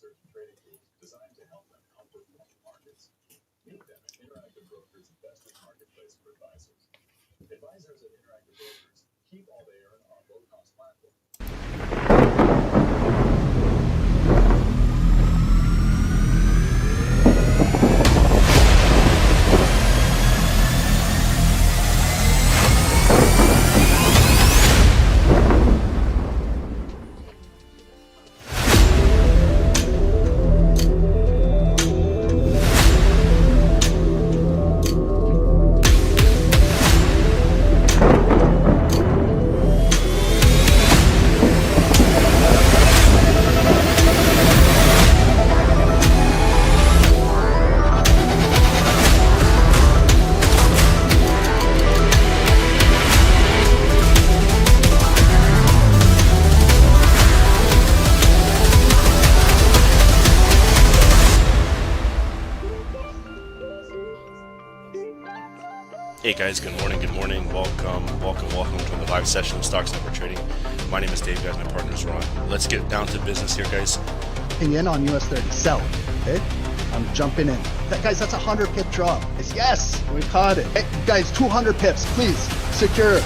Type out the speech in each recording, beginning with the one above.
research and trading tools designed to help them outperform markets. Meet them at Interactive Brokers Investment Marketplace for advisors. Advisors at Interactive Brokers keep all they earn on a low-cost platform. Hey guys, good morning, welcome to the live session of Stocks Network Trading. My name is Dave, guys, my partner is Ron. Let's get down to business here, guys. In on US 30, sell, okay? I'm jumping in. Guys, that's a 100 pip drop. Yes, we caught it. Hey, guys, 200 pips, please, secure.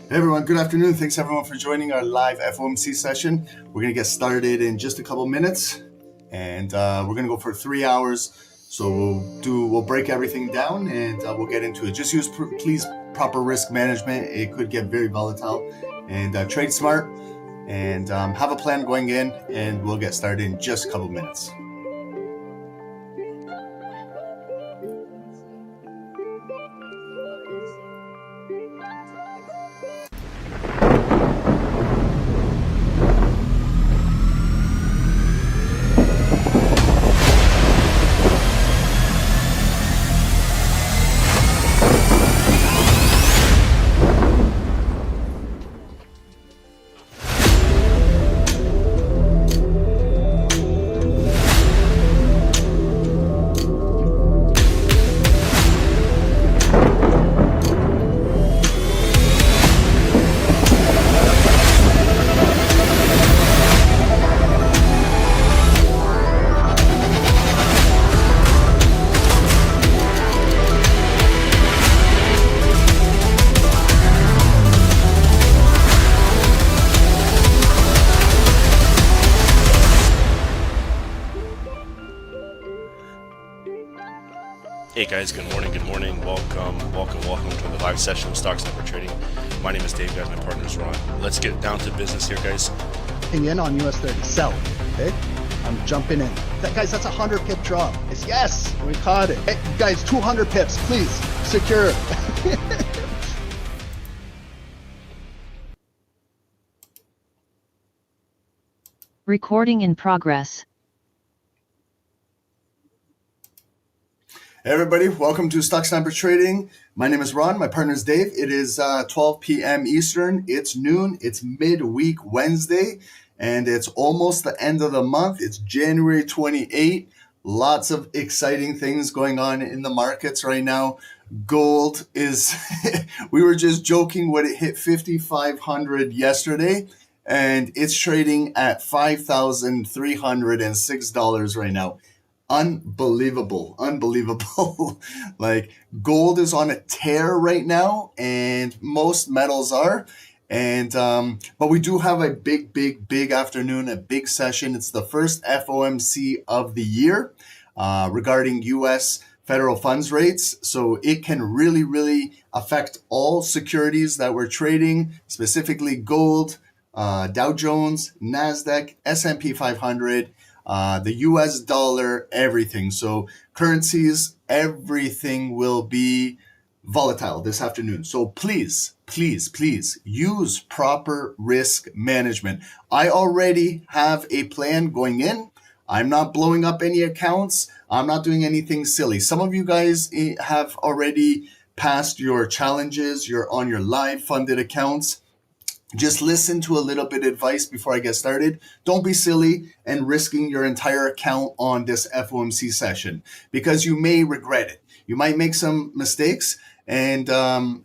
Hey everyone, good afternoon. Thanks everyone for joining our live FOMC session. We're going to get started in just a couple minutes, and we're going to go for 3 hours. So we'll break everything down and we'll get into it. Just use please proper risk management. It could get very volatile, and trade smart, and have a plan going in, and we'll get started in just a couple minutes. Hey guys, good morning. Welcome to the live session of Stock Sniper Trading. My name is Dave, guys. My partner is Ron. Let's get down to business here, guys. In on US 30, sell. Okay, I'm jumping in. Guys, that's a 100 pip drop. Yes, we caught it. Hey, guys, 200 pips, please secure. Recording in progress. Hey everybody, welcome to Stock Sniper Trading. My name is Ron, my partner is Dave. It is 12 p.m. Eastern. It's noon. It's midweek Wednesday, and it's almost the end of the month. It's January 28. Lots of exciting things going on in the markets right now. Gold is, we were just joking when it hit 5,500 yesterday, and it's trading at $5,306 right now. Unbelievable. Like, gold is on a tear right now, and most metals are. And but we do have a big afternoon, a big session. It's the first FOMC of the year regarding U.S. federal funds rates. So it can really affect all securities that we're trading, specifically gold, Dow Jones, NASDAQ, S&P 500. the US dollar, everything. So currencies, everything will be volatile this afternoon. So please, please, please use proper risk management. I already have a plan going in. I'm not blowing up any accounts. I'm not doing anything silly. Some of you guys have already passed your challenges. You're on your live funded accounts. Just listen to a little bit of advice before I get started. Don't be silly and risking your entire account on this FOMC session because you may regret it. You might make some mistakes, and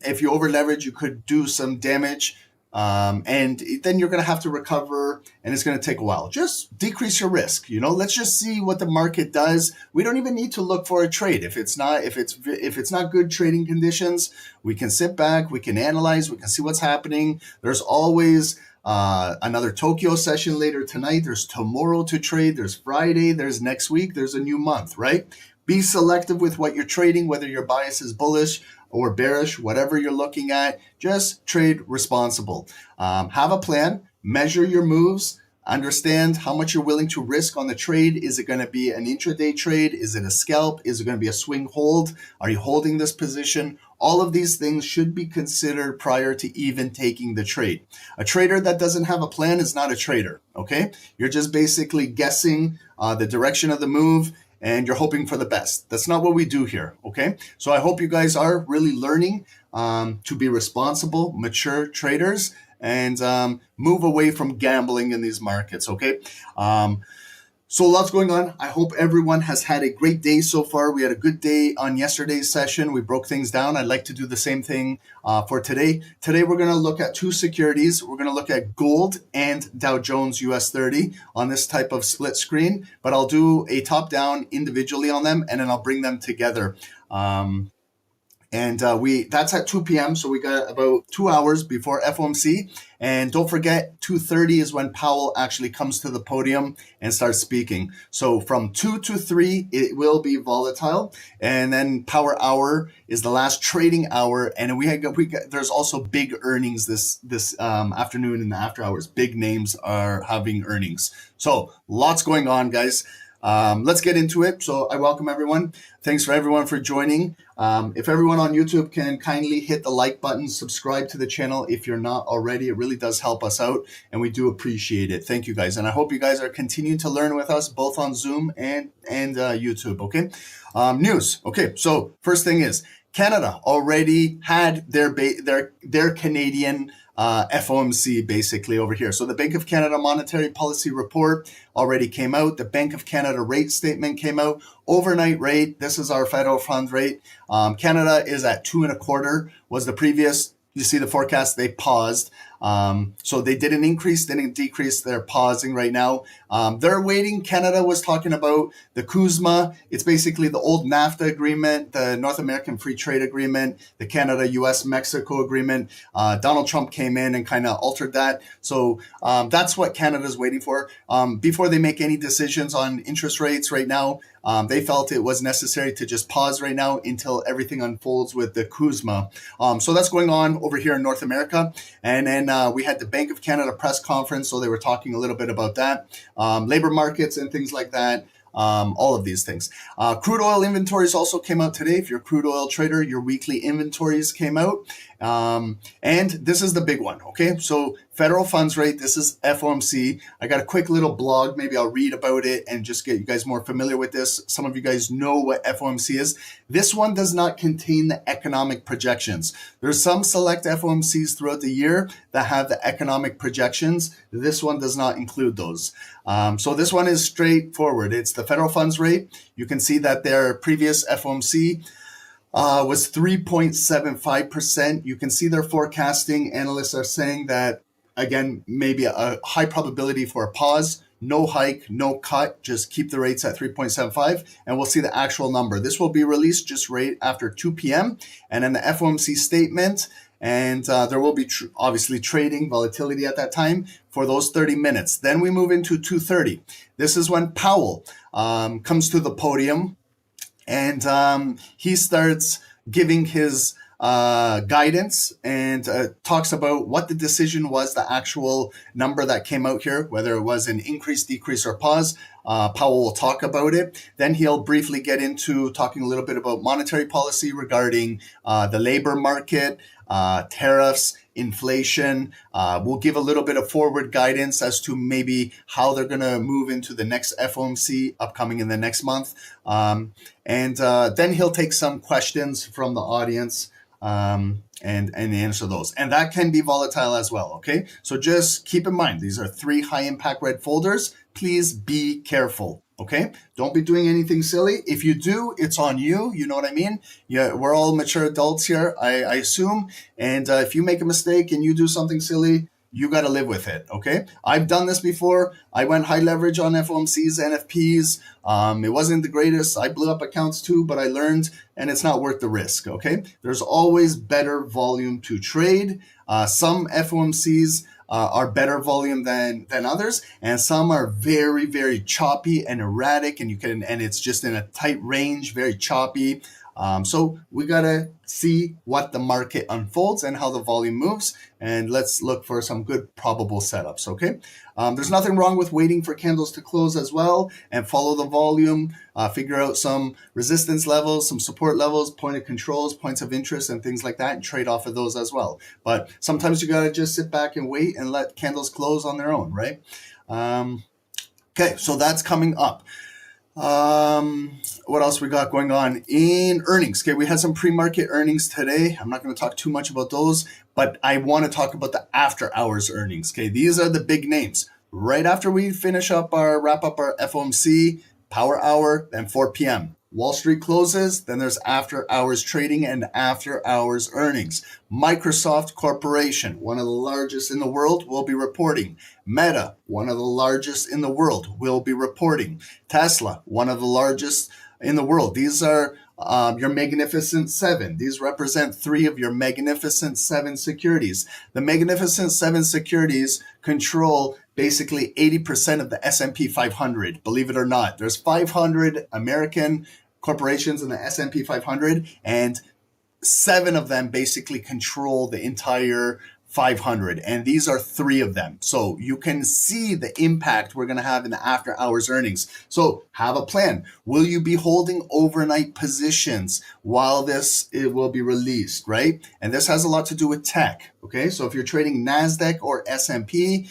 if you over leverage, you could do some damage. And then you're going to have to recover, and it's going to take a while. Just decrease your risk. Let's just see what the market does. We don't even need to look for a trade. If it's not good trading conditions, we can sit back, we can analyze, we can see what's happening. There's always another Tokyo session later tonight. There's tomorrow to trade. There's Friday. There's next week. There's a new month, right? Be selective with what you're trading, whether your bias is bullish or bearish, whatever you're looking at. Just trade responsible. Have a plan, measure your moves, understand how much you're willing to risk on the trade. Is it going to be an intraday trade? Is it a scalp? Is it going to be a swing hold? Are you holding this position? All of these things should be considered prior to even taking the trade. A trader that doesn't have a plan is not a trader, okay? You're just basically guessing the direction of the move, and you're hoping for the best. That's not what we do here, okay? So I hope you guys are really learning to be responsible, mature traders, and move away from gambling in these markets, okay? So lots going on. I hope everyone has had a great day so far. We had a good day on yesterday's session. We broke things down. I'd like to do the same thing for today. Today, we're going to look at two securities. We're going to look at gold and Dow Jones US 30 on this type of split screen, but I'll do a top down individually on them, and then I'll bring them together. That's at 2 p.m. So we got about 2 hours before FOMC. And don't forget, 2:30 is when Powell actually comes to the podium and starts speaking. So from 2 to 3, it will be volatile. And then power hour is the last trading hour. And there's also big earnings this afternoon in the after hours. Big names are having earnings. So lots going on, guys. Let's get into it. So I welcome everyone. Thanks for everyone for joining. If everyone on YouTube can kindly hit the like button, subscribe to the channel if you're not already. It really does help us out, and we do appreciate it. Thank you, guys. And I hope you guys are continuing to learn with us both on Zoom and YouTube, okay? News. Okay, so first thing is Canada already had their Canadian FOMC basically over here. So the Bank of Canada Monetary Policy Report already came out. The Bank of Canada rate statement came out. Overnight rate, this is our federal fund rate. Canada is at 2.25 was the previous. You see the forecast, they paused. So they didn't increase, didn't decrease. They're pausing right now. They're waiting. Canada was talking about the CUSMA. It's basically the old NAFTA agreement, the North American Free Trade Agreement, the Canada-US-Mexico agreement. Donald Trump came in and kind of altered that. So that's what Canada's waiting for. Before they make any decisions on interest rates right now, they felt it was necessary to just pause right now until everything unfolds with the CUSMA. So that's going on over here in North America. And then we had the Bank of Canada press conference, so they were talking a little bit about that, labor markets and things like that. All of these things. Crude oil inventories also came out today. If you're a crude oil trader, your weekly inventories came out. And this is the big one, okay? So federal funds rate, this is FOMC. I got a quick little blog. Maybe I'll read about it and just get you guys more familiar with this. Some of you guys know what FOMC is. This one does not contain the economic projections. There's some select FOMCs throughout the year that have the economic projections. This one does not include those. So this one is straightforward. It's the federal funds rate. You can see that their previous FOMC was 3.75%. You can see their forecasting. Analysts are saying that, again, maybe a high probability for a pause, no hike, no cut, just keep the rates at 3.75, and we'll see the actual number. This will be released just right after 2 p.m. And then the FOMC statement, and there will be obviously trading volatility at that time for those 30 minutes. Then we move into 2:30. This is when Powell comes to the podium, and he starts giving his guidance and talks about what the decision was, the actual number that came out here, whether it was an increase, decrease, or pause. Powell will talk about it. Then he'll briefly get into talking a little bit about monetary policy regarding the labor market, tariffs, inflation. We'll give a little bit of forward guidance as to maybe how they're going to move into the next FOMC upcoming in the next month. And then he'll take some questions from the audience and answer those. And that can be volatile as well, okay? So just keep in mind, these are 3 high impact red folders. Please be careful, okay? Don't be doing anything silly. If you do, it's on you. You know what I mean? Yeah, we're all mature adults here, I assume. And if you make a mistake and you do something silly, you got to live with it, okay? I've done this before. I went high leverage on FOMCs, NFPs. It wasn't the greatest. I blew up accounts too, but I learned, and it's not worth the risk, okay? There's always better volume to trade. Some FOMCs are better volume than others, and some are very, very choppy and erratic, and it's just in a tight range, very choppy. So we gotta see what the market unfolds and how the volume moves, and let's look for some good probable setups, okay? There's nothing wrong with waiting for candles to close as well and follow the volume, figure out some resistance levels, some support levels, point of controls, points of interest, and things like that, and trade off of those as well. But sometimes you gotta just sit back and wait and let candles close on their own, right? Okay, so that's coming up. What else we got going on in earnings? Okay, we had some pre-market earnings today. I'm not going to talk too much about those, but I want to talk about the after hours earnings. Okay, these are the big names. Right after we wrap up our FOMC, Power Hour, then 4 p.m. Wall Street closes, then there's after hours trading and after hours earnings. Microsoft Corporation, one of the largest in the world, will be reporting. Meta, one of the largest in the world, will be reporting. Tesla, one of the largest in the world. These are your Magnificent Seven. These represent 3 of your Magnificent Seven securities. The Magnificent Seven securities control basically 80% of the S&P 500, believe it or not. There's 500 American corporations in the S&P 500, and 7 of them basically control the entire 500, and these are 3 of them. So you can see the impact we're going to have in the after hours earnings. So have a plan. Will you be holding overnight positions while it will be released, right? And this has a lot to do with tech, okay? So if you're trading NASDAQ or S&P,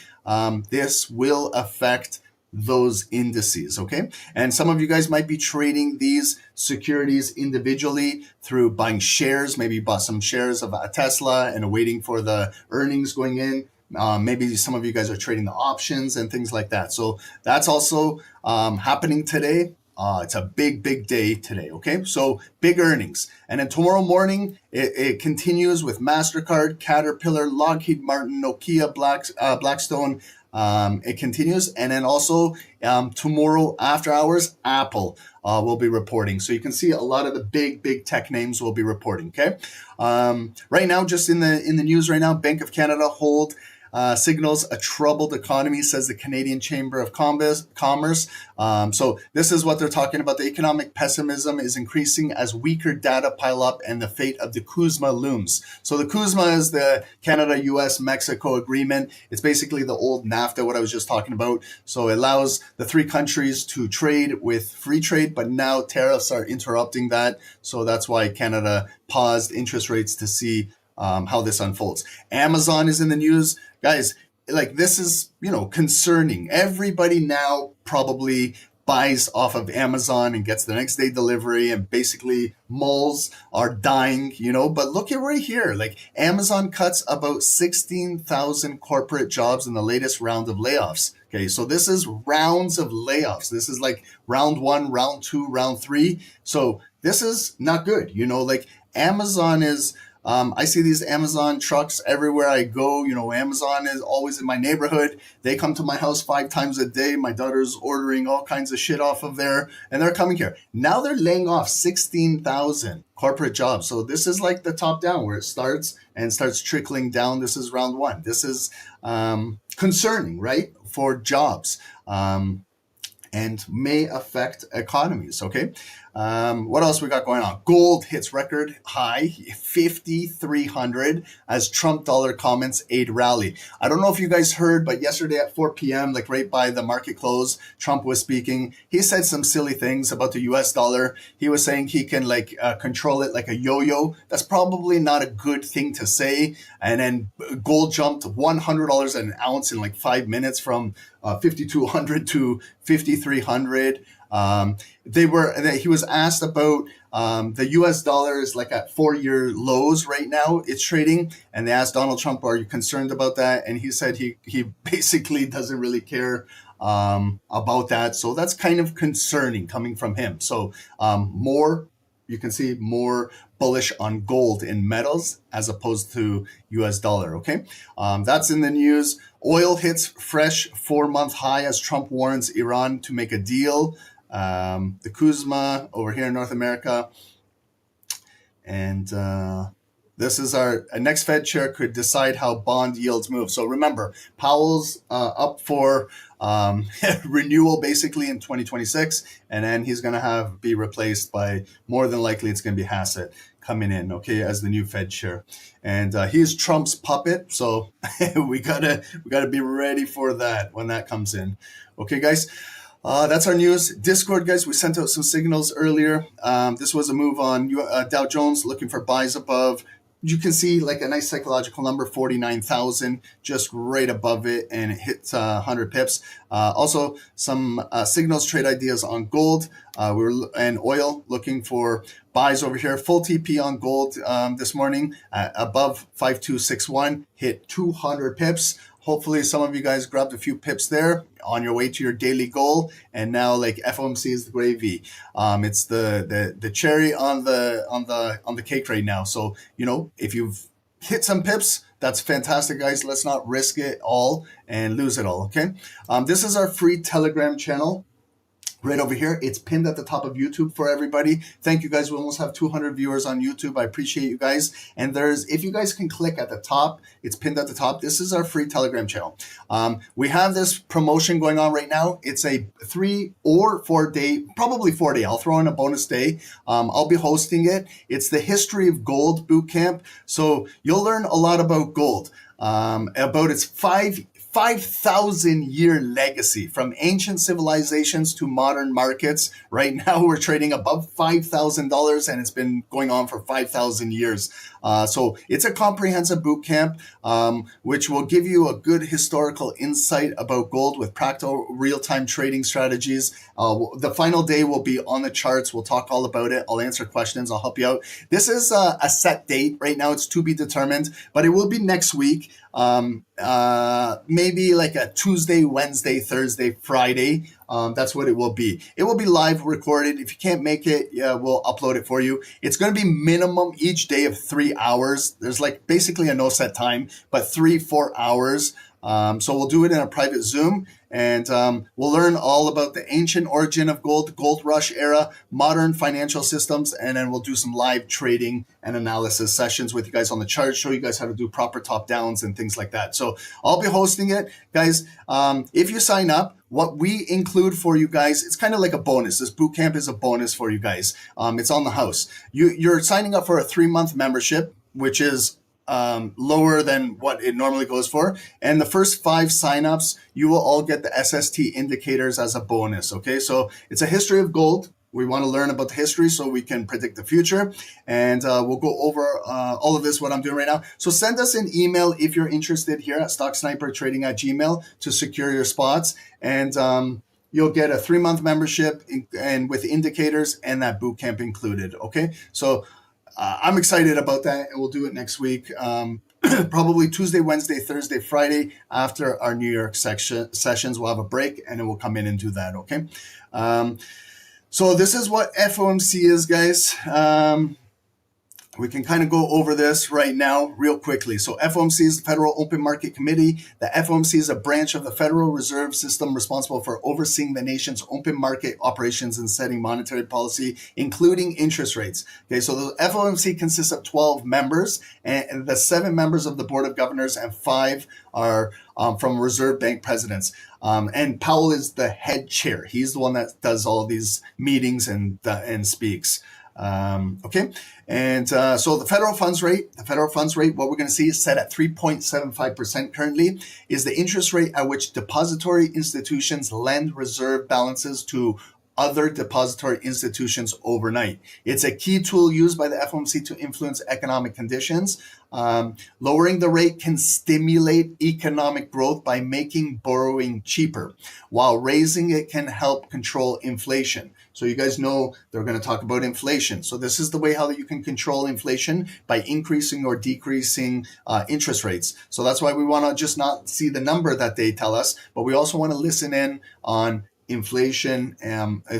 this will affect those indices, okay? And some of you guys might be trading these securities individually through buying shares. Maybe you bought some shares of a Tesla and are waiting for the earnings going in. Maybe some of you guys are trading the options and things like that. So that's also happening today. It's a big, big day today, okay? So big earnings. And then tomorrow morning, it continues with MasterCard, Caterpillar, Lockheed Martin, Nokia, Blackstone. It continues. And then also tomorrow after hours, Apple will be reporting. So you can see a lot of the big tech names will be reporting, okay? Right now, just in the news right now, Bank of Canada signals a troubled economy, says the Canadian Chamber of Commerce. So this is what they're talking about. The economic pessimism is increasing as weaker data pile up and the fate of the CUSMA looms. So the CUSMA is the Canada, US, Mexico agreement. It's basically the old NAFTA, what I was just talking about. So it allows the 3 countries to trade with free trade, but now tariffs are interrupting that. So that's why Canada paused interest rates to see how this unfolds. Amazon is in the news. Guys, like this is, concerning. Everybody now probably buys off of Amazon and gets the next day delivery, and basically malls are dying, but look at right here, like Amazon cuts about 16,000 corporate jobs in the latest round of layoffs. Okay, so this is rounds of layoffs. This is like round 1, round 2, round 3. So this is not good. Like Amazon is, I see these Amazon trucks everywhere I go. Amazon is always in my neighborhood. They come to my house 5 times a day. My daughter's ordering all kinds of shit off of there, and they're coming here. Now they're laying off 16,000 corporate jobs. So this is like the top down where it starts and starts trickling down. This is round 1. This is concerning, right, for jobs. And may affect economies, okay? What else we got going on? Gold hits record high, 5,300 as Trump dollar comments aid rally. I don't know if you guys heard, but yesterday at 4 p.m., like right by the market close, Trump was speaking. He said some silly things about the US dollar. He was saying he can control it like a yo-yo. That's probably not a good thing to say. And then gold jumped $100 an ounce in like 5 minutes from 5,200 to 5,300. He was asked about the US dollar is like at 4-year lows right now. It's trading, and they asked Donald Trump, "Are you concerned about that?" And he said he basically doesn't really care about that. So that's kind of concerning coming from him. So you can see more bullish on gold in metals as opposed to US dollar. Okay, that's in the news. Oil hits fresh 4-month high as Trump warns Iran to make a deal. The Kuzma over here in North America. And this is our next Fed chair could decide how bond yields move. So remember, Powell's up for renewal basically in 2026. And then he's going to be replaced by, more than likely, it's going to be Hassett coming in, okay, as the new Fed chair. And he's Trump's puppet. So we gotta be ready for that when that comes in. Okay, guys. That's our news. Discord, guys, we sent out some signals earlier. This was a move on Dow Jones looking for buys above. You can see like a nice psychological number, 49,000, just right above it, and it hit 100 pips. Also, some signals, trade ideas on gold and oil, looking for buys over here. Full TP on gold this morning above 5261, hit 200 pips. Hopefully some of you guys grabbed a few pips there on your way to your daily goal, and now like FOMC is the gravy. It's the cherry on the cake right now. So if you've hit some pips, that's fantastic, guys. Let's not risk it all and lose it all. Okay. This is our free Telegram channel. Right over here. It's pinned at the top of YouTube for everybody. Thank you, guys. We almost have 200 viewers on YouTube. I appreciate you guys. And if you guys can click at the top, it's pinned at the top. This is our free Telegram channel. We have this promotion going on right now. It's a 3 or 4 day, probably 4 day. I'll throw in a bonus day. I'll be hosting it. It's the History of Gold Bootcamp. So you'll learn a lot about gold, about its 5,000-year legacy from ancient civilizations to modern markets. Right now, we're trading above $5,000, and it's been going on for 5,000 years. So it's a comprehensive boot camp, which will give you a good historical insight about gold with practical real-time trading strategies. The final day will be on the charts. We'll talk all about it. I'll answer questions. I'll help you out. This is a set date. Right now, it's to be determined, but it will be next week. Maybe like a Tuesday, Wednesday, Thursday, Friday. That's what it will be. It will be live recorded. If you can't make it, we'll upload it for you. It's going to be minimum each day of 3 hours. There's like basically a no set time, but 3-4 hours. So we'll do it in a private Zoom, and we'll learn all about the ancient origin of gold, gold rush era, modern financial systems, and then we'll do some live trading and analysis sessions with you guys on the chart, show you guys how to do proper top downs and things like that. So I'll be hosting it, guys. If you sign up, what we include for you guys, it's kind of like a bonus. This boot camp is a bonus for you guys. It's on the house. You're signing up for a 3-month membership, which is lower than what it normally goes for. And the first 5 signups, you will all get the SST indicators as a bonus. Okay, so it's a history of gold. We want to learn about the history so we can predict the future. And we'll go over all of this, what I'm doing right now. So send us an email if you're interested here at stocksnipertrading@gmail to secure your spots. And you'll get a 3-month membership and with indicators and that boot camp included. Okay, so I'm excited about that, and we'll do it next week. Probably Tuesday, Wednesday, Thursday, Friday after our New York sessions. We'll have a break, and then we'll come in and do that. Okay. So this is what FOMC is, guys. we can kind of go over this right now real quickly. So FOMC is the Federal Open Market Committee. The FOMC is a branch of the Federal Reserve System responsible for overseeing the nation's open market operations and setting monetary policy, including interest rates. Okay, so the FOMC consists of 12 members, and the 7 members of the Board of Governors and 5 are from Reserve Bank presidents. And Powell is the head chair. He's the one that does all of these meetings and speaks. Okay. And so the federal funds rate, what we're going to see is set at 3.75% currently, is the interest rate at which depository institutions lend reserve balances to other depository institutions overnight. It's a key tool used by the FOMC to influence economic conditions. Lowering the rate can stimulate economic growth by making borrowing cheaper, while raising it can help control inflation. So you guys know they're going to talk about inflation. So this is the way how you can control inflation, by increasing or decreasing interest rates. So that's why we want to just not see the number that they tell us, but we also want to listen in on inflation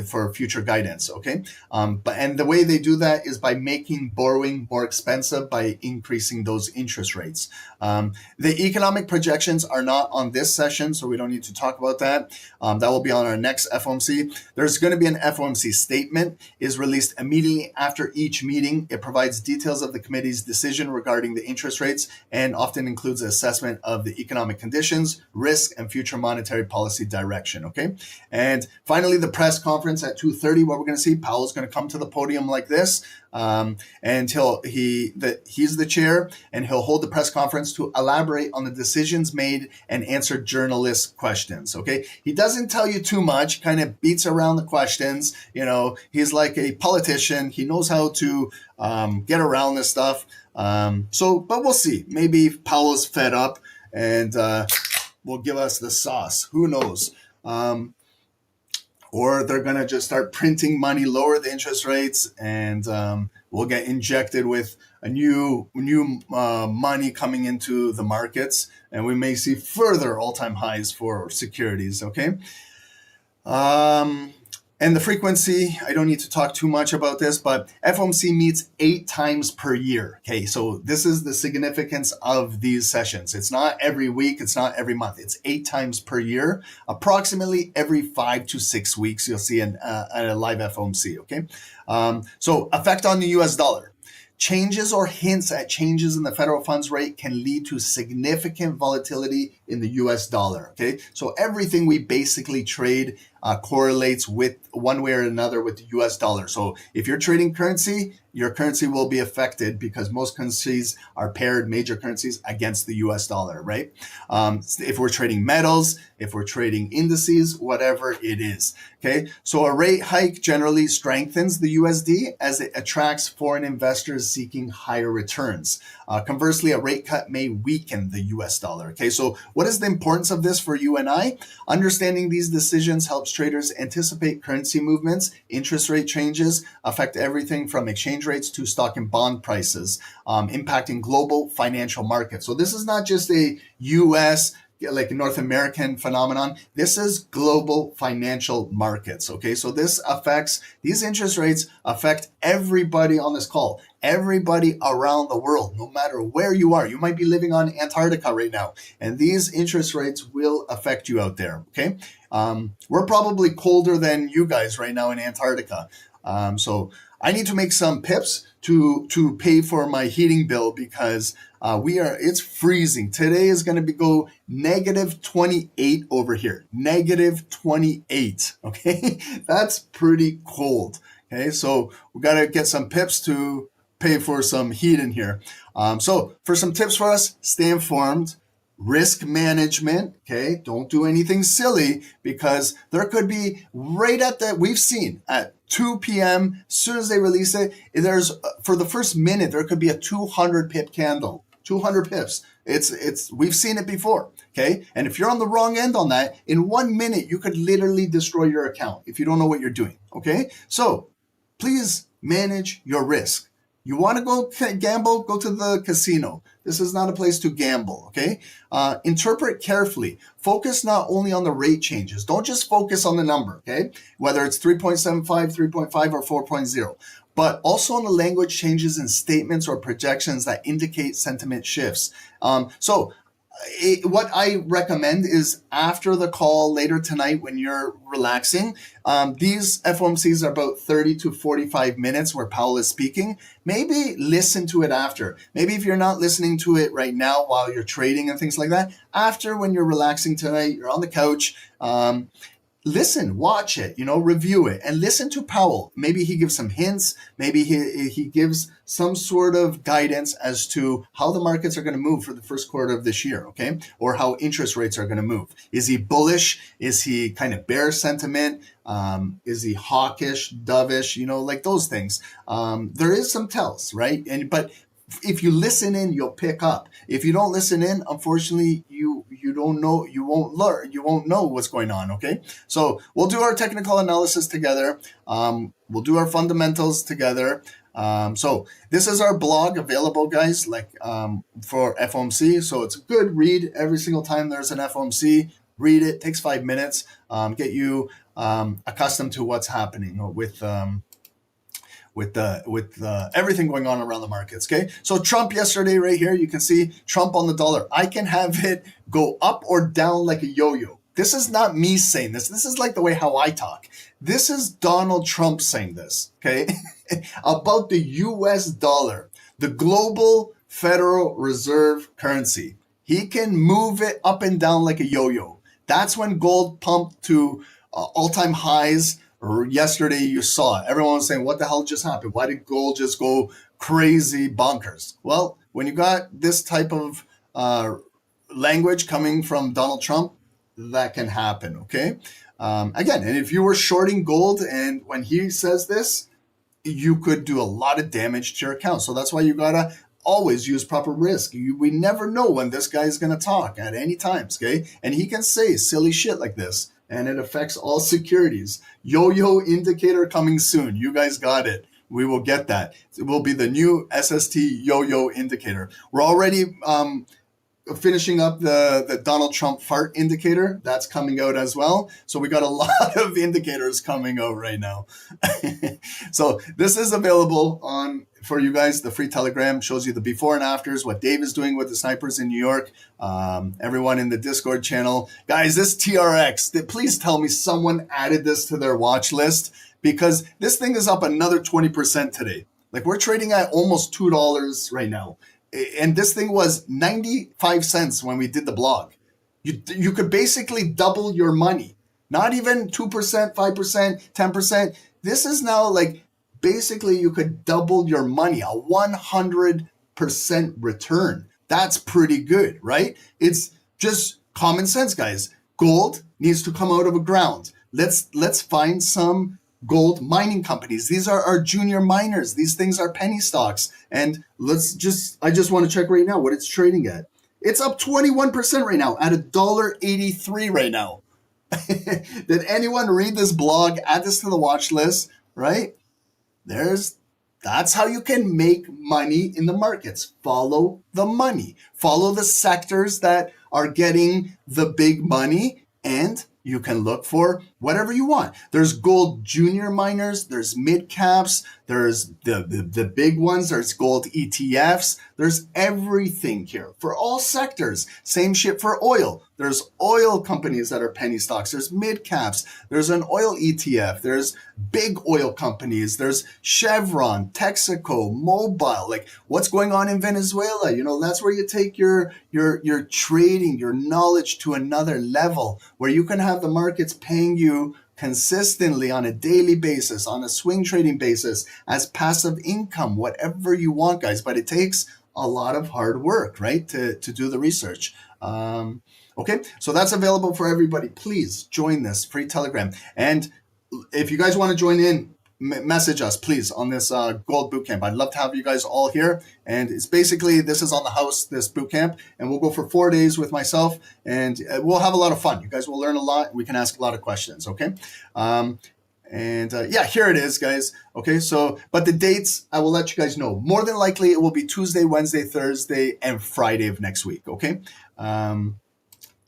for future guidance. Okay. And the way they do that is by making borrowing more expensive by increasing those interest rates. The economic projections are not on this session, so we don't need to talk about that. That will be on our next FOMC. There's going to be an FOMC statement is released immediately after each meeting. It provides details of the committee's decision regarding the interest rates and often includes an assessment of the economic conditions, risk, and future monetary policy direction. Okay. And finally, the press conference at 2:30, what we're going to see, Powell's going to come to the podium like this, and he's the chair, and he'll hold the press conference to elaborate on the decisions made and answer journalist questions. Okay, he doesn't tell you too much, kind of beats around the questions. You know, he's like a politician. He knows how to get around this stuff. But we'll see. Maybe Powell's fed up and will give us the sauce. Who knows? Or they're going to just start printing money, lower the interest rates, and we'll get injected with a new money coming into the markets, and we may see further all-time highs for securities, okay? And the frequency, I don't need to talk too much about this, but FOMC meets 8 times per year. Okay, so this is the significance of these sessions. It's not every week, it's not every month. It's 8 times per year. Approximately every 5 to 6 weeks, you'll see a live FOMC, okay? So effect on the US dollar. Changes or hints at changes in the federal funds rate can lead to significant volatility in the US dollar, okay? So everything we basically trade correlates with one way or another with the US dollar. So if you're trading currency, your currency will be affected because most currencies are paired, major currencies, against the US dollar, right? If we're trading metals, if we're trading indices, whatever it is, okay? So a rate hike generally strengthens the USD as it attracts foreign investors seeking higher returns. Conversely, a rate cut may weaken the US dollar, okay? So what is the importance of this for you and I? Understanding these decisions helps traders anticipate currency movements, interest rate changes, affect everything from exchange rates to stock and bond prices, impacting global financial markets. So this is not just a US, like North American phenomenon. This is global financial markets, okay? So these interest rates affect everybody on this call, everybody around the world, no matter where you are. You might be living on Antarctica right now, and these interest rates will affect you out there, okay? We're probably colder than you guys right now in Antarctica. So I need to make some pips to pay for my heating bill because it's freezing. Today is going to go negative 28 over here. Negative 28. Okay. That's pretty cold. Okay. So we got to get some pips to pay for some heat in here. So for some tips for us, stay informed. Risk management, okay? Don't do anything silly because there could be we've seen at 2 p.m., as soon as they release it, for the first minute, there could be a 200 pip candle, 200 pips. We've seen it before, okay? And if you're on the wrong end on that, in 1 minute, you could literally destroy your account if you don't know what you're doing, okay? So please manage your risk. You want to go gamble? Go to the casino. This is not a place to gamble, okay? Interpret carefully. Focus not only on the rate changes. Don't just focus on the number, okay? Whether it's 3.75, 3.5, or 4.0. but also on the language changes in statements or projections that indicate sentiment shifts. What I recommend is after the call later tonight when you're relaxing, these FOMCs are about 30 to 45 minutes where Powell is speaking. Maybe listen to it after. Maybe if you're not listening to it right now while you're trading and things like that, after when you're relaxing tonight, you're on the couch, listen, watch it, review it, and listen to Powell. Maybe he gives some hints. Maybe he gives some sort of guidance as to how the markets are going to move for the first quarter of this year, okay? Or how interest rates are going to move. Is he bullish? Is he kind of bear sentiment? Is he hawkish, dovish? Like those things. There is some tells, right? But if you listen in, you'll pick up. If you don't listen in, unfortunately, you don't know, you won't learn, you won't know what's going on, okay? So we'll do our technical analysis together. We'll do our fundamentals together. So this is our blog available, guys, for FOMC. So it's a good read every single time there's an FOMC. Read it, takes 5 minutes, get you accustomed to what's happening with everything going on around the markets, okay? So Trump yesterday right here, you can see Trump on the dollar. I can have it go up or down like a yo-yo. This is not me saying this. This is like the way how I talk. This is Donald Trump saying this, okay? About the US dollar, the global Federal Reserve currency. He can move it up and down like a yo-yo. That's when gold pumped to all-time highs. Yesterday you saw it. Everyone was saying, what the hell just happened? Why did gold just go crazy bonkers? Well, when you got this type of language coming from Donald Trump, that can happen, okay? Again, and if you were shorting gold and when he says this, you could do a lot of damage to your account. So that's why you gotta always use proper risk. We never know when this guy is gonna talk at any times, okay? And he can say silly shit like this. And it affects all securities. Yo-yo indicator coming soon. You guys got it. We will get that. It will be the new SST yo-yo indicator. We're already finishing up the Donald Trump fart indicator. That's coming out as well. So we got a lot of indicators coming out right now. So this is available for you guys. The free Telegram shows you the before and afters, what Dave is doing with the snipers in New York. Everyone in the Discord channel. Guys, this TRX, please tell me someone added this to their watch list because this thing is up another 20% today. Like we're trading at almost $2 right now. And this thing was 95 cents when we did the blog. You could basically double your money. Not even 2%, 5%, 10%. This is now like basically you could double your money, a 100% return. That's pretty good, right? It's just common sense, guys. Gold needs to come out of the ground. Let's find some gold mining companies. These are our junior miners. These things are penny stocks. And I just want to check right now what it's trading at. It's up 21% right now at $1.83 right now. Did anyone read this blog? Add this to the watch list, right? That's how you can make money in the markets. Follow the money. Follow the sectors that are getting the big money, and you can look for whatever you want. There's gold junior miners, there's mid caps, there's the big ones, there's gold ETFs, there's everything here for all sectors. Same shit for oil. There's oil companies that are penny stocks, there's mid caps, there's an oil ETF, there's big oil companies, there's Chevron, Texaco, Mobile. Like what's going on in Venezuela? That's where you take your trading, your knowledge to another level where you can have the markets paying you consistently on a daily basis, on a swing trading basis, as passive income, whatever you want, guys. But it takes a lot of hard work, right, to do the research. Okay, so that's available for everybody. Please join this free Telegram. And if you guys want to join in, message us, please, on this gold bootcamp. I'd love to have you guys all here. And it's basically, this is on the house, this bootcamp, and we'll go for 4 days with myself, and we'll have a lot of fun. You guys will learn a lot. We can ask a lot of questions, okay? Yeah, here it is, guys. Okay, so, but the dates, I will let you guys know. More than likely, it will be Tuesday, Wednesday, Thursday, and Friday of next week, okay?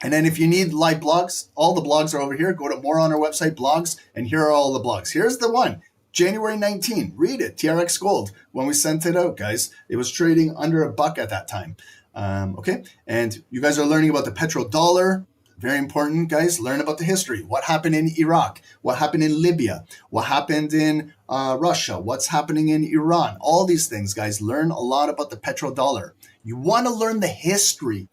And then if you need live blogs, all the blogs are over here. Go to more on our website, blogs, and here are all the blogs. Here's the one. January 19, read it, TRX Gold. When we sent it out, guys, it was trading under $1 at that time. Okay, and you guys are learning about the petrodollar. Very important, guys. Learn about the history. What happened in Iraq? What happened in Libya? What happened in Russia? What's happening in Iran? All these things, guys. Learn a lot about the petrodollar. You want to learn the history.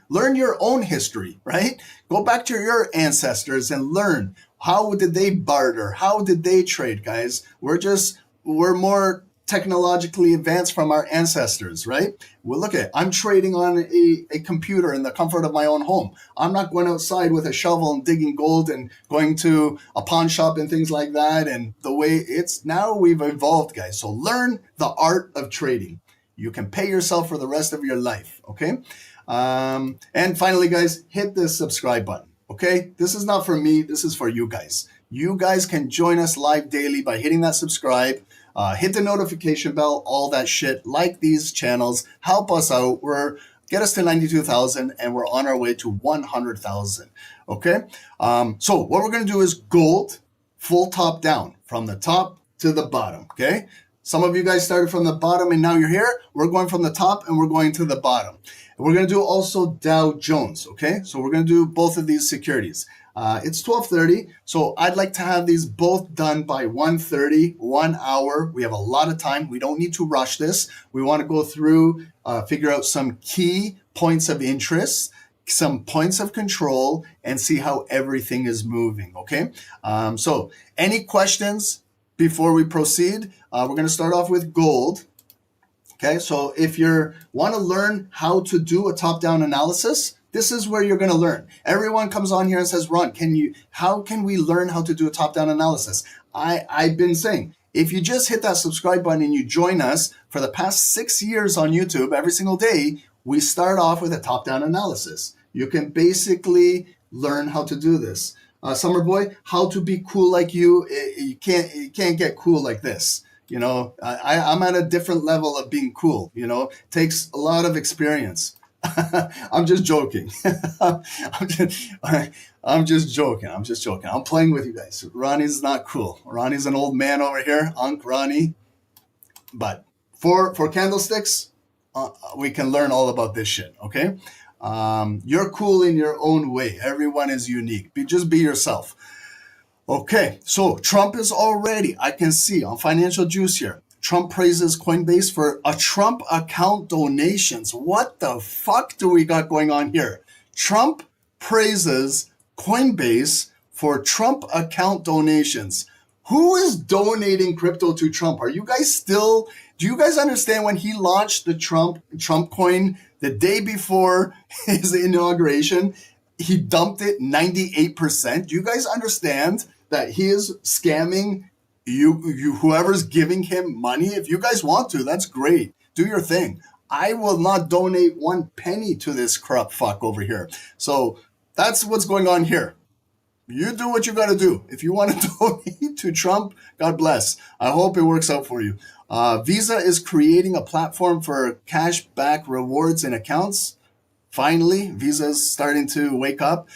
Learn your own history, right? Go back to your ancestors and learn. How did they barter? How did they trade, guys? We're more technologically advanced from our ancestors, right? Well, look at it. I'm trading on a computer in the comfort of my own home. I'm not going outside with a shovel and digging gold and going to a pawn shop and things like that. And the way it's now, we've evolved, guys. So learn the art of trading. You can pay yourself for the rest of your life, okay? And finally, guys, hit the subscribe button, okay? This is not for me. This is for you guys. You guys can join us live daily by hitting that subscribe. Hit the notification bell, all that shit. Like these channels. Help us out. Get us to 92,000 and we're on our way to 100,000. Okay? So what we're going to do is gold, full top down, from the top to the bottom. Okay? Some of you guys started from the bottom and now you're here. We're going from the top and we're going to the bottom. And we're going to do also Dow Jones. Okay? So we're going to do both of these securities. It's 12:30, so I'd like to have these both done by 1:30, 1 hour. We have a lot of time. We don't need to rush this. We want to go through, figure out some key points of interest, some points of control, and see how everything is moving, okay? So any questions before we proceed? We're going to start off with gold. Okay, so if you want to learn how to do a top-down analysis, this is where you're going to learn. Everyone comes on here and says, Ron, how can we learn how to do a top-down analysis? I've been saying, if you just hit that subscribe button and you join us for the past 6 years on YouTube, every single day, we start off with a top-down analysis. You can basically learn how to do this. Summer Boy, how to be cool like you. You can't get cool like this. You know, I'm at a different level of being cool, you know, takes a lot of experience. I'm just joking. I'm just joking. I'm playing with you guys. Ronnie's not cool. Ronnie's an old man over here, Unc Ronnie. But for candlesticks, we can learn all about this shit, okay? You're cool in your own way. Everyone is unique. Just be yourself. Okay, so Trump is already, I can see on Financial Juice here, Trump praises Coinbase for a Trump account donations. What the fuck do we got going on here? Trump praises Coinbase for Trump account donations. Who is donating crypto to Trump? Do you guys understand when he launched the Trump coin the day before his inauguration, he dumped it 98%? Do you guys understand that he is scamming you whoever's giving him money? If you guys want to, that's great. Do your thing. I will not donate 1 penny to this corrupt fuck over here. So that's what's going on here. You do what you got to do. If you want to donate to Trump, God bless. I hope it works out for you. Visa is creating a platform for cash back rewards and accounts. Finally, Visa is starting to wake up.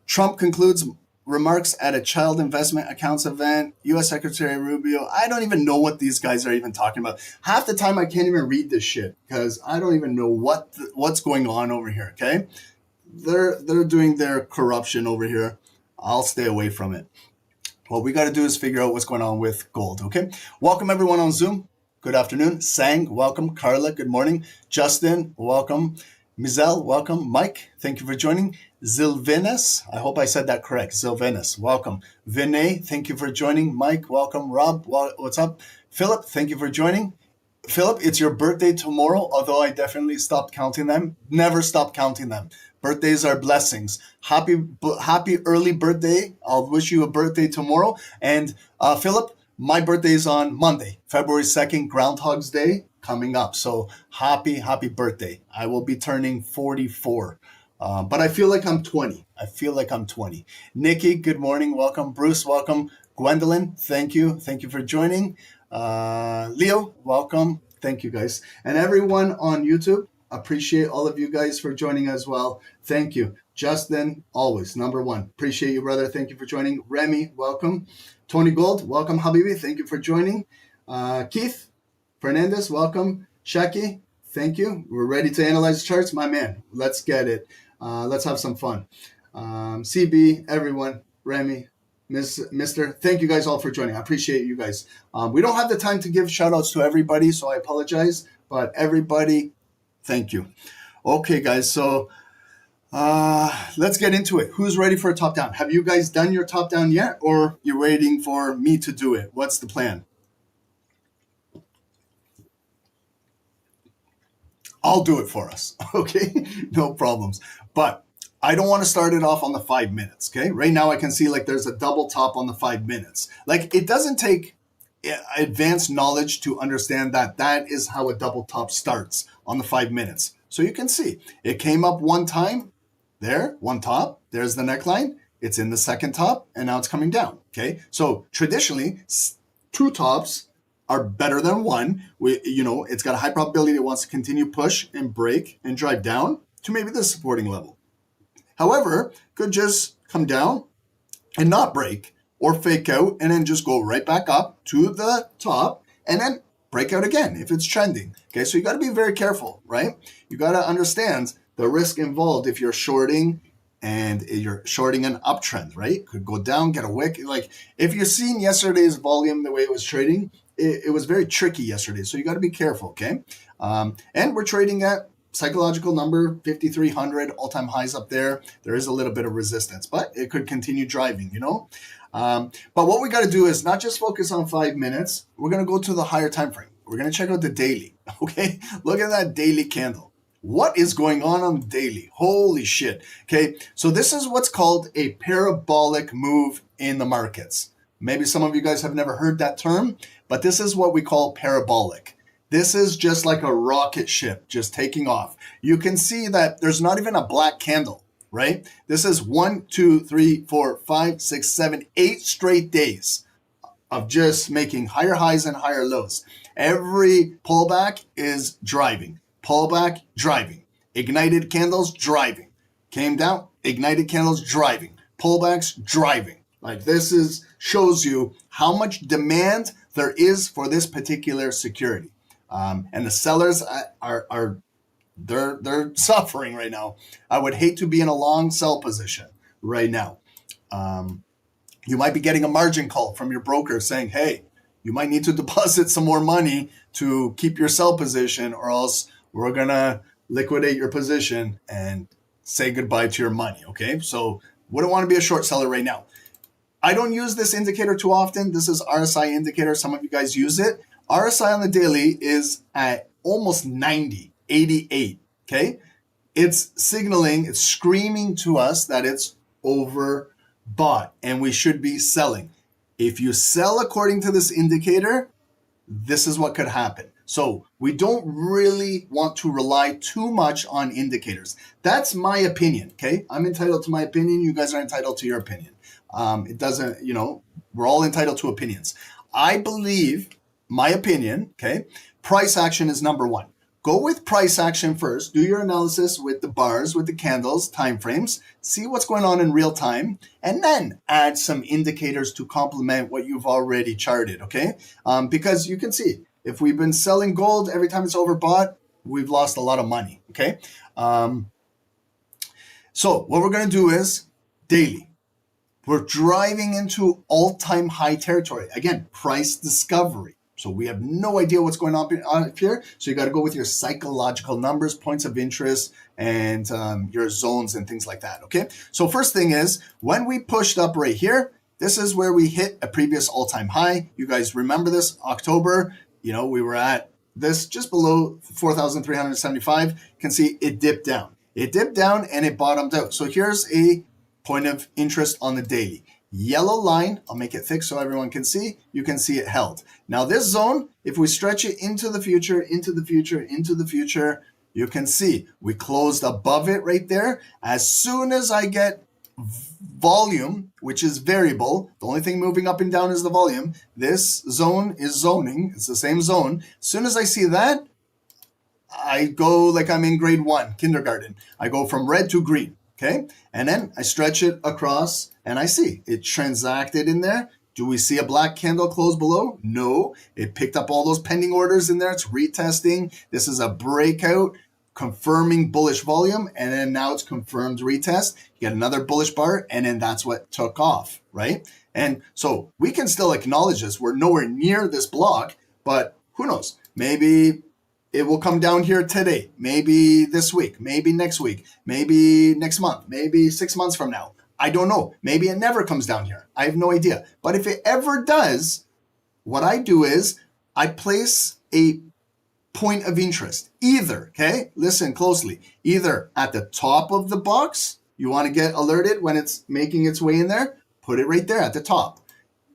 Trump concludes remarks at a child investment accounts event. U.S. Secretary Rubio. I don't even know what these guys are even talking about. Half the time I can't even read this shit because I don't even know what's going on over here, okay? They're doing their corruption over here. I'll stay away from it. What we got to do is figure out what's going on with gold, okay? Welcome everyone on Zoom. Good afternoon. Sang, welcome. Carla, good morning. Justin, welcome. Mizelle, welcome. Mike, thank you for joining. Zilvenis, I hope I said that correct. Zilvenis, welcome. Vinay, thank you for joining. Mike, welcome. Rob, what's up? Philip, thank you for joining. Philip, it's your birthday tomorrow, although I definitely stopped counting them. Never stop counting them. Birthdays are blessings. Happy early birthday. I'll wish you a birthday tomorrow. And Philip, my birthday is on Monday, February 2nd, Groundhog's Day coming up. So happy birthday. I will be turning 44. But I feel like I'm 20. Nikki, good morning. Welcome. Bruce, welcome. Gwendolyn, thank you. Thank you for joining. Leo, welcome. Thank you, guys. And everyone on YouTube, appreciate all of you guys for joining as well. Thank you. Justin, always number one. Appreciate you, brother. Thank you for joining. Remy, welcome. Tony Gold, welcome, Habibi. Thank you for joining. Keith Fernandez, welcome. Shaki, thank you. We're ready to analyze the charts. My man, let's get it. Let's have some fun. CB, everyone, Remy, Mr. Thank you guys all for joining. I appreciate you guys. We don't have the time to give shout outs to everybody, so I apologize. But everybody, thank you. Okay, guys, so let's get into it. Who's ready for a top down? Have you guys done your top down yet, or you're waiting for me to do it? What's the plan? I'll do it for us, okay? No problems. But I don't want to start it off on the 5 minutes, okay? Right now I can see like there's a double top on the 5 minutes. Like it doesn't take advanced knowledge to understand that that is how a double top starts on the 5 minutes. So you can see it came up one time, there, one top, there's the neckline, it's in the second top, and now it's coming down, okay? So traditionally, two tops are better than one. It's got a high probability it wants to continue push and break and drive down to maybe the supporting level. However, could just come down and not break or fake out and then just go right back up to the top and then break out again if it's trending. Okay, so you got to be very careful, right? You got to understand the risk involved if you're shorting and you're shorting an uptrend, right? Could go down, get a wick. Like if you've seen yesterday's volume, the way it was trading, it was very tricky yesterday. So you got to be careful, okay? And we're trading at psychological number 5,300, all-time highs up there. There is a little bit of resistance, but it could continue driving, But what we got to do is not just focus on 5 minutes. We're going to go to the higher time frame. We're going to check out the daily, okay? Look at that daily candle. What is going on the daily? Holy shit. Okay, so this is what's called a parabolic move in the markets. Maybe some of you guys have never heard that term, but this is what we call parabolic. This is just like a rocket ship just taking off. You can see that there's not even a black candle, right? This is 1, 2, 3, 4, 5, 6, 7, 8 straight days of just making higher highs and higher lows. Every pullback is driving. Pullback, driving. Ignited candles, driving. Came down, ignited candles, driving. Pullbacks, driving. Like this shows you how much demand there is for this particular security. And the sellers they're suffering right now. I would hate to be in a long sell position right now. You might be getting a margin call from your broker saying, hey, you might need to deposit some more money to keep your sell position, or else we're going to liquidate your position and say goodbye to your money, okay? So wouldn't want to be a short seller right now. I don't use this indicator too often. This is RSI indicator. Some of you guys use it. RSI on the daily is at almost 90, 88, okay? It's signaling, it's screaming to us that it's overbought and we should be selling. If you sell according to this indicator, this is what could happen. So we don't really want to rely too much on indicators. That's my opinion, okay? I'm entitled to my opinion. You guys are entitled to your opinion. It doesn't, we're all entitled to opinions. I believe, my opinion, okay, price action is number one. Go with price action first. Do your analysis with the bars, with the candles, time frames. See what's going on in real time, and then add some indicators to complement what you've already charted, okay? Because you can see, if we've been selling gold every time it's overbought, we've lost a lot of money, okay? So what we're going to do is daily. We're driving into all-time high territory. Again, price discovery. So we have no idea what's going on here. So you got to go with your psychological numbers, points of interest, and your zones and things like that, okay? So first thing is, when we pushed up right here, this is where we hit a previous all-time high. You guys remember this, October, we were at this just below 4,375. You can see it dipped down. It dipped down and it bottomed out. So here's a point of interest on the daily. Yellow line, I'll make it thick so everyone can see. You can see it held. Now this zone, if we stretch it into the future, you can see we closed above it right there. As soon as I get volume, which is variable, the only thing moving up and down is the volume. This zone is zoning. It's the same zone. As soon as I see that, I go like I'm in grade 1, kindergarten. I go from red to green. okay? And then I stretch it across and I see it transacted in there. Do we see a black candle close below? No. It picked up all those pending orders in there. It's retesting. This is a breakout, confirming bullish volume, and then now it's confirmed retest. You get another bullish bar, and then that's what took off, right? And so we can still acknowledge this. We're nowhere near this block, but who knows? Maybe it will come down here today, maybe this week, maybe next week, maybe next month, maybe 6 months from now. I don't know. Maybe it never comes down here. I have no idea. But if it ever does, what I do is I place a point of interest. Either, okay, listen closely, either at the top of the box, you want to get alerted when it's making its way in there, put it right there at the top.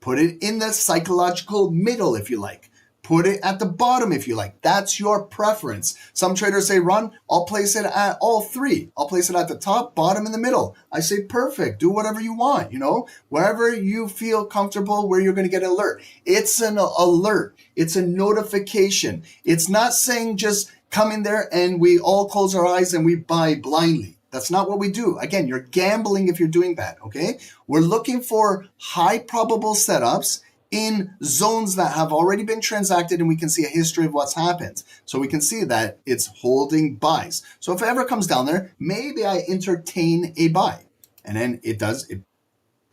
Put it in the psychological middle if you like. Put it at the bottom if you like. That's your preference. Some traders say, Ron, I'll place it at all three. I'll place it at the top, bottom, and the middle. I say, perfect. Do whatever you want, wherever you feel comfortable where you're going to get an alert. It's an alert. It's a notification. It's not saying just come in there and we all close our eyes and we buy blindly. That's not what we do. Again, you're gambling if you're doing that, okay? We're looking for high probable setups in zones that have already been transacted, and we can see a history of what's happened. So we can see that it's holding buys. So if it ever comes down there, maybe I entertain a buy. And then it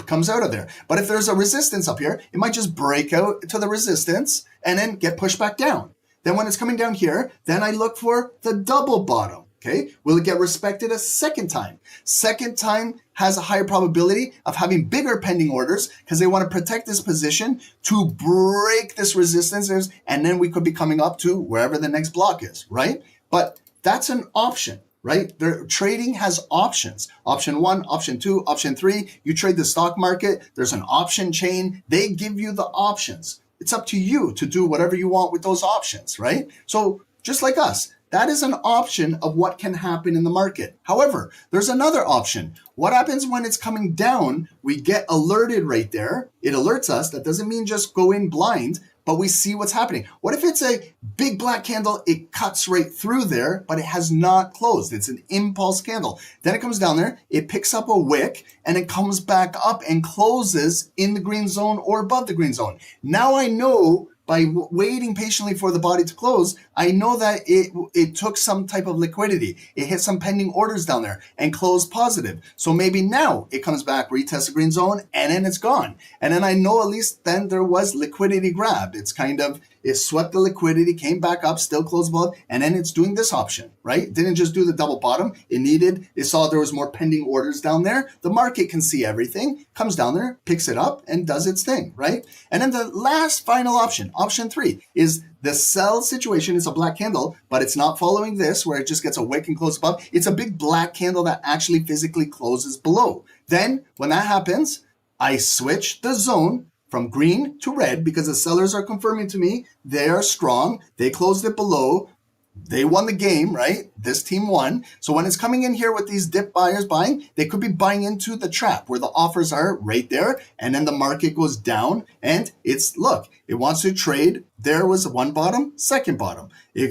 comes out of there. But if there's a resistance up here, it might just break out to the resistance and then get pushed back down. Then when it's coming down here, then I look for the double bottom. Okay, will it get respected a second time? Second time has a higher probability of having bigger pending orders because they want to protect this position to break this resistance, and then we could be coming up to wherever the next block is, right? But that's an option, right? Trading has options. Option 1, option 2, option 3. You trade the stock market. There's an option chain. They give you the options. It's up to you to do whatever you want with those options, right? So just like us, that is an option of what can happen in the market. However, there's another option. What happens when it's coming down? We get alerted right there. It alerts us. That doesn't mean just go in blind, but we see what's happening. What if it's a big black candle? It cuts right through there, but it has not closed. It's an impulse candle. Then it comes down there, it picks up a wick, and it comes back up and closes in the green zone or above the green zone. Now I know by waiting patiently for the body to close, I know that it took some type of liquidity. It hit some pending orders down there and closed positive. So maybe now it comes back, retests the green zone, and then it's gone. And then I know at least then there was liquidity grabbed. It swept the liquidity, came back up, still closed above, and then it's doing this option, right? It didn't just do the double bottom. It saw there was more pending orders down there. The market can see everything, comes down there, picks it up, and does its thing, right? And then the last final option, option 3, is the sell situation. Is a black candle, but it's not following this where it just gets a wick and closes above. It's a big black candle that actually physically closes below. Then when that happens, I switch the zone from green to red because the sellers are confirming to me they are strong. They closed it below. They won the game, right? This team won. So when it's coming in here with these dip buyers buying, they could be buying into the trap where the offers are right there. And then the market goes down and it wants to trade. There was one bottom, second bottom.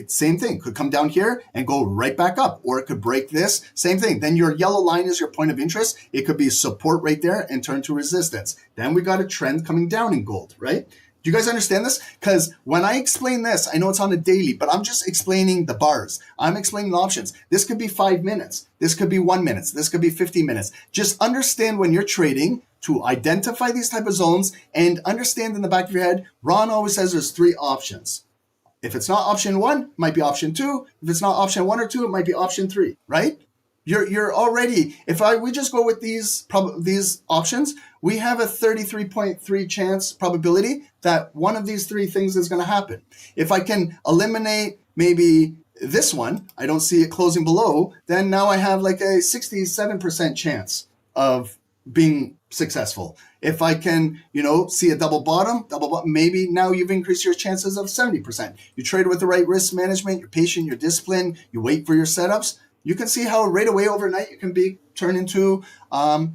Same thing, could come down here and go right back up, or it could break this, same thing. Then your yellow line is your point of interest. It could be support right there and turn to resistance. Then we got a trend coming down in gold, right? Do you guys understand this? Because when I explain this, I know it's on a daily, but I'm just explaining the bars. I'm explaining the options. This could be 5 minutes. This could be 1 minute. This could be 15 minutes. Just understand when you're trading to identify these type of zones and understand in the back of your head, Ron always says there's 3 options. If it's not option 1, it might be option 2. If it's not option 1 or 2, it might be option 3, right? You're already, we just go with these options, we have a 33.3 chance probability that one of these 3 things is going to happen. If I can eliminate maybe this one, I don't see it closing below, then now I have like a 67% chance of being successful. If I can, see a double bottom, maybe now you've increased your chances of 70%. You trade with the right risk management, you're patient, you're disciplined, you wait for your setups. You can see how right away overnight you can be turned into a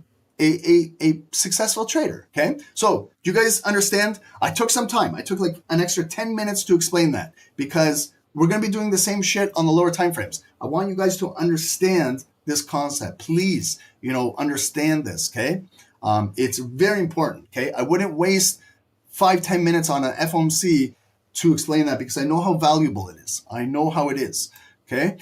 successful trader, okay? So do you guys understand? I took some time. I took like an extra 10 minutes to explain that because we're going to be doing the same shit on the lower time frames. I want you guys to understand this concept. Please, understand this, okay? It's very important, okay? I wouldn't waste 5-10 minutes on an FOMC to explain that because I know how valuable it is. I know how it is, okay?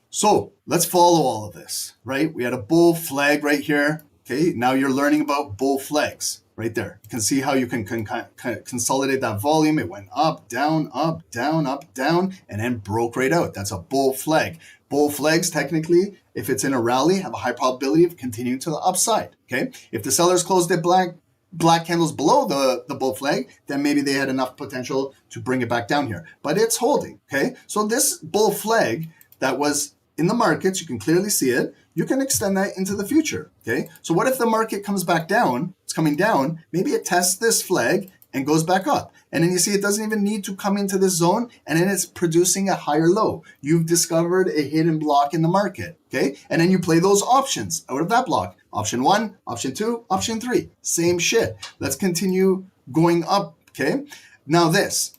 So let's follow all of this, right? We had a bull flag right here, okay? Now you're learning about bull flags right there. You can see how you can consolidate that volume. It went up, down, up, down, up, down, and then broke right out. That's a bull flag. Bull flags, technically, if it's in a rally, have a high probability of continuing to the upside, okay? If the sellers closed it black candles below the bull flag, then maybe they had enough potential to bring it back down here. But it's holding, okay? So this bull flag that was in the markets, you can clearly see it, you can extend that into the future, okay? So what if the market comes back down, it's coming down, maybe it tests this flag and goes back up. And then you see it doesn't even need to come into this zone, and then it's producing a higher low. You've discovered a hidden block in the market, okay? And then you play those options out of that block. Option 1, option 2, option 3, same shit. Let's continue going up, okay? Now this,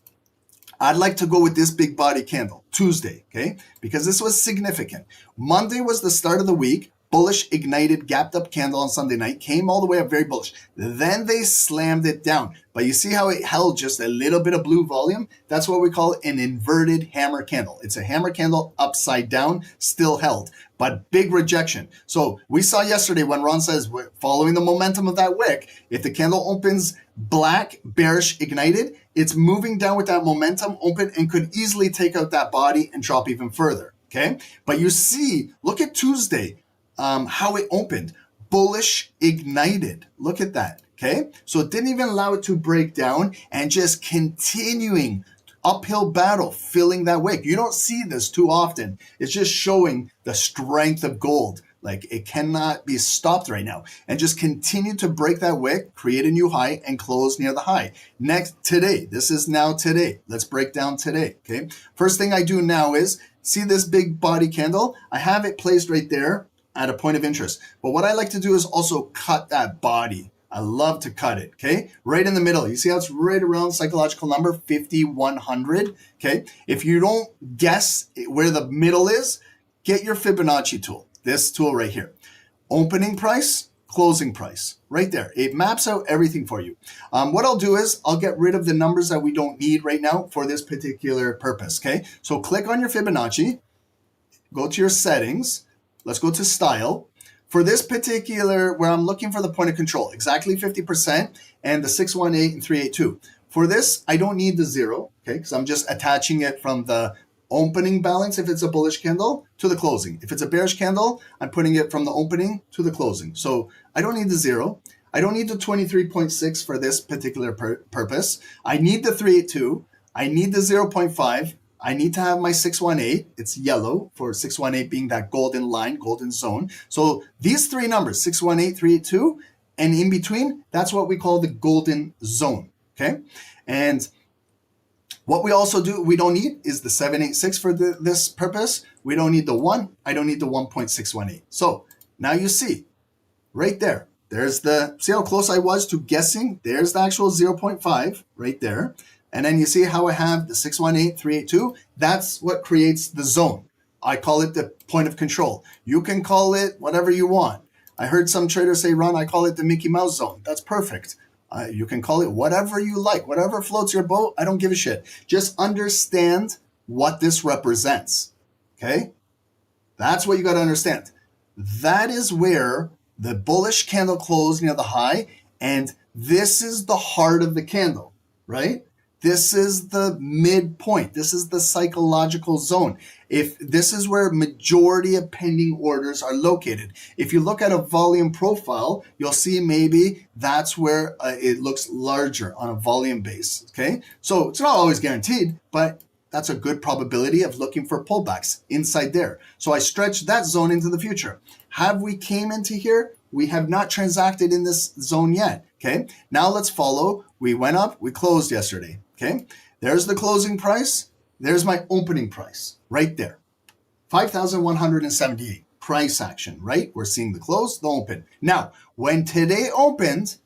I'd like to go with this big body candle, Tuesday, okay? Because this was significant. Monday was the start of the week. Bullish, ignited, gapped up candle on Sunday night, came all the way up very bullish. Then they slammed it down. But you see how it held just a little bit of blue volume? That's what we call an inverted hammer candle. It's a hammer candle upside down, still held, but big rejection. So we saw yesterday when Ron says, following the momentum of that wick, if the candle opens black, bearish, ignited, it's moving down with that momentum open and could easily take out that body and drop even further, okay? But you see, look at Tuesday, how it opened. Bullish, ignited. Look at that, okay? So it didn't even allow it to break down and just continuing uphill battle, filling that wick. You don't see this too often. It's just showing the strength of gold. Like it cannot be stopped right now, and just continue to break that wick, create a new high, and close near the high. Next, today, this is now today. Let's break down today, okay? First thing I do now is, see this big body candle? I have it placed right there at a point of interest. But what I like to do is also cut that body. I love to cut it, okay? Right in the middle. You see how it's right around psychological number 5100, okay? If you don't guess where the middle is, get your Fibonacci tool. This tool right here. Opening price, closing price, right there. It maps out everything for you. What I'll do is I'll get rid of the numbers that we don't need right now for this particular purpose, okay? So click on your Fibonacci, go to your settings, let's go to style. For this particular, where I'm looking for the point of control, exactly 50% and the 618 and 382. For this, I don't need the 0, okay? Because I'm just attaching it from the opening balance if it's a bullish candle to the closing. If it's a bearish candle, I'm putting it from the opening to the closing. So I don't need the 0. I don't need the 23.6 for this particular purpose. I need the 382. I need the 0.5. I need to have my 618. It's yellow for 618 being that golden line, golden zone. So these three numbers, 618, 382, and in between, that's what we call the golden zone, okay? And what we also do, we don't need is the 786 for this purpose. We don't need the 1. I don't need the 1.618. So now you see right there. There's the, see how close I was to guessing? There's the actual 0.5 right there. And then you see how I have the 618, 382. That's what creates the zone. I call it the point of control. You can call it whatever you want. I heard some traders say, Ron, I call it the Mickey Mouse zone. That's perfect. You can call it whatever you like, whatever floats your boat. I don't give a shit. Just understand what this represents, okay? That's what you got to understand. That is where the bullish candle closed near the high, and this is the heart of the candle, right? This is the midpoint. This is the psychological zone. If this is where majority of pending orders are located. If you look at a volume profile, you'll see maybe that's where it looks larger on a volume base, okay? So it's not always guaranteed, but that's a good probability of looking for pullbacks inside there. So I stretch that zone into the future. Have we came into here? We have not transacted in this zone yet, okay? Now let's follow. We went up, we closed yesterday, okay? There's the closing price. There's my opening price right there. 5,178 price action, right? We're seeing the close, the open. Now, when today opened,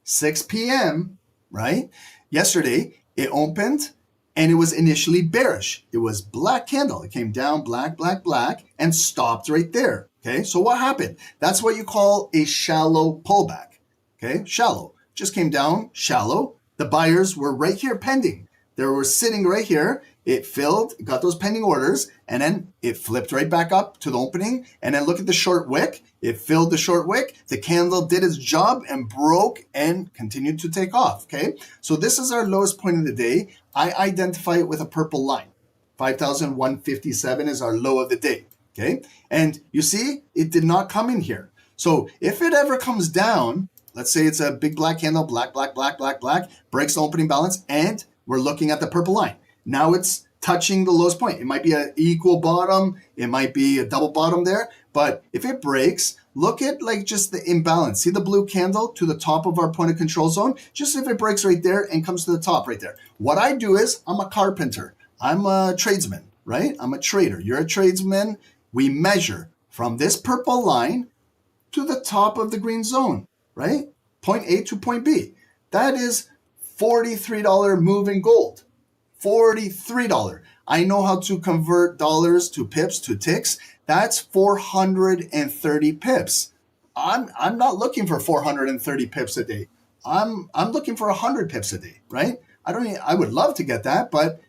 6 p.m., right? Yesterday, it opened and it was initially bearish. It was black candle. It came down black, black, black and stopped right there. Okay, so what happened? That's what you call a shallow pullback. Okay, shallow. Just came down, shallow. The buyers were right here pending. They were sitting right here. It filled, got those pending orders, and then it flipped right back up to the opening. And then look at the short wick. It filled the short wick. The candle did its job and broke and continued to take off. Okay, so this is our lowest point of the day. I identify it with a purple line. 5,157 is our low of the day. Okay, and you see, it did not come in here. So if it ever comes down, let's say it's a big black candle, black, breaks the opening balance, and we're looking at the purple line. Now it's touching the lowest point. It might be an equal bottom. It might be a double bottom there. But if it breaks, look at like just the imbalance. See the blue candle to the top of our point of control zone? Just if it breaks right there and comes to the top right there. What I do is I'm a carpenter. I'm a tradesman, right? I'm a trader. You're a tradesman. We measure from this purple line to the top of the green zone, right? Point A to point B. That is $43 move in gold. $43. I know how to convert dollars to pips to ticks. That's 430 pips. I'm not looking for 430 pips a day. I'm looking for 100 pips a day, right? I would love to get that, but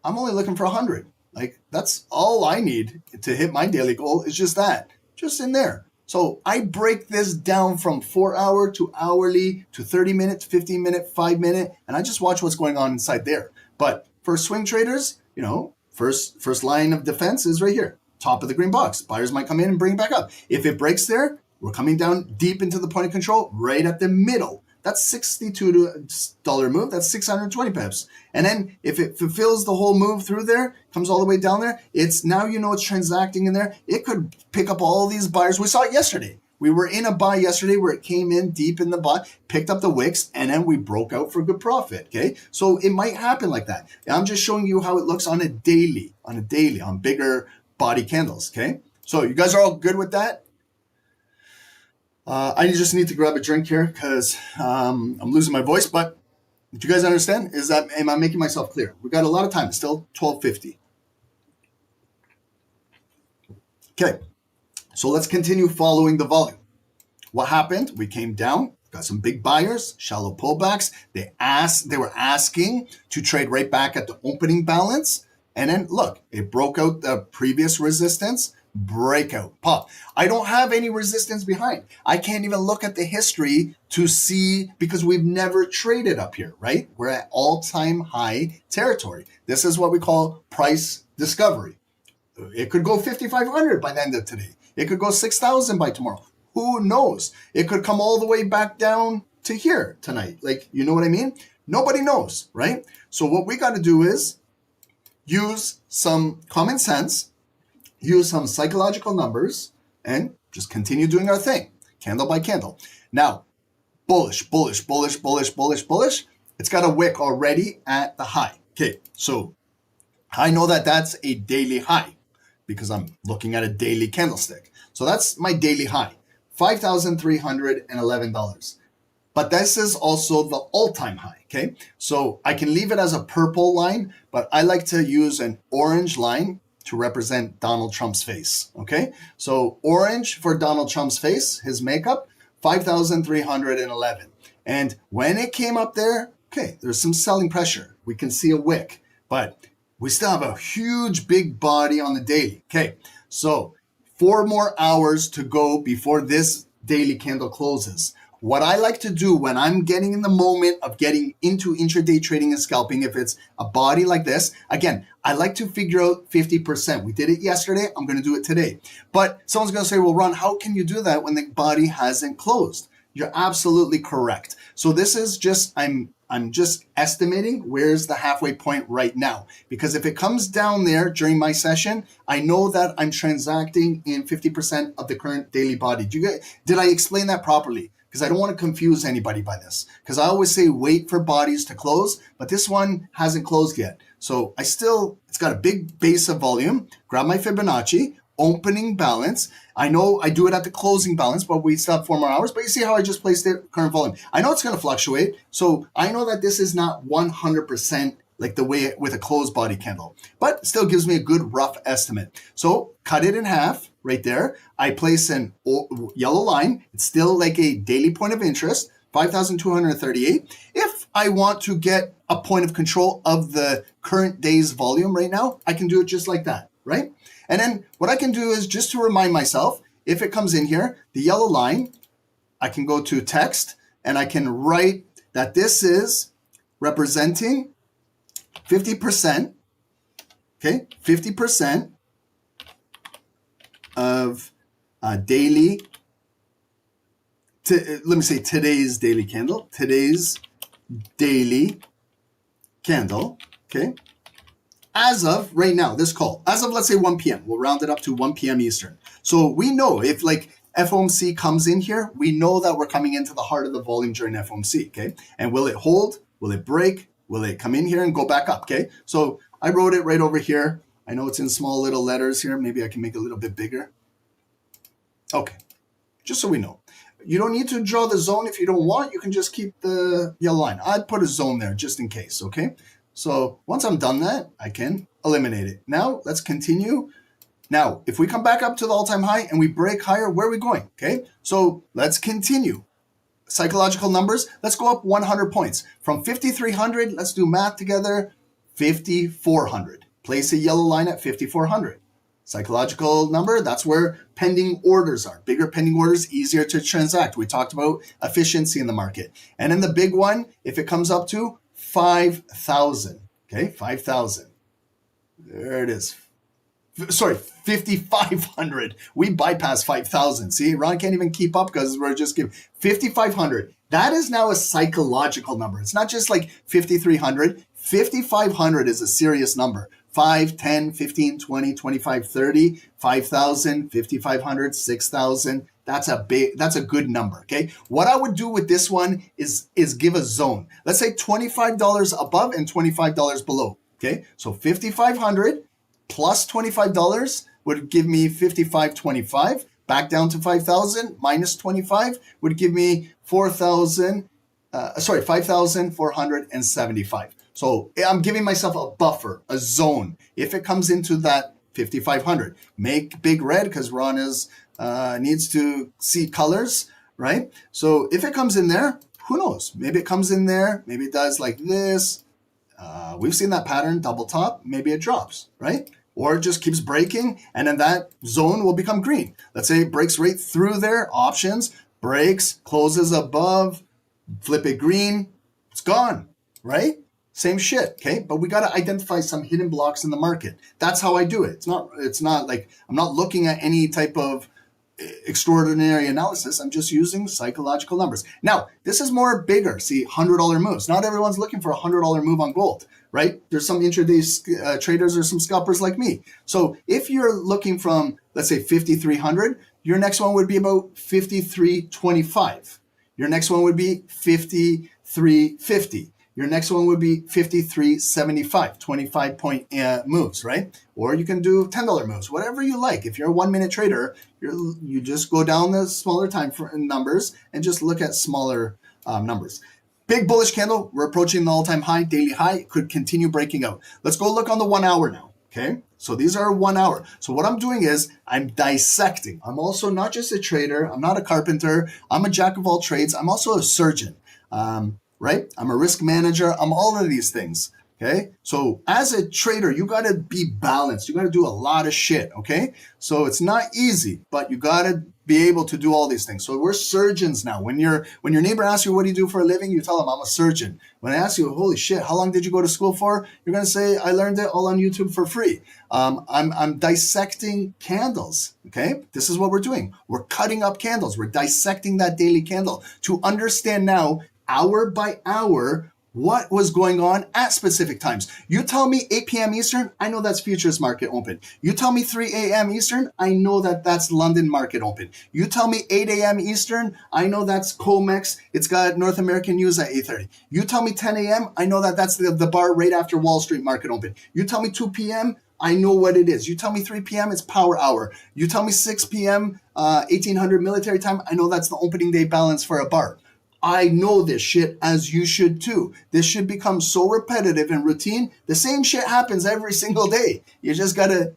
I'm only looking for 100. Like that's all I need to hit my daily goal is just that, just in there. So I break this down from 4 hour to hourly to 30 minute, 15 minute, 5 minute, and I just watch what's going on inside there. But for swing traders, you know, first line of defense is right here, top of the green box. Buyers might come in and bring it back up. If it breaks there, we're coming down deep into the point of control, right at the middle. That's $62 move. That's 620 pips. And then if it fulfills the whole move through there, comes all the way down there, it's now you know it's transacting in there. It could pick up all these buyers. We saw it yesterday. We were in a buy yesterday where it came in deep in the buy, picked up the wicks, and then we broke out for good profit. Okay, so it might happen like that. I'm just showing you how it looks on a daily, on bigger body candles. Okay, so you guys are all good with that? I just need to grab a drink here because I'm losing my voice. But what you guys understand is that, am I making myself clear? We got a lot of time. It's still 12:50. Okay, so let's continue following the volume. What happened? We came down, got some big buyers, shallow pullbacks. They were asking to trade right back at the opening balance. And then look, it broke out the previous resistance. Breakout, pop. I don't have any resistance behind. I can't even look at the history to see because we've never traded up here, right? We're at all-time high territory. This is what we call price discovery. It could go 5,500 by the end of today. It could go 6,000 by tomorrow. Who knows? It could come all the way back down to here tonight. Like, you know what I mean? Nobody knows, right? So what we got to do is use some common sense, use some psychological numbers, and just continue doing our thing, candle by candle. Now, bullish. It's got a wick already at the high. Okay, so I know that that's a daily high because I'm looking at a daily candlestick. So that's my daily high, $5,311. But this is also the all-time high, okay? So I can leave it as a purple line, but I like to use an orange line to represent Donald Trump's face, okay? So orange for Donald Trump's face, his makeup, 5,311. And when it came up there, okay, there's some selling pressure. We can see a wick, but we still have a huge big body on the daily. Okay, so 4 more hours to go before this daily candle closes. What I like to do when I'm getting in the moment of getting into intraday trading and scalping, if it's a body like this, again, I like to figure out 50%. We did it yesterday. I'm going to do it today. But someone's going to say, well, Ron, how can you do that when the body hasn't closed? You're absolutely correct. So this is just, I'm just estimating where's the halfway point right now. Because if it comes down there during my session, I know that I'm transacting in 50% of the current daily body. Did I explain that properly? Because I don't want to confuse anybody by this. Because I always say wait for bodies to close, but this one hasn't closed yet. So it's got a big base of volume. Grab my Fibonacci, opening balance. I know I do it at the closing balance, but we still have 4 more hours. But you see how I just placed it, current volume. I know it's going to fluctuate. So I know that this is not 100% like the way with a closed body candle, but still gives me a good rough estimate. So cut it in half right there. I place an yellow line. It's still like a daily point of interest, 5,238. If I want to get a point of control of the current day's volume right now, I can do it just like that, right? And then what I can do is just to remind myself, if it comes in here, the yellow line, I can go to text and I can write that this is representing 50%, okay, 50% of daily, let me say today's daily candle, okay, as of right now, this call, as of let's say 1 p.m., we'll round it up to 1 p.m. Eastern. So we know if like FOMC comes in here, we know that we're coming into the heart of the volume during FOMC, okay? And will it hold? Will it break? Will it come in here and go back up, okay? So I wrote it right over here. I know it's in small little letters here. Maybe I can make it a little bit bigger. Okay, just so we know. You don't need to draw the zone if you don't want. You can just keep the yellow line. I'd put a zone there just in case, okay? So once I'm done that, I can eliminate it. Now let's continue. Now, if we come back up to the all-time high and we break higher, where are we going? Okay, so let's continue. Psychological numbers, let's go up 100 points. From 5,300, let's do math together, 5,400. Place a yellow line at 5,400. Psychological number, that's where pending orders are. Bigger pending orders, easier to transact. We talked about efficiency in the market. And then the big one, if it comes up to 5,000, okay, 5,000. There it is. Sorry, 5,500. We bypass 5,000. See, Ron can't even keep up because we're just giving 5,500. That is now a psychological number. It's not just like 5,300. 5,500 is a serious number. 5, 10, 15, 20, 25, 30, 5,000, 5,500, 6,000. That's a good number, okay? What I would do with this one is give a zone. Let's say $25 above and $25 below, okay? So 5,500 plus $25 would give me 5,525. Back down to 5,000 minus 25 would give me 5,475. So I'm giving myself a buffer, a zone. If it comes into that 5,500, make big red because Ron needs to see colors, right? So if it comes in there, who knows? Maybe it comes in there. Maybe it does like this. We've seen that pattern, double top. Maybe it drops, right? Or it just keeps breaking, and then that zone will become green. Let's say it breaks right through there, options, breaks, closes above, flip it green, it's gone, right? Same shit, okay? But we got to identify some hidden blocks in the market. That's how I do it. It's not like I'm not looking at any type of extraordinary analysis. I'm just using psychological numbers. Now, this is more bigger. See, $100 moves. Not everyone's looking for a $100 move on gold, right? There's some intraday traders or some scalpers like me. So if you're looking from, let's say 5,300, your next one would be about 5,325. Your next one would be 5,350. Your next one would be 5,375, 25-point moves, right? Or you can do $10 moves, whatever you like. If you're a 1-minute trader, you just go down the smaller time numbers and just look at smaller numbers. Big bullish candle. We're approaching the all-time high, daily high. It could continue breaking out. Let's go look on the 1 hour now, okay? So these are 1 hour. So what I'm doing is I'm dissecting. I'm also not just a trader. I'm not a carpenter. I'm a jack of all trades. I'm also a surgeon. Right? I'm a risk manager. I'm all of these things. Okay. So as a trader, you got to be balanced. You got to do a lot of shit. Okay. So it's not easy, but you got to be able to do all these things. So we're surgeons now. When your neighbor asks you, what do you do for a living? You tell them I'm a surgeon. When I ask you, holy shit, how long did you go to school for? You're going to say, I learned it all on YouTube for free. I'm dissecting candles. Okay. This is what we're doing. We're cutting up candles. We're dissecting that daily candle to understand now, hour by hour, what was going on at specific times. You tell me 8 p.m. Eastern, I know that's futures market open. You tell me 3 a.m. Eastern, I know that that's London market open. You tell me 8 a.m. Eastern, I know that's COMEX. It's got North American news at 8:30. You tell me 10 a.m., I know that that's the bar right after Wall Street market open. You tell me 2 p.m., I know what it is. You tell me 3 p.m., it's power hour. You tell me 6 p.m., 1800 military time, I know that's the opening day balance for a bar. I know this shit, as you should too. This should become so repetitive and routine. The same shit happens every single day. You just gotta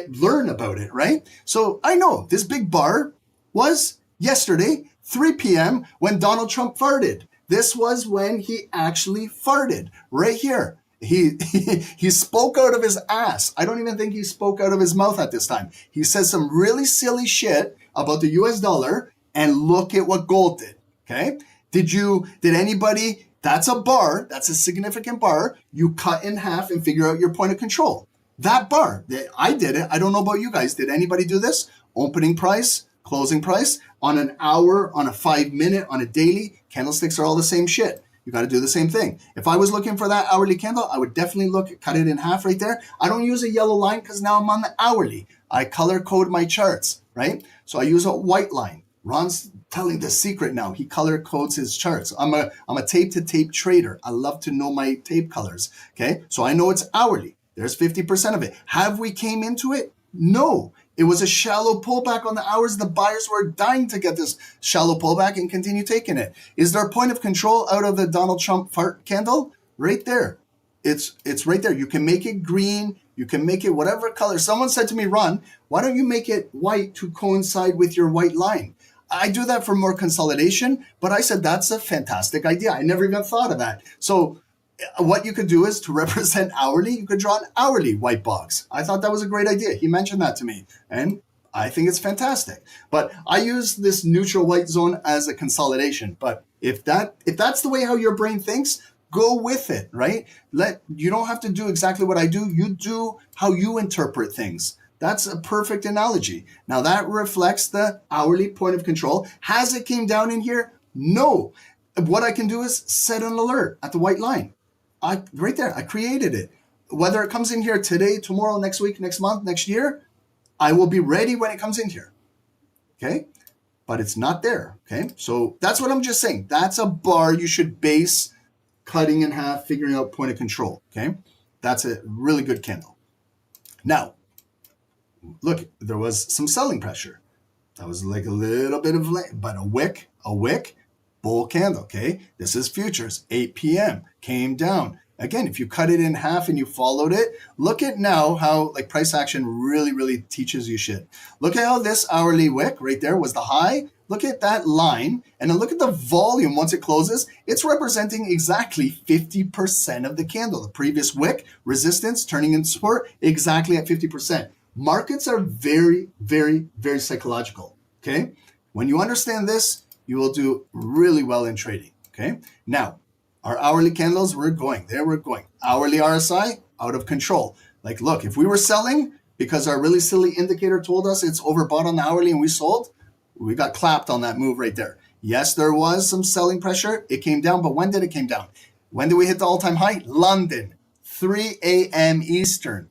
learn about it, right? So I know this big bar was yesterday, 3 p.m. when Donald Trump farted. This was when he actually farted right here. He spoke out of his ass. I don't even think he spoke out of his mouth at this time. He says some really silly shit about the US dollar, and look at what gold did. Okay? Did anybody, that's a bar, that's a significant bar, you cut in half and figure out your point of control. That bar, I did it. I don't know about you guys. Did anybody do this? Opening price, closing price, on an hour, on a 5 minute, on a daily. Candlesticks are all the same shit. You got to do the same thing. If I was looking for that hourly candle, I would definitely cut it in half right there. I don't use a yellow line because now I'm on the hourly. I color code my charts, right? So I use a white line. Ron's telling the secret now. He color codes his charts. I'm a tape to tape trader. I love to know my tape colors. Okay, so I know it's hourly. There's 50% of it. Have we came into it? No. It was a shallow pullback on the hours. The buyers were dying to get this shallow pullback and continue taking it. Is there a point of control out of the Donald Trump fart candle? Right there. It's right there. You can make it green. You can make it whatever color. Someone said to me, Ron, why don't you make it white to coincide with your white line? I do that for more consolidation, but I said that's a fantastic idea. I never even thought of that. So what you could do is to represent hourly, you could draw an hourly white box. I thought that was a great idea. He mentioned that to me, and I think it's fantastic. But I use this neutral white zone as a consolidation. But if that's the way how your brain thinks, go with it, right? You don't have to do exactly what I do. You do how you interpret things. That's a perfect analogy. Now that reflects the hourly point of control. Has it came down in here? No. What I can do is set an alert at the white line. Right there, I created it. Whether it comes in here today, tomorrow, next week, next month, next year, I will be ready when it comes in here. Okay? But it's not there. Okay? So that's what I'm just saying. That's a bar you should base cutting in half, figuring out point of control. Okay? That's a really good candle. Now, look, there was some selling pressure. That was like a little bit of, but a wick, bull candle, okay? This is futures, 8 p.m., came down. Again, if you cut it in half and you followed it, look at now how like price action really, really teaches you shit. Look at how this hourly wick right there was the high. Look at that line, and then look at the volume once it closes. It's representing exactly 50% of the candle. The previous wick, resistance, turning into support, exactly at 50%. Markets are very, very, very psychological, okay? When you understand this, you will do really well in trading, okay? Now, our hourly candles, we're going. Hourly RSI, out of control. Like, look, if we were selling because our really silly indicator told us it's overbought on the hourly and we sold, we got clapped on that move right there. Yes, there was some selling pressure. It came down, but when did it came down? When did we hit the all-time high? London, 3 a.m. Eastern.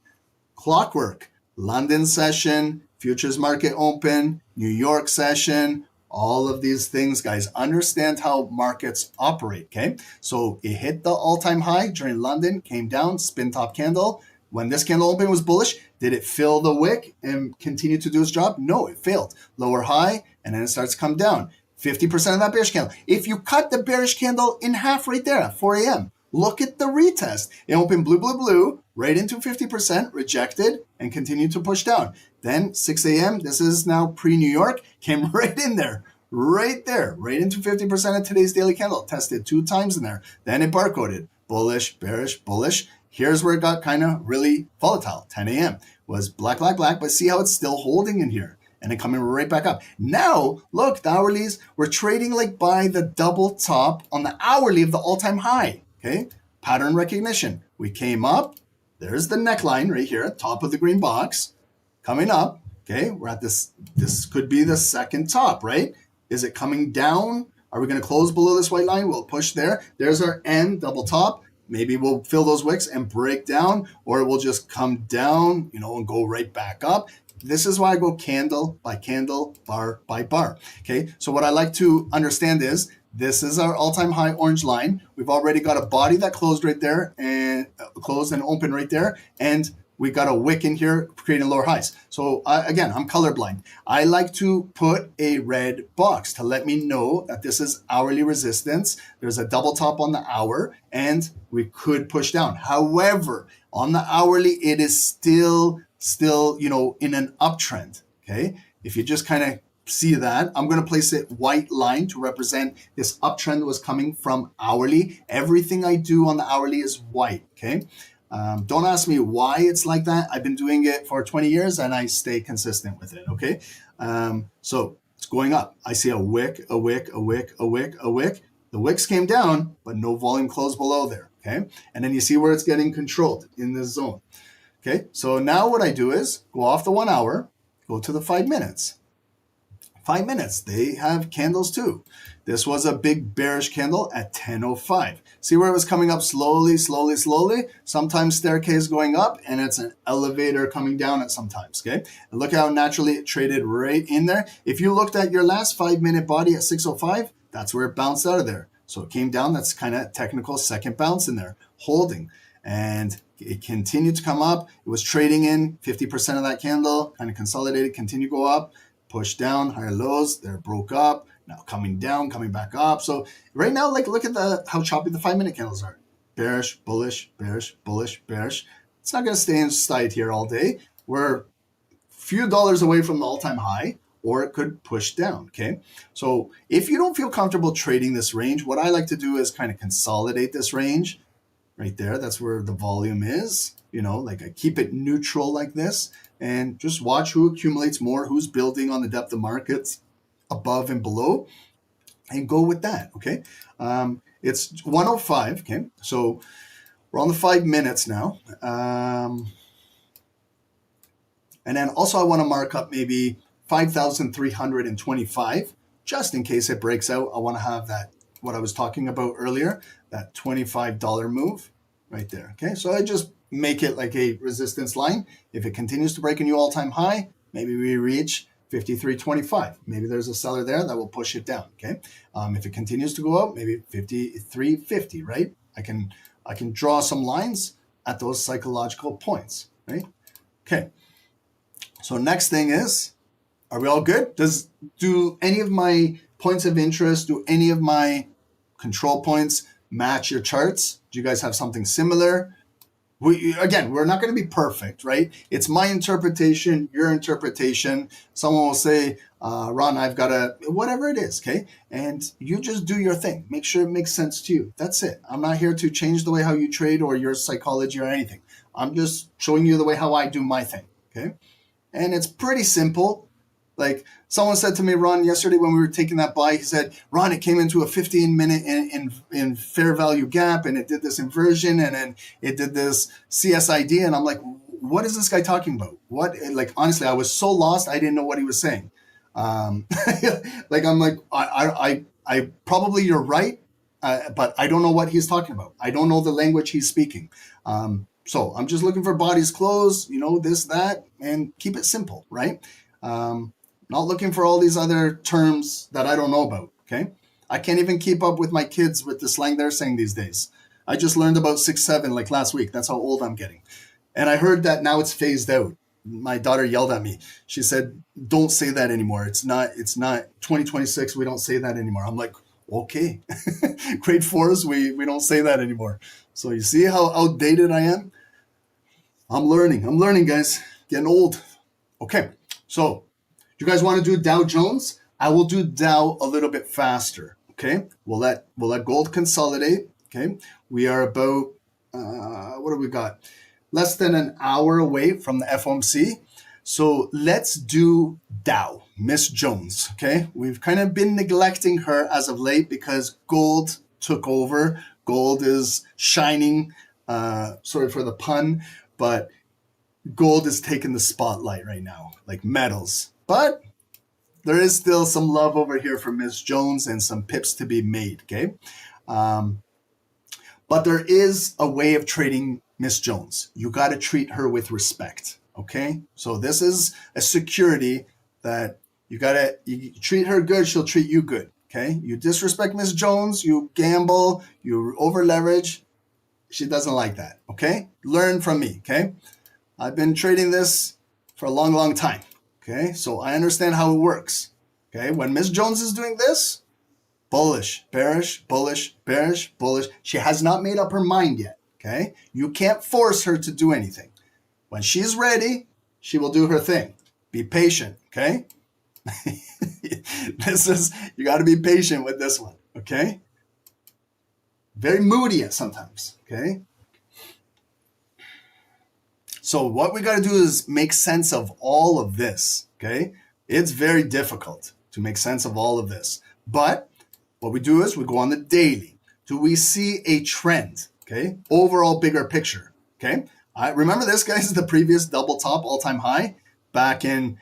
Clockwork, London session, futures market open, New York session, all of these things, guys. Understand how markets operate, okay? So it hit the all-time high during London, came down, spin top candle. When this candle open was bullish, did it fill the wick and continue to do its job? No, it failed. Lower high, and then it starts to come down. 50% of that bearish candle. If you cut the bearish candle in half right there at 4 a.m., look at the retest. It opened blue, right into 50%, rejected, and continued to push down. Then 6 a.m., this is now pre-New York, came right in there, right into 50% of today's daily candle. Tested 2 times in there. Then it barcoded. Bullish, bearish, bullish. Here's where it got kind of really volatile. 10 a.m. was black, but see how it's still holding in here. And then coming right back up. Now, look, the hourlies, we're trading like by the double top on the hourly of the all-time high. Okay, pattern recognition. We came up. There's the neckline right here, top of the green box. Coming up. Okay, we're at this. This could be the second top, right? Is it coming down? Are we going to close below this white line? We'll push there. There's our end, double top. Maybe we'll fill those wicks and break down, or it will just come down, and go right back up. This is why I go candle by candle, bar by bar. Okay, so what I like to understand is this is our all-time high orange line. We've already got a body that closed right there and closed and opened right there. And we got a wick in here creating lower highs. So again, I'm colorblind. I like to put a red box to let me know that this is hourly resistance. There's a double top on the hour and we could push down. However, on the hourly, it is still, in an uptrend. Okay. If you just kind of see that, I'm going to place it white line to represent this uptrend was coming from hourly. Everything I do on the hourly is white. Okay. Don't ask me why it's like that. I've been doing it for 20 years and I stay consistent with it. Okay. So it's going up. I see a wick, a wick, a wick, a wick, a wick. The wicks came down, but no volume closed below there. Okay. And then you see where it's getting controlled in this zone. Okay. So now what I do is go off the 1 hour, go to the 5 minutes. 5 minutes, they have candles too. This was a big bearish candle at 10:05. See where it was coming up slowly, slowly, slowly? Sometimes staircase going up and it's an elevator coming down at sometimes, okay? And look how naturally it traded right in there. If you looked at your last 5 minute body at 6:05, that's where it bounced out of there. So it came down, that's kind of technical second bounce in there, holding. And it continued to come up. It was trading in 50% of that candle, kind of consolidated, continue to go up. Push down, higher lows, they're broke up, now coming down, coming back up. So right now, like look at how choppy the 5 minute candles are. Bearish, bullish, bearish, bullish, bearish. It's not going to stay inside here all day. We're a few dollars away from the all-time high, or it could push down, okay? So if you don't feel comfortable trading this range, what I like to do is kind of consolidate this range right there. That's where the volume is, like I keep it neutral like this. And just watch who accumulates more, who's building on the depth of markets above and below, and go with that, okay? It's 105, okay? So we're on the 5 minutes now. And then also I want to mark up maybe 5,325, just in case it breaks out. I want to have that, what I was talking about earlier, that $25 move right there, okay? So I just make it like a resistance line. If it continues to break a new all-time high, maybe we reach 53.25. Maybe there's a seller there that will push it down, okay? If it continues to go up, maybe 53.50, right? I can draw some lines at those psychological points, right? Okay. So next thing is, are we all good? Do any of my points of interest, do any of my control points match your charts? Do you guys have something similar? We're not going to be perfect, right? It's my interpretation, your interpretation. Someone will say, Ron, I've got whatever it is, okay? And you just do your thing. Make sure it makes sense to you. That's it. I'm not here to change the way how you trade or your psychology or anything. I'm just showing you the way how I do my thing, okay? And it's pretty simple. Like someone said to me, Ron, yesterday when we were taking that buy, he said, Ron, it came into a 15-minute in fair value gap and it did this inversion and then it did this CSID. And I'm like, what is this guy talking about? What? Like, honestly, I was so lost. I didn't know what he was saying. I probably you're right, but I don't know what he's talking about. I don't know the language he's speaking. So I'm just looking for bodies closed, this, that, and keep it simple, right? Not looking for all these other terms that I don't know about, okay? I can't even keep up with my kids with the slang they're saying these days. I just learned about 6-7 like last week. That's how old I'm getting. And I heard that now it's phased out. My daughter yelled at me. She said, don't say that anymore. It's not 2026. We don't say that anymore. I'm like, okay. Grade 4s, we don't say that anymore. So you see how outdated I am? I'm learning, guys. Getting old. Okay. So, do you guys want to do Dow Jones? I will do Dow a little bit faster. Okay, we'll let gold consolidate. Okay, we are about what do we got? Less than an hour away from the FOMC. So let's do Dow, Miss Jones. Okay, we've kind of been neglecting her as of late because gold took over. Gold is shining. Sorry for the pun, but gold is taking the spotlight right now, like metals. But there is still some love over here for Miss Jones and some pips to be made, okay? But there is a way of trading Miss Jones. You got to treat her with respect, okay? So this is a security that you treat her good, she'll treat you good, okay? You disrespect Miss Jones, you gamble, you over leverage. She doesn't like that, okay? Learn from me, okay? I've been trading this for a long, long time. Okay, so I understand how it works. Okay, when Miss Jones is doing this, bullish, bearish, bullish, bearish, bullish. She has not made up her mind yet. Okay, you can't force her to do anything. When she's ready, she will do her thing. Be patient. Okay, you got to be patient with this one. Okay, very moody at sometimes. Okay. So what we got to do is make sense of all of this, okay? It's very difficult to make sense of all of this. But what we do is we go on the daily. Do we see a trend, okay? Overall bigger picture, okay? I remember this, guys, the previous double top all-time high back in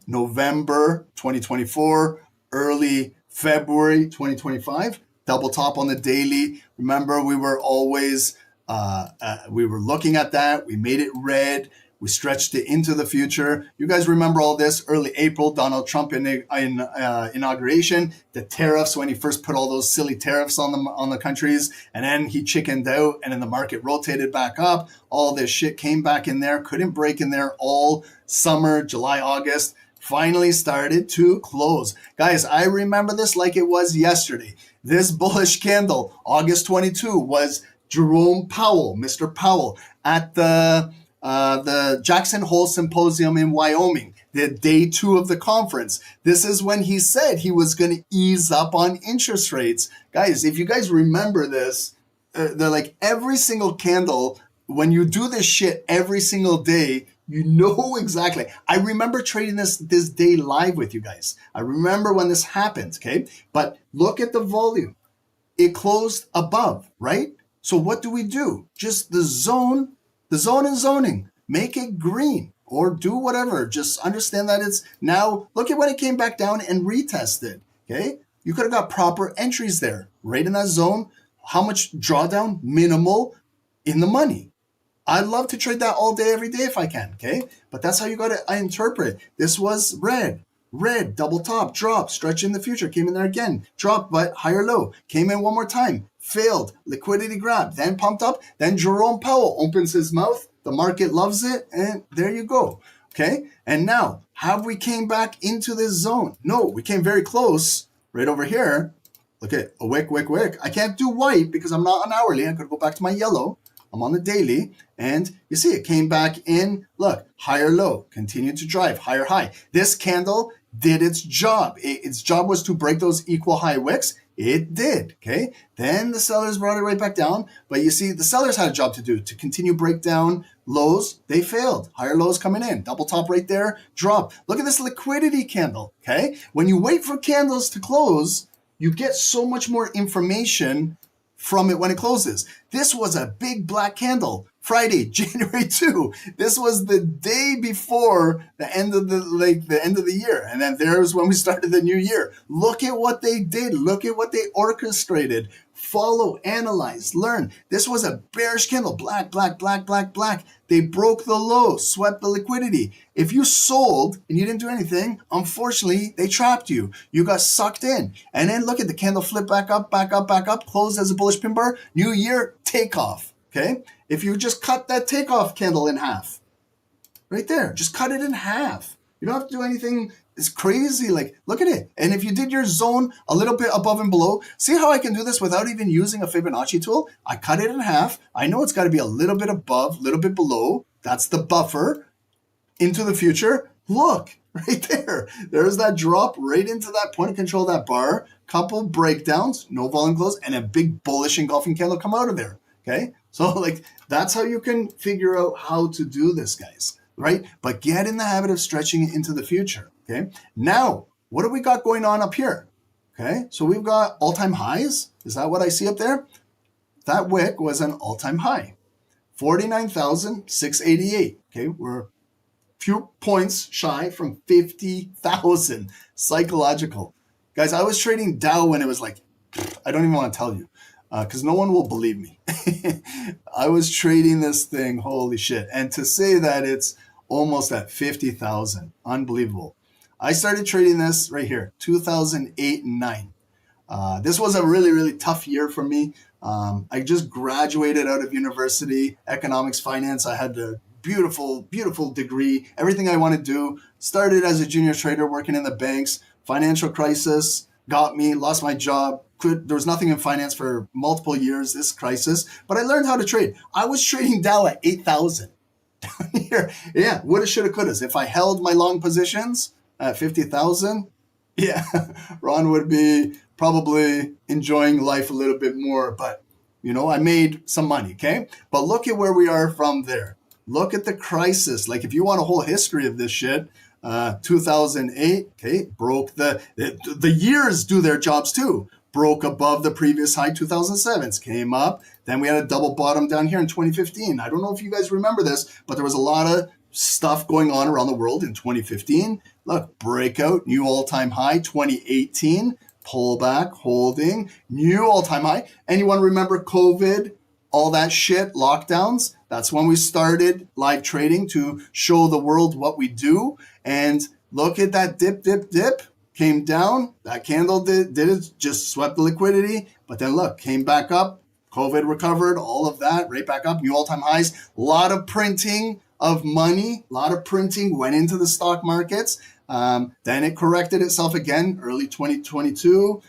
November 2024, early February 2025. Double top on the daily. Remember, we were always... we were looking at that. We made it red. We stretched it into the future. You guys remember all this? Early April, Donald Trump inauguration, the tariffs when he first put all those silly tariffs on the countries, and then he chickened out, and then the market rotated back up. All this shit came back in there, couldn't break in there all summer, July, August. Finally started to close. Guys, I remember this like it was yesterday. This bullish candle, August 22, was Jerome Powell, Mr. Powell, at the Jackson Hole Symposium in Wyoming, the day 2 of the conference. This is when he said he was going to ease up on interest rates. Guys, if you guys remember this, they're like every single candle, when you do this shit every single day, you know exactly. I remember trading this day live with you guys. I remember when this happened, okay? But look at the volume. It closed above, right? So what do? Just the zone and zoning. Make it green or do whatever. Just understand that it's now, look at when it came back down and retested, okay? You could have got proper entries there, right in that zone. How much drawdown? Minimal in the money. I'd love to trade that all day, every day if I can, okay? But that's how you got to interpret. This was red, double top, drop, stretch in the future, came in there again, drop, but higher low, came in one more time, failed, liquidity grab, then pumped up, then Jerome Powell opens his mouth, the market loves it, and there you go, okay? And now, have we came back into this zone? No, we came very close, right over here. Look at a wick. I can't do white because I'm not on hourly. I could go back to my yellow. I'm on the daily, and you see it came back in, look, higher low, continued to drive, higher high. This candle did its job. Its job was to break those equal high wicks. It did, okay? Then the sellers brought it right back down, but you see the sellers had a job to do, to continue break down lows. They failed. Higher lows coming in. Double top right there, drop. Look at this liquidity candle, okay? When you wait for candles to close, you get so much more information from it when it closes. This was a big black candle. Friday, January 2. This was the day before the end of the year. And then there's when we started the new year. Look at what they did. Look at what they orchestrated. Follow, analyze, learn. This was a bearish candle. Black. They broke the low, swept the liquidity. If you sold and you didn't do anything, unfortunately, they trapped you. You got sucked in. And then look at the candle flip back up, closed as a bullish pin bar. New year, takeoff. Okay? If you just cut that takeoff candle in half, right there, just cut it in half. You don't have to do anything. It's crazy. Like, look at it. And if you did your zone a little bit above and below, see how I can do this without even using a Fibonacci tool? I cut it in half. I know it's got to be a little bit above, a little bit below. That's the buffer into the future. Look, right there. There's that drop right into that point of control, that bar. Couple breakdowns, no volume close, and a big bullish engulfing candle come out of there. Okay? So, like, that's how you can figure out how to do this, guys. Right? But get in the habit of stretching it into the future. Okay. Now, what do we got going on up here? Okay. So we've got all-time highs. Is that what I see up there? That wick was an all-time high. 49,688. Okay. We're a few points shy from 50,000. Psychological. Guys, I was trading DOW when it was like, I don't even want to tell you. Because no one will believe me. I was trading this thing, holy shit. And to say that it's almost at 50,000, unbelievable. I started trading this right here, 2008 and 9. This was a really, really tough year for me. I just graduated out of university, economics, finance. I had to beautiful, beautiful degree, everything I want to do. Started as a junior trader working in the banks. Financial crisis got me, lost my job. There was nothing in finance for multiple years, this crisis, but I learned how to trade. I was trading Dow at 8,000. Here, yeah, woulda, shoulda, couldas. If I held my long positions at 50,000, yeah, Ron would be probably enjoying life a little bit more, but I made some money, okay? But look at where we are from there. Look at the crisis. Like, if you want a whole history of this shit, 2008, okay, broke the years do their jobs too. Broke above the previous high, 2007, came up. Then we had a double bottom down here in 2015. I don't know if you guys remember this, but there was a lot of stuff going on around the world in 2015. Look, breakout, new all-time high, 2018, pullback, holding, new all-time high. Anyone remember COVID, all that shit, lockdowns? That's when we started live trading to show the world what we do. And look at that dip, came down. That candle did it, just swept the liquidity. But then look, came back up. COVID recovered, all of that, right back up, new all-time highs. A lot of printing of money, a lot of printing went into the stock markets. Then it corrected itself again, early 2022.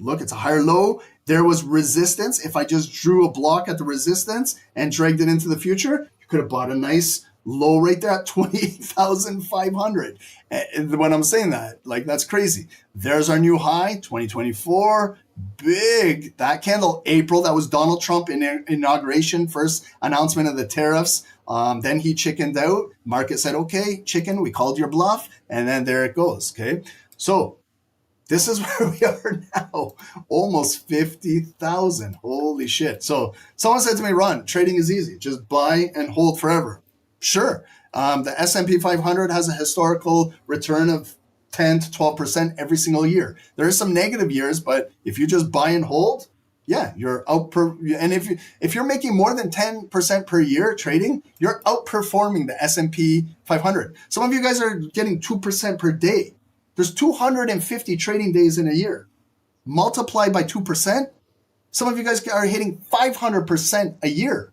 Look, it's a higher low. There was resistance. If I just drew a block at the resistance and dragged it into the future, you could have bought a nice low right there at 28,500. And when I'm saying that, like, that's crazy. There's our new high, 2024. Big. That candle, April, that was Donald Trump in inauguration, first announcement of the tariffs. Then he chickened out. Market said, okay, chicken, we called your bluff. And then there it goes, okay? So this is where we are now, almost 50,000. Holy shit. So someone said to me, Ron, trading is easy. Just buy and hold forever. Sure. The S&P 500 has a historical return of 10 to 12% every single year. There are some negative years, but if you just buy and hold, yeah, you're and if you're making more than 10% per year trading, you're outperforming the S&P 500. Some of you guys are getting 2% per day. There's 250 trading days in a year. Multiply by 2%. Some of you guys are hitting 500% a year.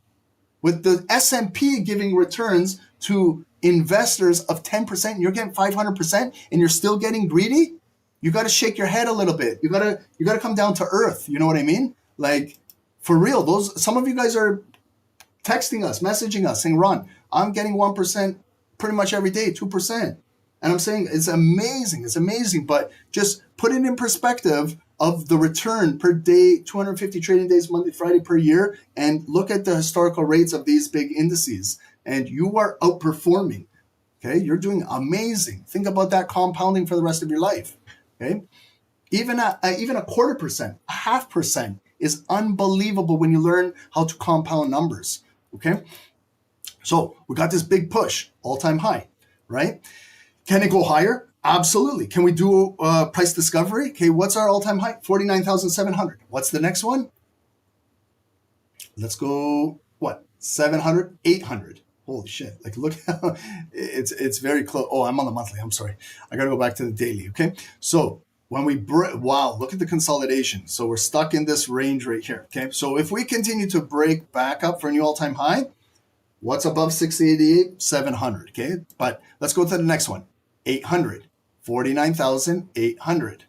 With the S&P giving returns to investors of 10%, you're getting 500%, and you're still getting greedy. You got to shake your head a little bit. You got to come down to earth. You know what I mean? Like, for real. Some of you guys are texting us, messaging us, saying, "Ron, I'm getting 1% pretty much every day, 2%," and I'm saying it's amazing. It's amazing, but just put it in perspective of the return per day, 250 trading days, Monday, Friday per year, and look at the historical rates of these big indices, and you are outperforming. Okay, you're doing amazing. Think about that compounding for the rest of your life. Okay, even a 0.25%, a 0.5% is unbelievable when you learn how to compound numbers. Okay, so we got this big push, all-time high, right? Can it go higher? Absolutely. Can we do price discovery? Okay, what's our all-time high? 49,700. What's the next one? Let's go, 700, 800. Holy shit. Like, look how it's very close. Oh, I'm on the monthly. I'm sorry. I got to go back to the daily. Okay. So when we wow, look at the consolidation. So we're stuck in this range right here. Okay. So if we continue to break back up for a new all-time high, what's above 688? 700. Okay. But let's go to the next one. 800. 49,800.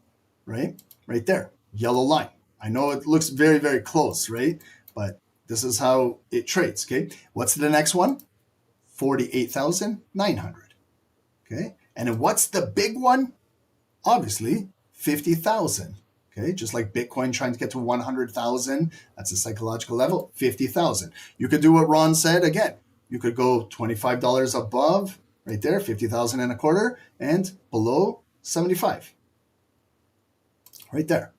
Right? Right there. Yellow line. I know it looks very, very close, right? But this is how it trades. Okay. What's the next one? 48,900. Okay. And then what's the big one? Obviously, 50,000. Okay. Just like Bitcoin trying to get to 100,000. That's a psychological level. 50,000. You could do what Ron said again. You could go $25 above, right there, 50,000 and a quarter, and below 75. Right there.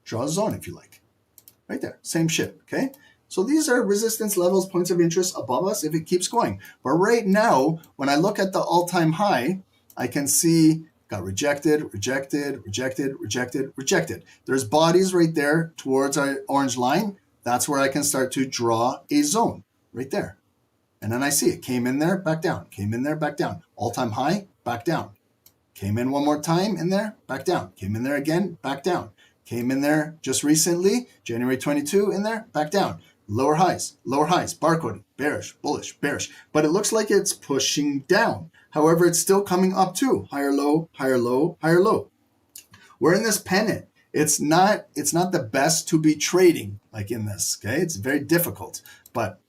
Draw a zone if you like. Right there. Same shit. Okay. So these are resistance levels, points of interest above us if it keeps going. But right now, when I look at the all-time high, I can see got rejected, rejected, rejected, rejected, rejected. There's bodies right there towards our orange line. That's where I can start to draw a zone right there. And then I see it came in there, back down, came in there, back down. All-time high, back down. Came in one more time in there, back down. Came in there again, back down. Came in there just recently, January 22 in there, back down. lower highs, barcoding, bearish, bullish, bearish. But it looks like it's pushing down. However, it's still coming up too. Higher low, higher low, higher low. We're in this pennant. It's not the best to be trading like in this, okay? It's very difficult. But,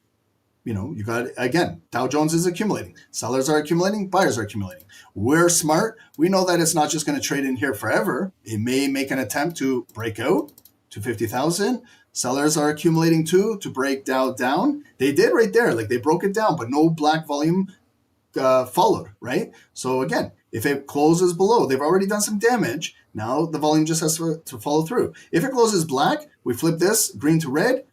you got, again, Dow Jones is accumulating. Sellers are accumulating, buyers are accumulating. We're smart. We know that it's not just going to trade in here forever. It may make an attempt to break out to 50,000. Sellers are accumulating too to break Dow down. They did right there. Like they broke it down, but no black volume followed, right? So again, if it closes below, they've already done some damage. Now the volume just has to follow through. If it closes black, we flip this green to red,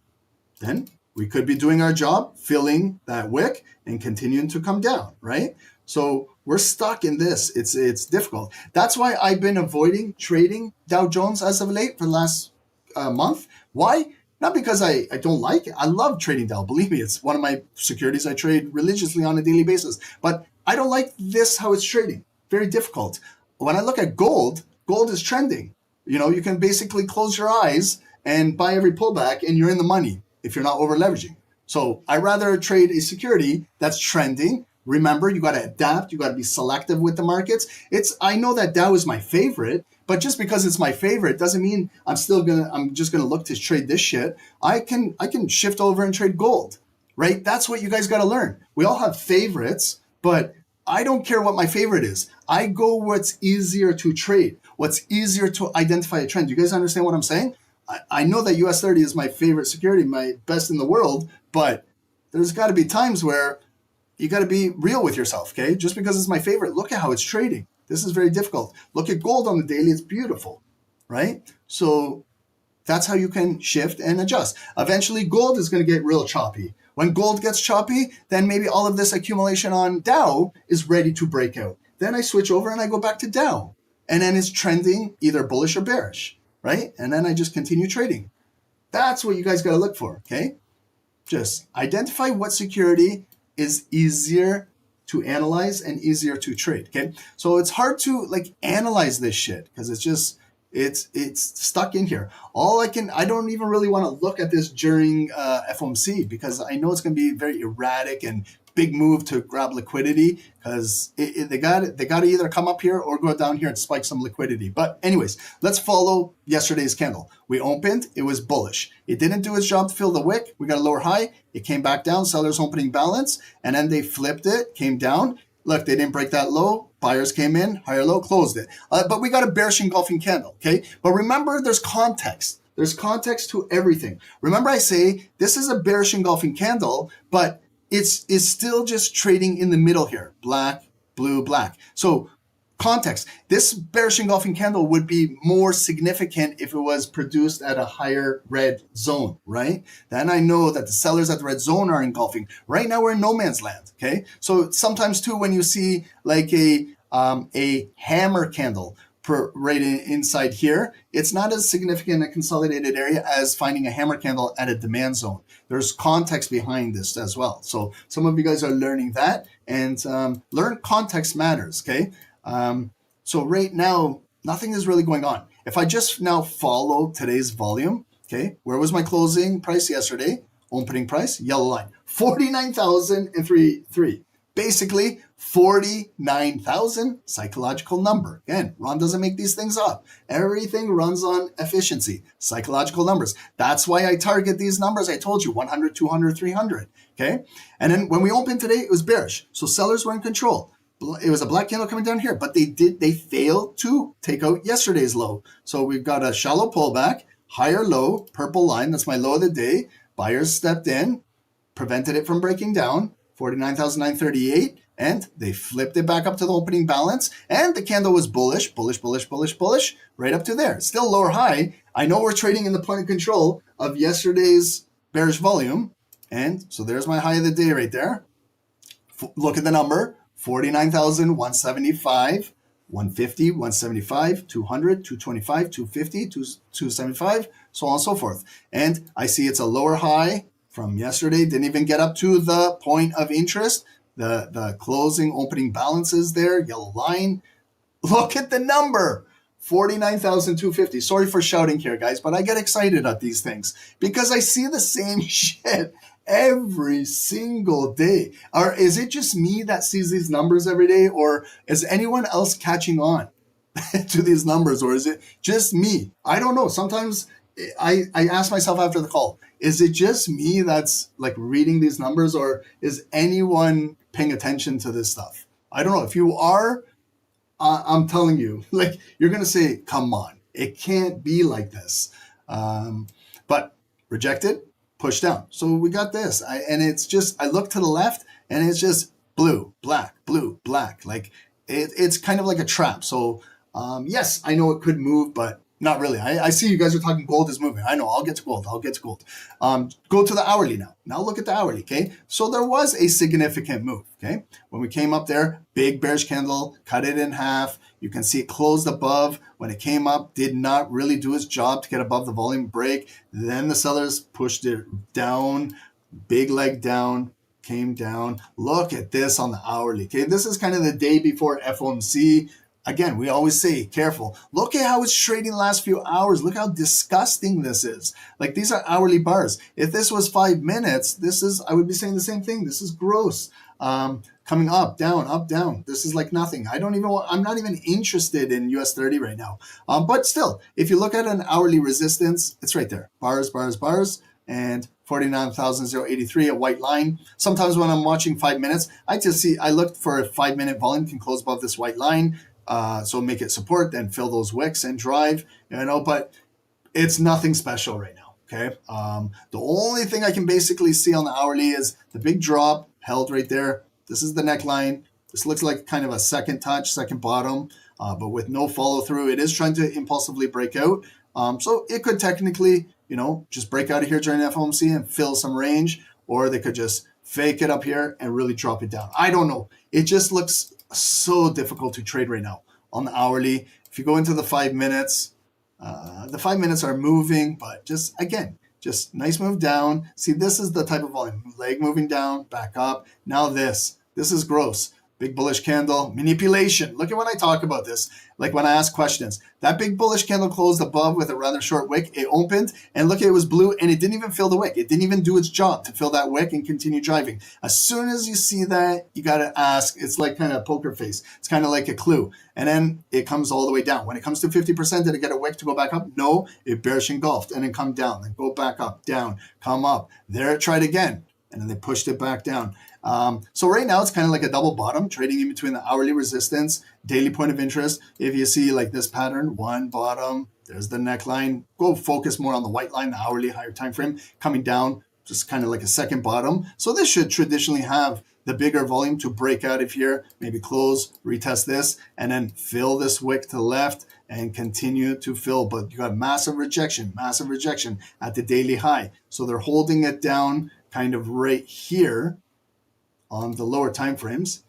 then we could be doing our job, filling that wick and continuing to come down, right? So we're stuck in this. It's difficult. That's why I've been avoiding trading Dow Jones as of late for the last month. Why? Not because I don't like it. I love trading Dow. Believe me, it's one of my securities I trade religiously on a daily basis. But I don't like this, how it's trading. Very difficult. When I look at gold, gold is trending. You can basically close your eyes and buy every pullback and you're in the money if you're not over leveraging. So I rather trade a security that's trending. Remember, you got to adapt. You got to be selective with the markets. I know that Dow is my favorite, but just because it's my favorite doesn't mean I'm just gonna look to trade this shit. I can shift over and trade gold, right? That's what you guys got to learn. We all have favorites, but I don't care what my favorite is. I go what's easier to trade, what's easier to identify a trend. You guys understand what I'm saying? I know that US 30 is my favorite security, my best in the world, but there's got to be times where you got to be real with yourself, okay? Just because it's my favorite, look at how it's trading. This is very difficult. Look at gold on the daily, it's beautiful, right? So that's how you can shift and adjust. Eventually, gold is going to get real choppy. When gold gets choppy, then maybe all of this accumulation on Dow is ready to break out. Then I switch over and I go back to Dow. And then it's trending either bullish or bearish, right? And then I just continue trading. That's what you guys got to look for, okay? Just identify what security is easier to analyze and easier to trade, okay? So it's hard to analyze this shit because it's stuck in here. I don't even really want to look at this during FOMC because I know it's going to be very erratic and big move to grab liquidity because they got to either come up here or go down here and spike some liquidity. But anyways, let's follow yesterday's candle. We opened, it was bullish. It didn't do its job to fill the wick. We got a lower high. It came back down, sellers opening balance, and then they flipped it, came down. Look, they didn't break that low. Buyers came in, higher low, closed it. But we got a bearish engulfing candle, okay? But remember, there's context. There's context to everything. Remember I say this is a bearish engulfing candle, but it's still just trading in the middle here. Black, blue, black. So context. This bearish engulfing candle would be more significant if it was produced at a higher red zone, right? Then I know that the sellers at the red zone are engulfing. Right now we're in no man's land, okay? So sometimes too when you see like a hammer candle right inside here, it's not as significant a consolidated area as finding a hammer candle at a demand zone. There's context behind this as well. So some of you guys are learning that, and learn context matters, okay? So right now, nothing is really going on. If I just now follow today's volume, okay, where was my closing price yesterday? Opening price, yellow line, 49,003. Basically, 49,000 psychological number. Again, Ron doesn't make these things up. Everything runs on efficiency, psychological numbers. That's why I target these numbers. I told you 100, 200, 300. Okay. And then when we opened today, it was bearish. So sellers were in control. It was a black candle coming down here, but they failed to take out yesterday's low. So we've got a shallow pullback, higher low, purple line. That's my low of the day. Buyers stepped in, prevented it from breaking down, 49,938, and they flipped it back up to the opening balance, and the candle was bullish, right up to there. Still lower high. I know we're trading in the point of control of yesterday's bearish volume, and so there's my high of the day right there. Look at the number, 49,175, 150, 175, 200, 225, 250, 275, so on and so forth. And I see it's a lower high from yesterday, didn't even get up to the point of interest. The closing opening balances there, yellow line. Look at the number, 49,250. Sorry for shouting here, guys, but I get excited at these things because I see the same shit every single day. Or is it just me that sees these numbers every day, or is anyone else catching on to these numbers, or is it just me? I don't know. Sometimes I ask myself after the call, is it just me that's like reading these numbers, or is anyone paying attention to this stuff? I don't know. If you are, I'm telling you, like, you're going to say, come on, it can't be like this. But rejected, push down. So we got this. And it's just, I look to the left and it's just blue, black, blue, black. Like it's kind of like a trap. So yes, I know it could move, but not really. I see you guys are talking gold is moving. I know, I'll get to gold. Go to the hourly now. Now look at the hourly, okay? So there was a significant move, okay? When we came up there, big bearish candle, cut it in half. You can see it closed above. When it came up, did not really do its job to get above the volume break. Then the sellers pushed it down, big leg down, came down. Look at this on the hourly, okay? This is kind of the day before FOMC. Again, we always say, careful. Look at how it's trading the last few hours. Look how disgusting this is. Like, these are hourly bars. If this was 5 minutes, I would be saying the same thing. This is gross. Coming up, down. This is like nothing. I'm not even interested in US 30 right now. But still, if you look at an hourly resistance, it's right there. Bars, and 49,083, a white line. Sometimes when I'm watching 5 minutes, I look for a 5 minute volume can close above this white line. So make it support, then fill those wicks and drive, but it's nothing special right now, okay? The only thing I can basically see on the hourly is the big drop held right there. This is the neckline. This looks like kind of a second touch, second bottom, but with no follow through. It is trying to impulsively break out. So it could technically, just break out of here during FOMC and fill some range, or they could just fake it up here and really drop it down. I don't know. It just looks so difficult to trade right now on the hourly. If you go into the 5 minutes, the 5 minutes are moving, but just nice move down. See, this is the type of volume. Leg moving down, back up. Now this is gross. Big bullish candle, manipulation. Look at when I talk about this, like when I ask questions. That big bullish candle closed above with a rather short wick. It opened, and look, it was blue, and it didn't even fill the wick. It didn't even do its job to fill that wick and continue driving. As soon as you see that, you got to ask. It's like kind of poker face. It's kind of like a clue. And then it comes all the way down. When it comes to 50%, did it get a wick to go back up? No, it bearish engulfed, and then come down, then go back up, down, come up. There it tried again, and then they pushed it back down. So right now it's kind of like a double bottom, trading in between the hourly resistance, daily point of interest. If you see like this pattern, one bottom, there's the neckline. Go focus more on the white line, the hourly higher time frame, coming down, just kind of like a second bottom. So this should traditionally have the bigger volume to break out of here, maybe close, retest this, and then fill this wick to the left and continue to fill. But you got massive rejection at the daily high. So they're holding it down kind of right here on the lower time frames,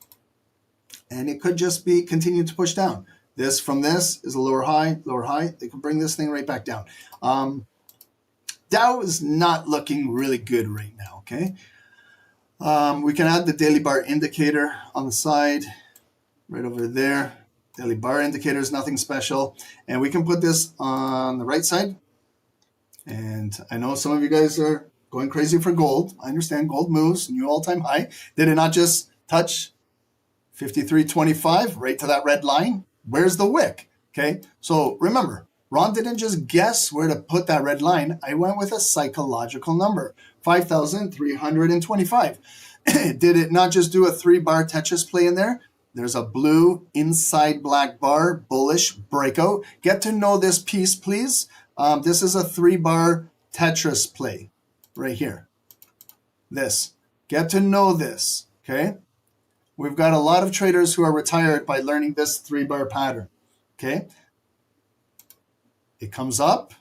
and it could just be continue to push down. This from this is a lower high. They can bring this thing right back down. Dow is not looking really good right now, okay? We can add the daily bar indicator on the side, right over there. Daily bar indicator is nothing special, and we can put this on the right side. And I know some of you guys are going crazy for gold. I understand gold moves, new all-time high. Did it not just touch 53.25 right to that red line? Where's the wick? Okay, so remember, Ron didn't just guess where to put that red line. I went with a psychological number, 5,325. Did it not just do a 3-bar Tetris play in there? There's a blue inside black bar, bullish breakout. Get to know this piece, please. This is a 3-bar Tetris play. Right here, get to know this, okay? We've got a lot of traders who are retired by learning this 3-bar pattern, okay? It comes up,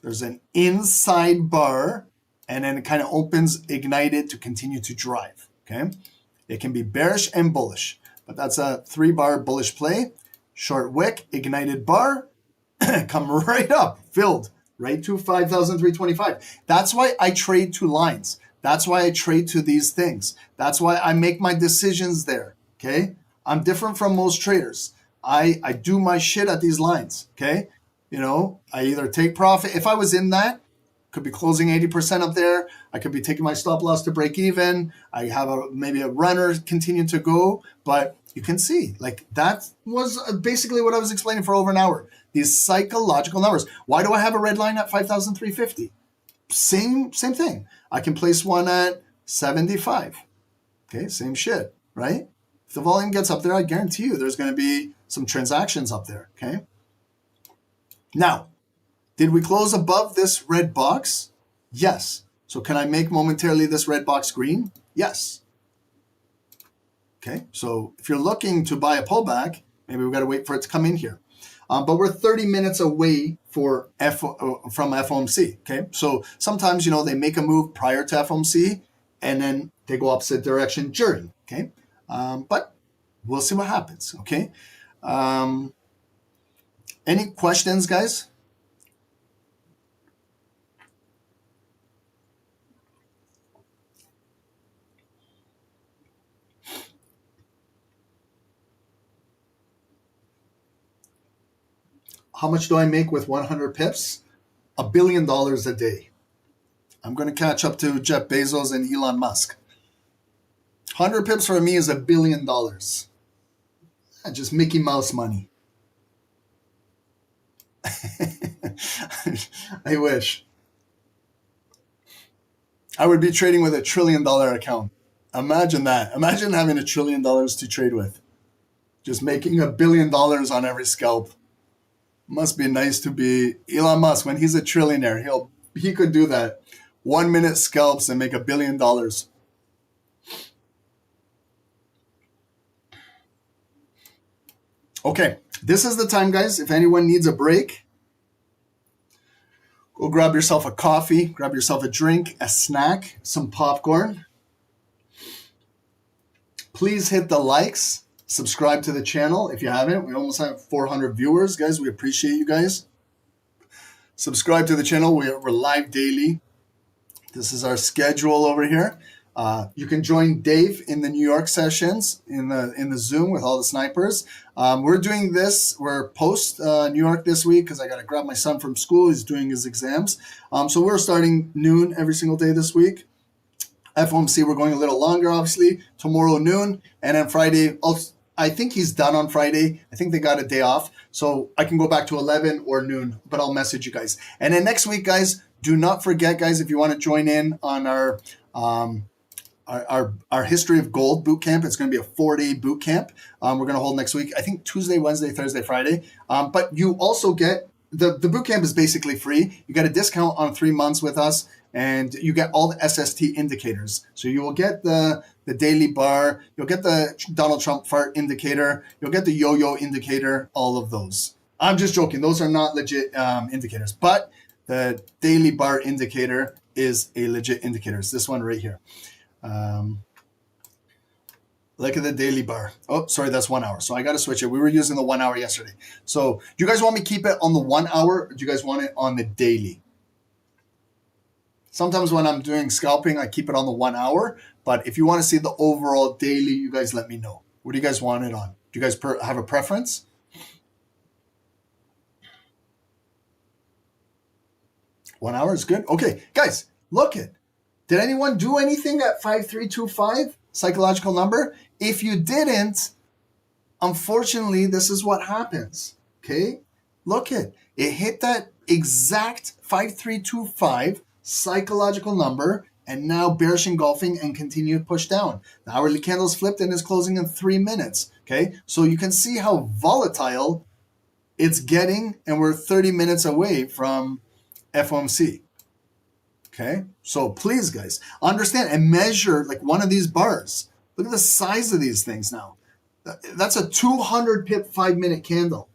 there's an inside bar, and then it kind of opens, ignited to continue to drive, okay? It can be bearish and bullish, but that's a 3-bar bullish play. Short wick, ignited bar, come right up, filled. Right to 5,325. That's why I trade to lines. That's why I trade to these things. That's why I make my decisions there, okay? I'm different from most traders. I do my shit at these lines, okay? You know, I either take profit. If I was in that, could be closing 80% up there. I could be taking my stop loss to break even. I have maybe a runner continue to go, but you can see like that was basically what I was explaining for over an hour. These psychological numbers. Why do I have a red line at 5,350? Same thing. I can place one at 75. Okay, same shit, right? If the volume gets up there, I guarantee you there's going to be some transactions up there, okay? Now, did we close above this red box? Yes. So can I make momentarily this red box green? Yes. Okay, so if you're looking to buy a pullback, maybe we've got to wait for it to come in here. But we're 30 minutes away from FOMC, okay? So sometimes, you know, they make a move prior to FOMC and then they go opposite direction during, okay? But we'll see what happens, okay? Any questions, guys? How much do I make with 100 pips? $1 billion a day. I'm going to catch up to Jeff Bezos and Elon Musk. 100 pips for me is $1 billion. Just Mickey Mouse money. I wish. I would be trading with $1 trillion account. Imagine that. Imagine having $1 trillion to trade with. Just making $1 billion on every scalp. Must be nice to be Elon Musk. When he's a trillionaire, he could do that. 1 minute scalps and make $1 billion. Okay, this is the time, guys. If anyone needs a break, go grab yourself a coffee, grab yourself a drink, a snack, some popcorn. Please hit the likes. Subscribe to the channel if you haven't. We almost have 400 viewers, guys. We appreciate you guys. Subscribe to the channel. We're live daily. This is our schedule over here. You can join Dave in the New York sessions in the Zoom with all the snipers. We're doing this. We're post New York this week because I got to grab my son from school. He's doing his exams. So we're starting noon every single day this week. FOMC, we're going a little longer, obviously. Tomorrow noon, and then Friday. I think he's done on Friday. I think they got a day off. So I can go back to 11 or noon, but I'll message you guys. And then next week, guys, do not forget, guys, if you want to join in on our History of Gold boot camp, it's going to be a 4-day boot camp. We're going to hold next week, I think Tuesday, Wednesday, Thursday, Friday. But you also get, the boot camp is basically free. You get a discount on 3 months with us, and you get all the SST indicators. So you will get the daily bar, you'll get the Donald Trump fart indicator, you'll get the yo-yo indicator, all of those. I'm just joking. Those are not legit indicators, but the daily bar indicator is a legit indicator. It's this one right here. Look at the daily bar. Oh, sorry, that's 1 hour. So I got to switch it. We were using the 1 hour yesterday. So do you guys want me to keep it on the 1 hour, or do you guys want it on the daily? Sometimes when I'm doing scalping, I keep it on the 1 hour. But if you want to see the overall daily, you guys let me know. What do you guys want it on? Do you guys have a preference? One hour is good. Okay, guys, look it. Did anyone do anything at 5325, psychological number? If you didn't, unfortunately, this is what happens. Okay, look it. It hit that exact 5325 psychological number, and now bearish engulfing and continue to push down. The hourly candle's flipped and is closing in 3 minutes. Okay, so you can see how volatile it's getting, and we're 30 minutes away from FOMC. Okay, so please, guys, understand and measure like one of these bars. Look at the size of these things now. That's a 200 pip 5 minute candle.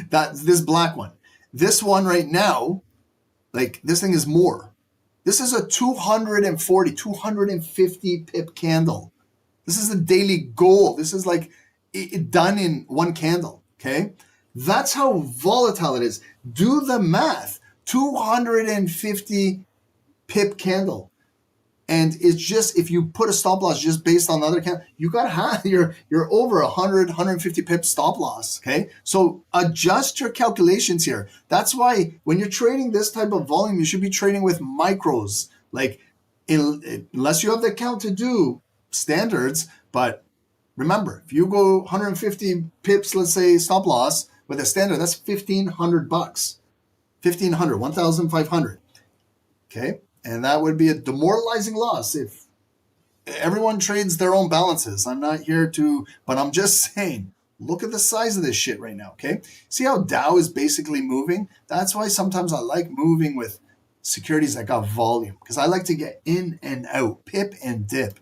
That's this black one. This one right now, like this thing is more. This is a 240, 250 pip candle. This is the daily goal. This is like it done in one candle, okay? That's how volatile it is. Do the math. 250 pip candle. And it's just, if you put a stop loss just based on the other candle, you got to have you're over 100, 150 pips stop loss. Okay. So adjust your calculations here. That's why when you're trading this type of volume, you should be trading with micros. Like, unless you have the account to do standards. But remember, if you go 150 pips, let's say stop loss with a standard, that's $1,500. 1,500, 1,500. Okay. And that would be a demoralizing loss if everyone trades their own balances. I'm not here to, but I'm just saying, look at the size of this shit right now, okay? See how Dow is basically moving? That's why sometimes I like moving with securities that got volume, because I like to get in and out, pip and dip.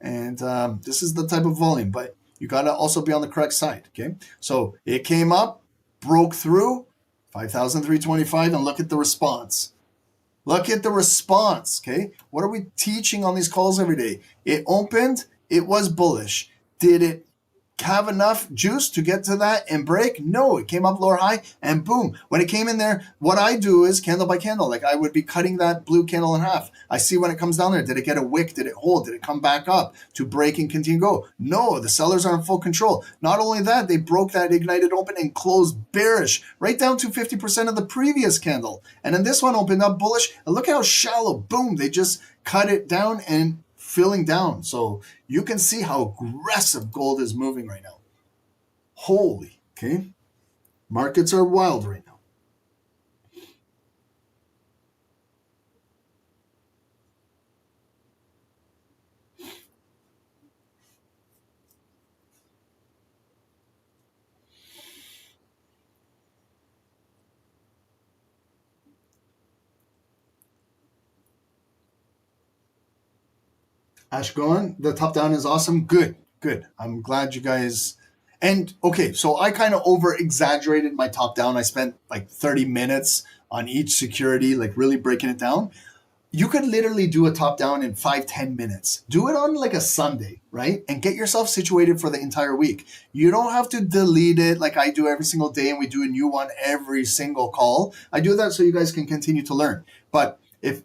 And this is the type of volume, but you got to also be on the correct side, okay? So it came up, broke through 5,325, and look at the response. Look at the response, okay? What are we teaching on these calls every day? It opened, it was bullish. Did it have enough juice to get to that and break? No, it came up lower high and boom. When it came in there, what I do is candle by candle. Like I would be cutting that blue candle in half. I see when it comes down there. Did it get a wick? Did it hold? Did it come back up to break and continue to go? No, the sellers are in full control. Not only that, they broke that ignited open and closed bearish right down to 50% of the previous candle. And then this one opened up bullish. And look how shallow. Boom. They just cut it down and filling down. So you can see how aggressive gold is moving right now. Holy, okay? Markets are wild right now. Ash going, the top down is awesome. Good, good. I'm glad you guys. And okay, so I kind of over exaggerated my top down. I spent like 30 minutes on each security, like really breaking it down. You could literally do a top down in 5-10 minutes. Do it on like a Sunday, right? And get yourself situated for the entire week. You don't have to delete it like I do every single day and we do a new one every single call. I do that so you guys can continue to learn. But if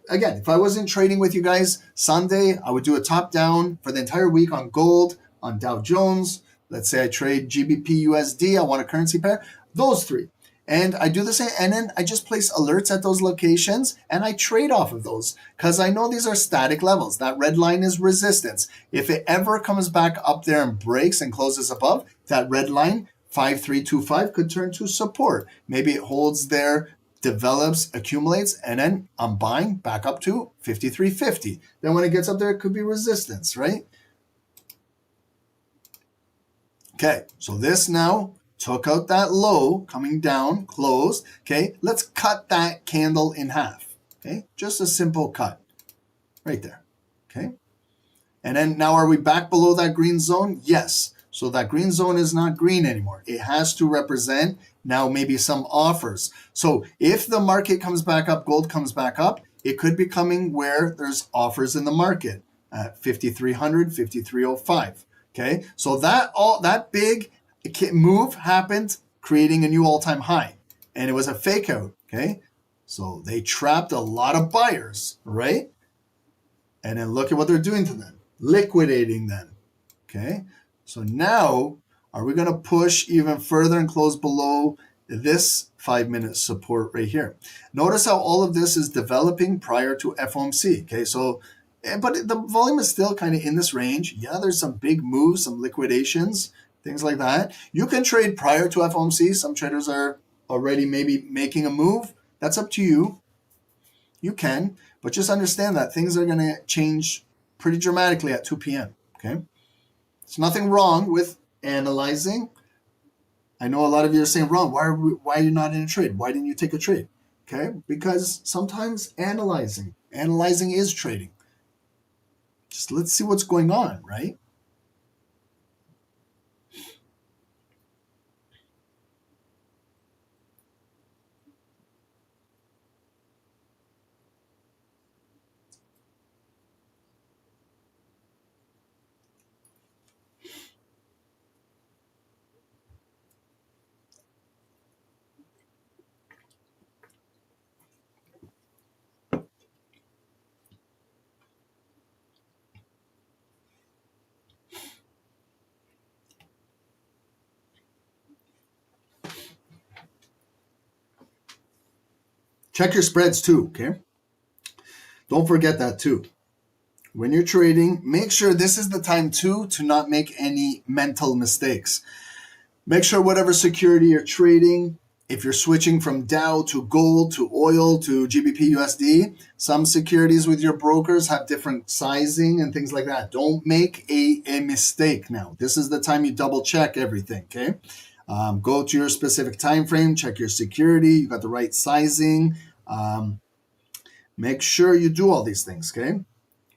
I wasn't trading with you guys Sunday, I would do a top down for the entire week on gold, on Dow Jones. Let's say I trade GBP USD. I want a currency pair. Those three. And I do the same, and then I just place alerts at those locations and I trade off of those because I know these are static levels. That red line is resistance. If it ever comes back up there and breaks and closes above, that red line, 5325, could turn to support. Maybe it holds there, develops, accumulates, and then I'm buying back up to 5350. Then when it gets up there, it could be resistance, right? Okay, so this now took out that low, coming down, closed. Okay, let's cut that candle in half. Okay, just a simple cut right there. Okay, and then now are we back below that green zone? Yes. So that green zone is not green anymore. It has to represent now maybe some offers. So if the market comes back up, gold comes back up, it could be coming where there's offers in the market at 5,300, 5,305. Okay, so that big move happened, creating a new all-time high, and it was a fake out. Okay, so they trapped a lot of buyers, right? And then look at what they're doing to them, liquidating them. Okay, so now are we going to push even further and close below this 5-minute support right here? Notice how all of this is developing prior to FOMC. Okay, so but the volume is still kind of in this range. Yeah, there's some big moves, some liquidations, things like that. You can trade prior to FOMC. Some traders are already maybe making a move. That's up to you. You can, but just understand that things are going to change pretty dramatically at 2 p.m. Okay, there's nothing wrong with analyzing. I know a lot of you are saying, Ron, why are you not in a trade? Why didn't you take a trade? Okay, because sometimes analyzing is trading. Just let's see what's going on, right? Check your spreads too, okay? Don't forget that too. When you're trading, make sure this is the time too to not make any mental mistakes. Make sure whatever security you're trading, if you're switching from DOW to gold to oil to GBP USD, some securities with your brokers have different sizing and things like that. Don't make a mistake now. This is the time you double check everything, okay? Go to your specific time frame, check your security, you got the right sizing. Make sure you do all these things, okay?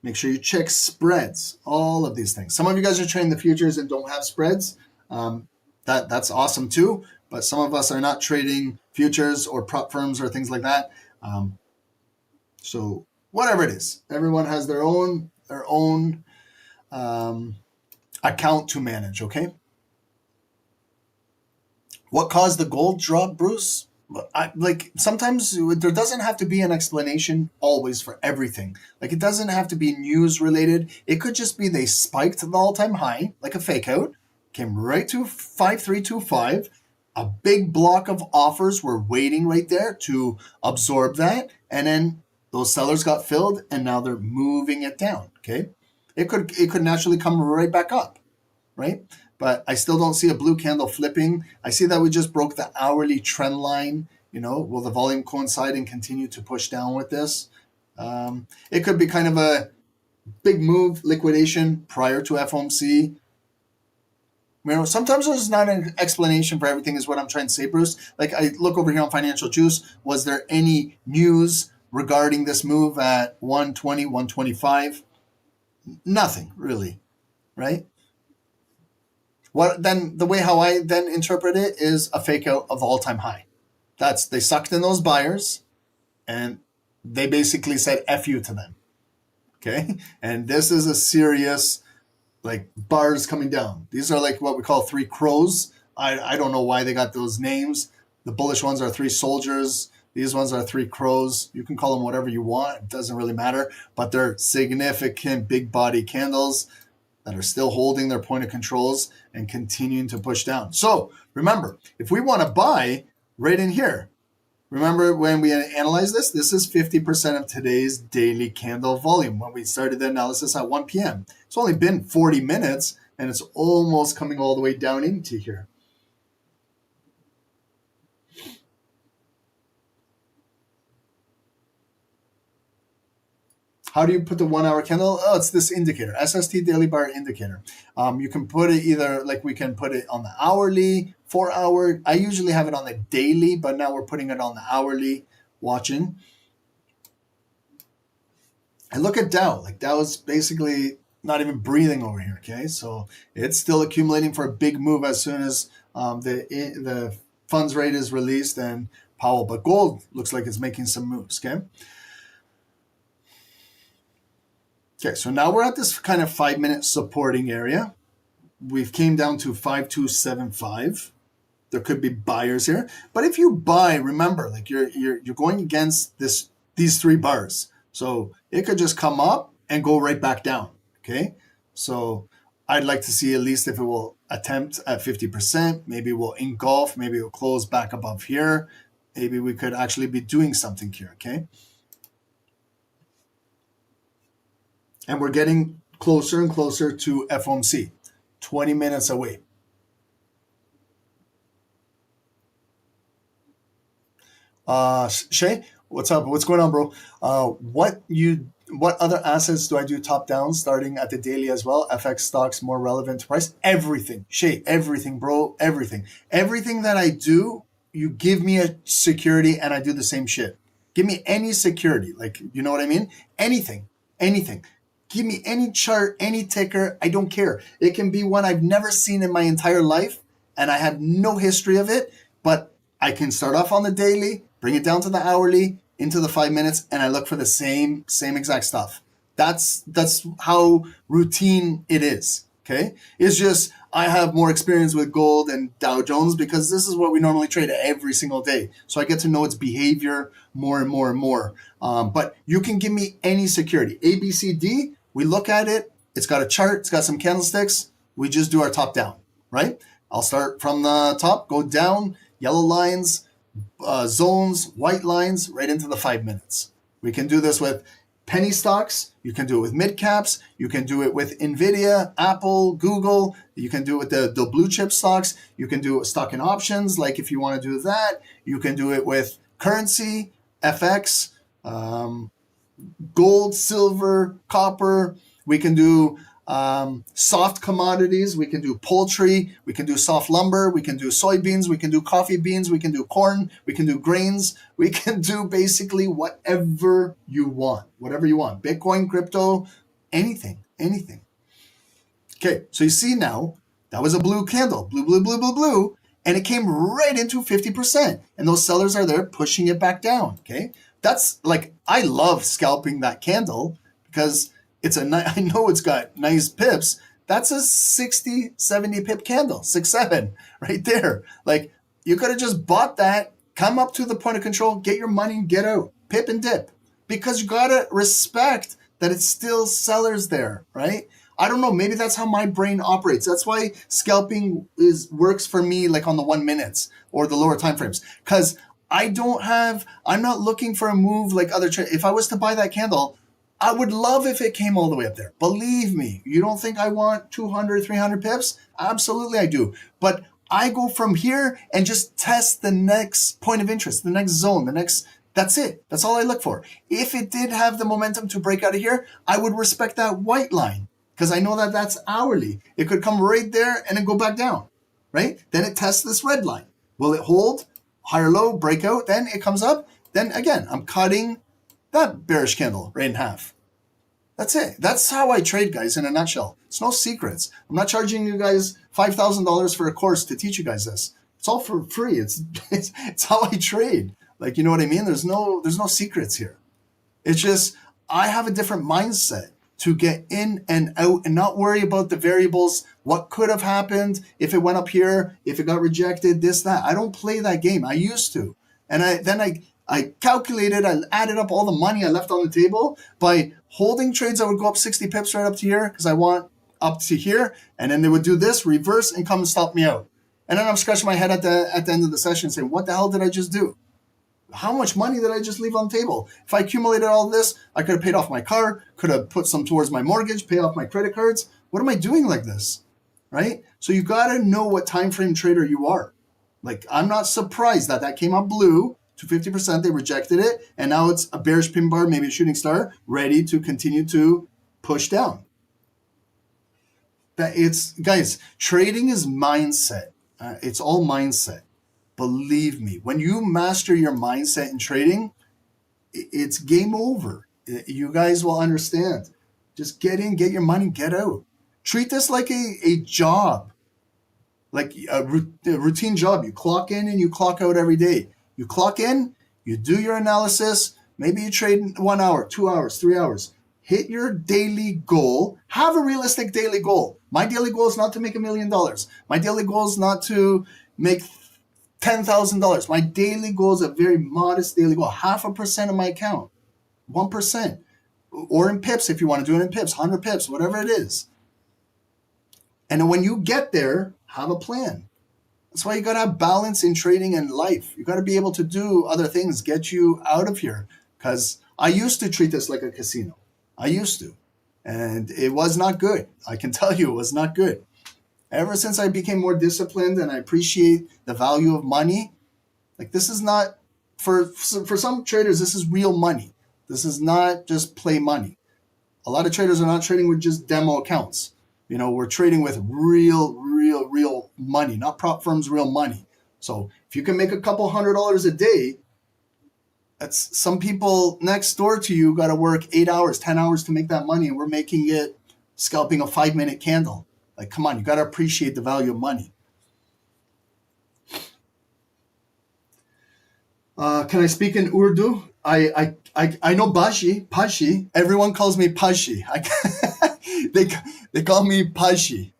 Make sure you check spreads, all of these things. Some of you guys are trading the futures and don't have spreads. That's awesome too, but some of us are not trading futures or prop firms or things like that. So whatever it is, everyone has their own account to manage, okay? What caused the gold drop, Bruce? Sometimes there doesn't have to be an explanation always for everything. Like, it doesn't have to be news related. It could just be they spiked to the all-time high, like a fake out, came right to 5325. A big block of offers were waiting right there to absorb that, and then those sellers got filled, and now they're moving it down. Okay, it could naturally come right back up, right? But I still don't see a blue candle flipping. I see that we just broke the hourly trend line. Will the volume coincide and continue to push down with this? It could be kind of a big move, liquidation prior to FOMC. Sometimes there's not an explanation for everything is what I'm trying to say, Bruce. Like, I look over here on Financial Juice. Was there any news regarding this move at 120, 125? Nothing, really, right? The way how I then interpret it is a fake out of the all-time high. They sucked in those buyers, and they basically said F you to them, okay? And this is a serious, bars coming down. These are like what we call three crows. I don't know why they got those names. The bullish ones are three soldiers. These ones are three crows. You can call them whatever you want. It doesn't really matter. But they're significant big body candles that are still holding their point of controls and continuing to push down. So remember, if we want to buy right in here, remember when we analyzed this, this is 50% of today's daily candle volume when we started the analysis at 1 p.m. It's only been 40 minutes and it's almost coming all the way down into here. How do you put the 1 hour candle? Oh, it's this indicator, SST daily bar indicator. You can put it either, we can put it on the hourly, 4 hour. I usually have it on the daily, but now we're putting it on the hourly watching. And look at Dow. Dow is basically not even breathing over here, okay? So it's still accumulating for a big move as soon as the funds rate is released and Powell. But gold looks like it's making some moves, okay? Okay, so now we're at this kind of 5-minute supporting area. We've came down to 5275. There could be buyers here, but if you buy, remember, you're going against these three bars. So it could just come up and go right back down. Okay, so I'd like to see at least if it will attempt at 50%. Maybe we'll engulf. Maybe it'll close back above here. Maybe we could actually be doing something here. Okay. And we're getting closer and closer to FOMC, 20 minutes away. Shay, what's up? What's going on, bro? What other assets do I do top down starting at the daily as well? FX stocks more relevant to price? Everything, Shay, everything, bro, everything. Everything that I do, you give me a security and I do the same shit. Give me any security, you know what I mean? Anything. Give me any chart, any ticker, I don't care. It can be one I've never seen in my entire life and I have no history of it, but I can start off on the daily, bring it down to the hourly, into the 5 minutes, and I look for the same exact stuff. That's how routine it is, okay? It's just I have more experience with gold and Dow Jones because this is what we normally trade every single day. So I get to know its behavior more and more and more. But you can give me any security. A, B, C, D, we look at it. It's got a chart. It's got some candlesticks. We just do our top down, right? I'll start from the top, go down, yellow lines, zones, white lines, right into the 5 minutes. We can do this with penny stocks. You can do it with mid caps. You can do it with Nvidia, Apple, Google. You can do it with the blue chip stocks. You can do it with stock and options, like if you want to do that. You can do it with currency, FX, gold, silver, copper. We can do soft commodities. We can do poultry. We can do soft lumber. We can do soybeans. We can do coffee beans. We can do corn. We can do grains. We can do basically whatever you want. Whatever you want. Bitcoin, crypto, anything. Okay, so you see now, that was a blue candle. Blue, blue, blue, blue, blue. And it came right into 50%. And those sellers are there pushing it back down. Okay, that's like, I love scalping that candle because I know it's got nice pips. That's a 60, 70 pip candle, 6, 7 right there. Like, you could have just bought that, come up to the point of control, get your money and get out, pip and dip, because you got to respect that it's still sellers there, right? I don't know. Maybe that's how my brain operates. That's why scalping works for me, like on the 1 minutes or the lower time frames, because I'm not looking for a move like other traders. If I was to buy that candle, I would love if it came all the way up there. Believe me, you don't think I want 200, 300 pips? Absolutely I do. But I go from here and just test the next point of interest, the next zone, that's it. That's all I look for. If it did have the momentum to break out of here, I would respect that white line because I know that that's hourly. It could come right there and then go back down, right? Then it tests this red line. Will it hold? Higher low, breakout, then it comes up. Then again, I'm cutting that bearish candle right in half. That's it. That's how I trade, guys, in a nutshell. It's no secrets. I'm not charging you guys $5,000 for a course to teach you guys this. It's all for free. It's how I trade. Like, you know what I mean? There's no secrets here. It's just I have a different mindset to get in and out and not worry about the variables, what could have happened if it went up here, if it got rejected, this, that. I don't play that game. I used to. And I calculated, I added up all the money I left on the table by holding trades that would go up 60 pips right up to here because I want up to here. And then they would do this, reverse, and come and stop me out. And then I'm scratching my head at the end of the session saying, what the hell did I just do? How much money did I just leave on the table? If I accumulated all this, I could have paid off my car, could have put some towards my mortgage, pay off my credit cards. What am I doing like this? Right? So you got to know what time frame trader you are. Like, I'm not surprised that came up blue to 50%, they rejected it, and now it's a bearish pin bar, maybe a shooting star, ready to continue to push down. Guys, trading is mindset. It's all mindset. Believe me, when you master your mindset in trading, it's game over. You guys will understand. Just get in, get your money, get out. Treat this like a job, like a routine job. You clock in and you clock out every day. You clock in, you do your analysis, maybe you trade 1 hour, 2 hours, 3 hours. Hit your daily goal. Have a realistic daily goal. My daily goal is not to make $1 million. My daily goal is not to make $10,000. My daily goal is a very modest daily goal. 0.5% of my account, 1%. Or in pips if you want to do it in pips, 100 pips, whatever it is. And when you get there, have a plan. That's why you got to have balance in trading and life. You got to be able to do other things, get you out of here. Because I used to treat this like a casino. I used to. And it was not good. I can tell you it was not good. Ever since I became more disciplined and I appreciate the value of money, like this is not, for some traders, this is real money. This is not just play money. A lot of traders are not trading with just demo accounts. You know, we're trading with real money, not prop firms, real money. So if you can make a couple $100 a day, that's some people next door to you got to work 8 hours, 10 hours to make that money. And we're making it scalping a 5-minute candle. Like, come on, you got to appreciate the value of money. Can I speak in Urdu? I know Pashi. Everyone calls me Pashi. They call me Pashi.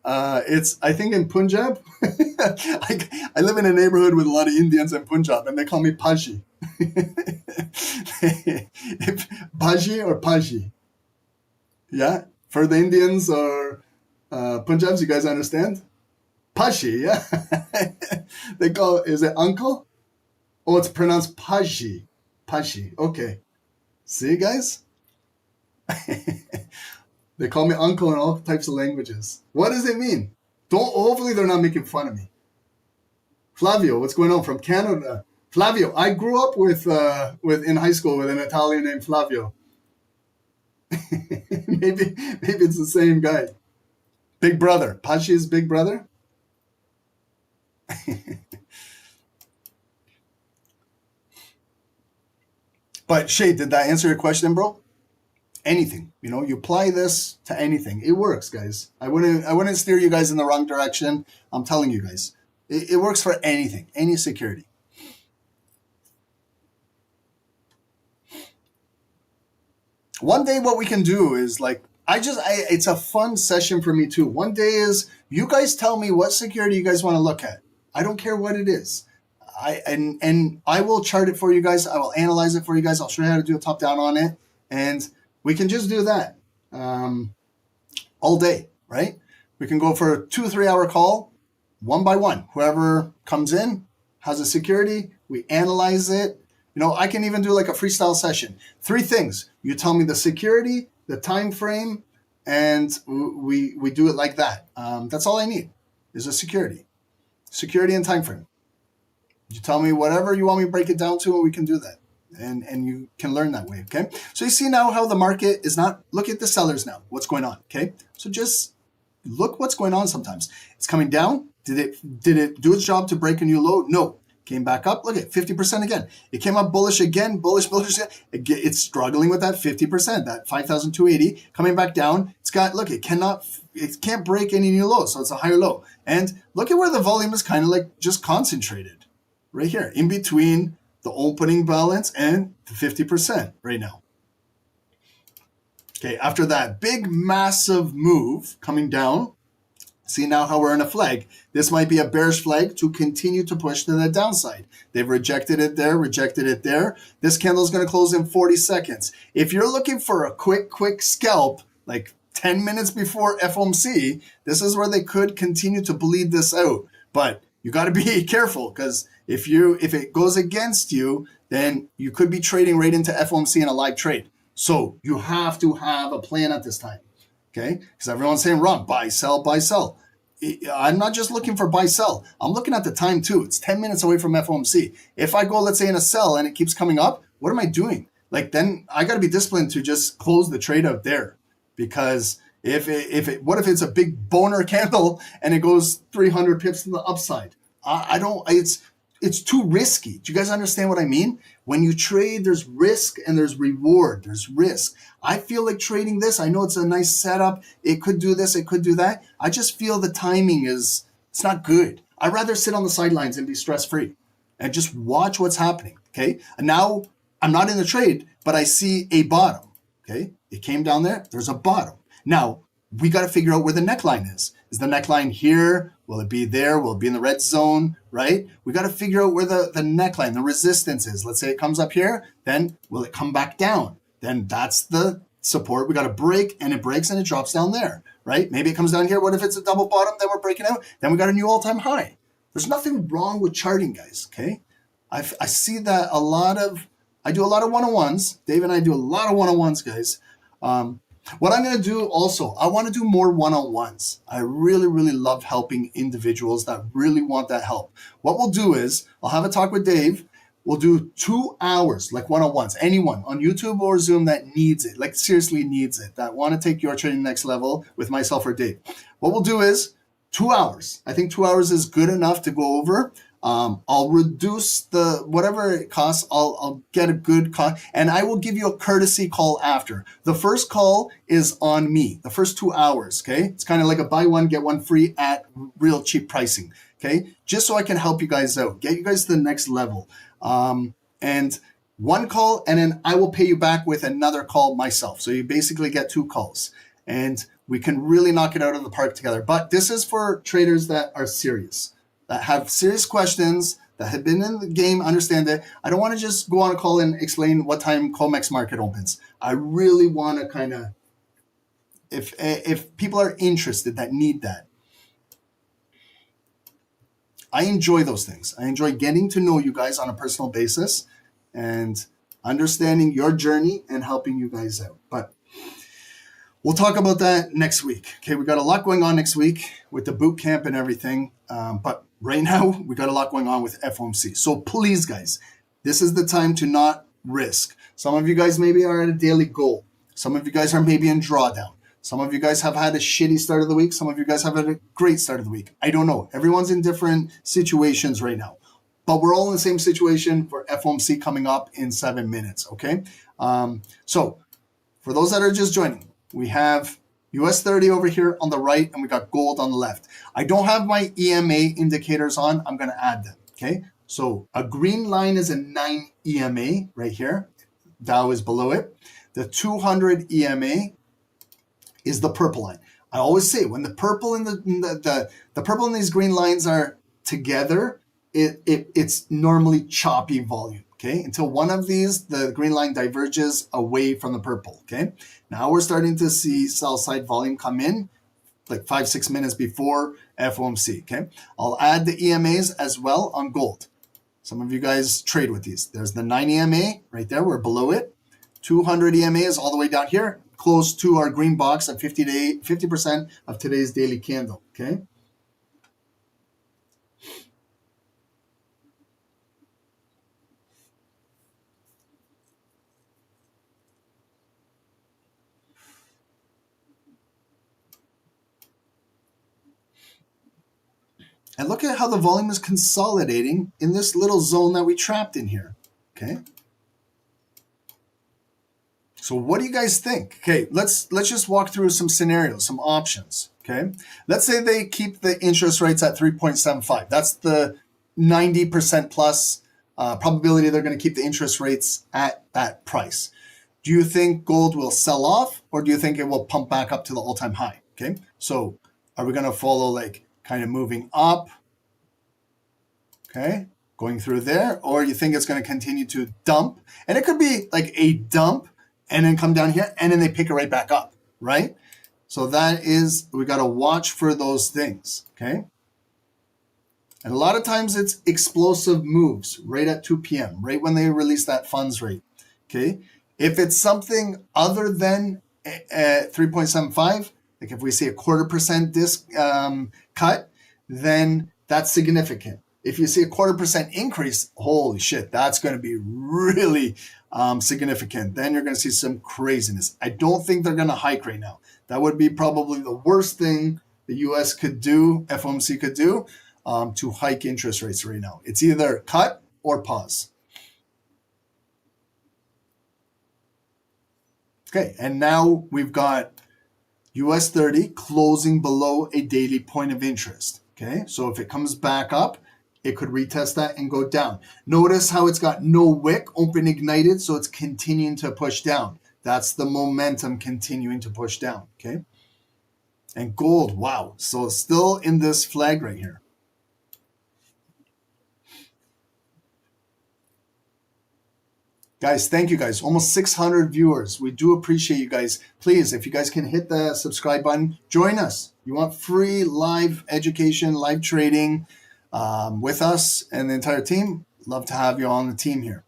It's, I think, in Punjab. I live in a neighborhood with a lot of Indians in Punjab, and they call me Pashi. Pashi or Pashi? Yeah, for the Indians or Punjabs, you guys understand? Pashi, yeah. They call, is it uncle? Oh, it's pronounced Paji. Paji. Okay. See, guys? They call me uncle in all types of languages. What does it mean? Hopefully they're not making fun of me. Flavio, what's going on from Canada? Flavio, I grew up with in high school with an Italian named Flavio. maybe it's the same guy. Big brother. Pachi is big brother? But Shay, did that answer your question, bro? Anything, you apply this to anything. It works, guys. I wouldn't steer you guys in the wrong direction. I'm telling you guys, it works for anything, any security. One day what we can do is it's a fun session for me too. One day is you guys tell me what security you guys want to look at. I don't care what it is. I will chart it for you guys. I will analyze it for you guys. I'll show you how to do a top down on it. And we can just do that all day, right? We can go for a 2-3 hour call, one by one. Whoever comes in has a security. We analyze it. I can even do like a freestyle session. 3 things. You tell me the security, the time frame, and we do it like that. That's all I need is a security and time frame. You tell me whatever you want me to break it down to, and we can do that. And you can learn that way, okay? So you see now how the market is not, look at the sellers now, what's going on, okay? So just look what's going on sometimes. It's coming down. Did it do its job to break a new low? No. Came back up. Look at 50% again. It came up bullish again, bullish again. It's struggling with that 50%, that 5,280 coming back down. It's got, look, it can't break any new lows, so it's a higher low. And look at where the volume is kind of like just concentrated right here in between the opening balance and the 50% right now. Okay, after that big, massive move coming down, see now how we're in a flag. This might be a bearish flag to continue to push to the downside. They've rejected it there, rejected it there. This candle is going to close in 40 seconds. If you're looking for a quick scalp, like 10 minutes before FOMC, this is where they could continue to bleed this out. But you got to be careful because if it goes against you, then you could be trading right into FOMC in a live trade. So you have to have a plan at this time, okay? Because everyone's saying, Ron, buy, sell, buy, sell. I'm not just looking for buy, sell. I'm looking at the time too. It's 10 minutes away from FOMC. If I go, let's say, in a sell and it keeps coming up, what am I doing? Then I got to be disciplined to just close the trade out there. Because what if it's a big boner candle and it goes 300 pips to the upside? It's too risky. Do you guys understand what I mean? When you trade, there's risk and there's reward. There's risk. I feel like trading this. I know it's a nice setup. It could do this. It could do that. I just feel the timing it's not good. I'd rather sit on the sidelines and be stress-free and just watch what's happening, okay? And now I'm not in the trade, but I see a bottom, okay? It came down there. There's a bottom. Now, we got to figure out where the neckline is. Is the neckline here? Will it be there? Will it be in the red zone, right? We got to figure out where the neckline, the resistance is. Let's say it comes up here. Then will it come back down? Then that's the support. We got to break, and it breaks and it drops down there, right? Maybe it comes down here. What if it's a double bottom? Then we're breaking out. Then we got a new all-time high. There's nothing wrong with charting, guys, okay? I see that I do a lot of one-on-ones. Dave and I do a lot of one-on-ones, guys. What I'm going to do also, I want to do more one-on-ones. I really, really love helping individuals that really want that help. What we'll do is I'll have a talk with Dave. We'll do 2 hours, like one-on-ones. Anyone on YouTube or Zoom that needs it, like seriously needs it, that want to take your trading next level with myself or Dave. What we'll do is 2 hours. I think 2 hours is good enough to go over. I'll reduce whatever it costs. I'll get a good cost, and I will give you a courtesy call after. The first call is on me, the first 2 hours, okay? It's kind of like a buy one, get one free at real cheap pricing, okay? Just so I can help you guys out, get you guys to the next level. And one call, and then I will pay you back with another call myself. So you basically get 2 calls, and we can really knock it out of the park together. But this is for traders that are serious, that have serious questions, that have been in the game, understand it. I don't want to just go on a call and explain what time COMEX market opens. I really want to kind of, if people are interested that need that. I enjoy those things. I enjoy getting to know you guys on a personal basis and understanding your journey and helping you guys out. But we'll talk about that next week. Okay, we got a lot going on next week with the boot camp and everything. But right now, we got a lot going on with FOMC. So please, guys, this is the time to not risk. Some of you guys maybe are at a daily goal. Some of you guys are maybe in drawdown. Some of you guys have had a shitty start of the week. Some of you guys have had a great start of the week. I don't know. Everyone's in different situations right now. But we're all in the same situation for FOMC coming up in 7 minutes, okay? So for those that are just joining, we have US 30 over here on the right, and we got gold on the left. I don't have my EMA indicators on. I'm going to add them, okay? So a green line is a 9 EMA right here. Dow is below it. The 200 EMA is the purple line. I always say when the purple and the purple and these green lines are together, it's normally choppy volume. Okay, until one of these, the green line diverges away from the purple. Okay, now we're starting to see sell side volume come in like 5-6 minutes before FOMC. Okay, I'll add the EMAs as well on gold. Some of you guys trade with these. There's the 9 EMA right there. We're below it. 200 EMA is all the way down here, close to our green box at 50% of today's daily candle. Okay. And look at how the volume is consolidating in this little zone that we trapped in here. Okay. So what do you guys think? Okay, let's just walk through some scenarios, some options. Okay. Let's say they keep the interest rates at 3.75. That's the 90% plus probability they're going to keep the interest rates at that price. Do you think gold will sell off, or do you think it will pump back up to the all-time high? Okay. So are we going to follow like kind of moving up, okay, going through there, or you think it's going to continue to dump? And it could be like a dump and then come down here and then they pick it right back up, right? So that is, we got to watch for those things, okay? And a lot of times it's explosive moves right at 2 p.m., right when they release that funds rate, okay? If it's something other than 3.75, like if we see a 0.25% cut, then that's significant. If you see a 0.25% increase, holy shit, that's going to be really significant. Then you're going to see some craziness. I don't think they're going to hike right now. That would be probably the worst thing the U.S. could do, FOMC could do, to hike interest rates right now. It's either cut or pause. Okay, and now we've got US 30 closing below a daily point of interest. Okay, so if it comes back up, it could retest that and go down. Notice how it's got no wick, open ignited, so it's continuing to push down. That's the momentum continuing to push down, okay? And gold, wow, so it's still in this flag right here. Guys, thank you guys. Almost 600 viewers. We do appreciate you guys. Please, if you guys can hit the subscribe button, join us. You want free live education, live trading with us and the entire team? Love to have you on the team here.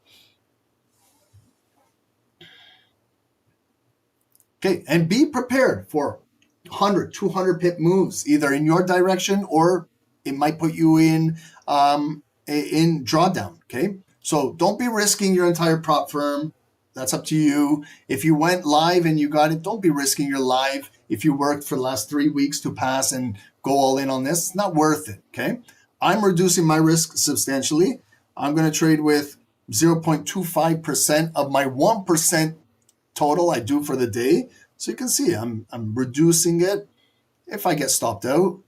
Okay, and be prepared for 100, 200 pip moves, either in your direction or it might put you in drawdown, okay? So don't be risking your entire prop firm. That's up to you. If you went live and you got it, don't be risking your live. If you worked for the last 3 weeks to pass and go all in on this, it's not worth it, okay? I'm reducing my risk substantially. I'm going to trade with 0.25% of my 1% total I do for the day. So you can see I'm reducing it. If I get stopped out,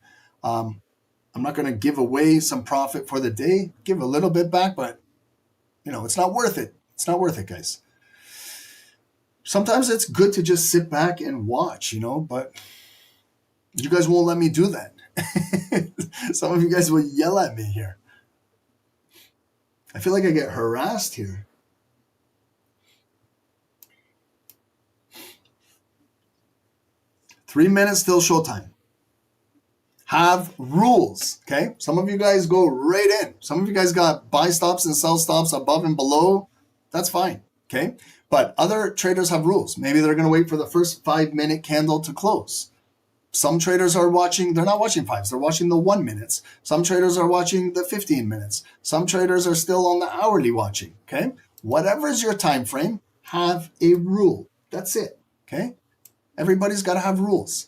I'm not going to give away some profit for the day. Give a little bit back, but you know, it's not worth it. It's not worth it, guys. Sometimes it's good to just sit back and watch, you know, but you guys won't let me do that. Some of you guys will yell at me here. I feel like I get harassed here. $3 minutes till showtime. have rules, okay? Some of you guys go right in. Some of you guys got buy stops and sell stops above and below. That's fine, okay? But other traders have rules. Maybe they're going to wait for the first 5-minute candle to close. Some traders are watching, they're not watching fives, they're watching the 1 minutes. Some traders are watching the 15 minutes. Some traders are still on the hourly watching, okay? Whatever is your time frame, have a rule. That's it, okay? Everybody's got to have rules.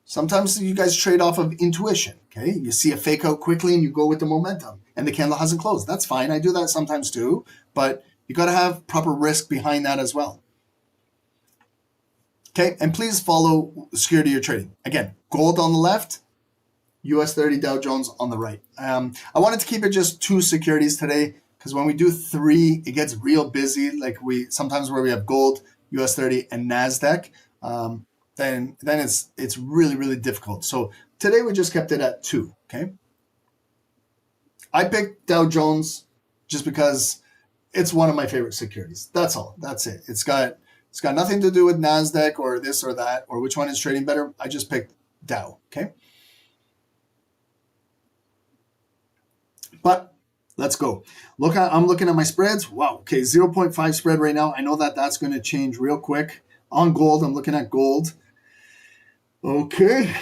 Sometimes you guys trade off of intuition, okay? You see a fake out quickly and you go with the momentum and the candle hasn't closed. That's fine. I do that sometimes too, but you got to have proper risk behind that as well. Okay, and please follow security you're trading. Again, gold on the left, US 30 Dow Jones on the right. I wanted to keep it just 2 securities today because when we do 3, it gets real busy. Like sometimes where we have gold, US 30, and NASDAQ. Then it's really, really difficult. So today we just kept it at 2, okay? I picked Dow Jones just because it's one of my favorite securities. That's all. That's it. It's got nothing to do with NASDAQ or this or that or which one is trading better. I just picked Dow, okay? But let's go. I'm looking at my spreads. Wow, okay, 0.5 spread right now. I know that's going to change real quick. On gold, I'm looking at gold. Okay.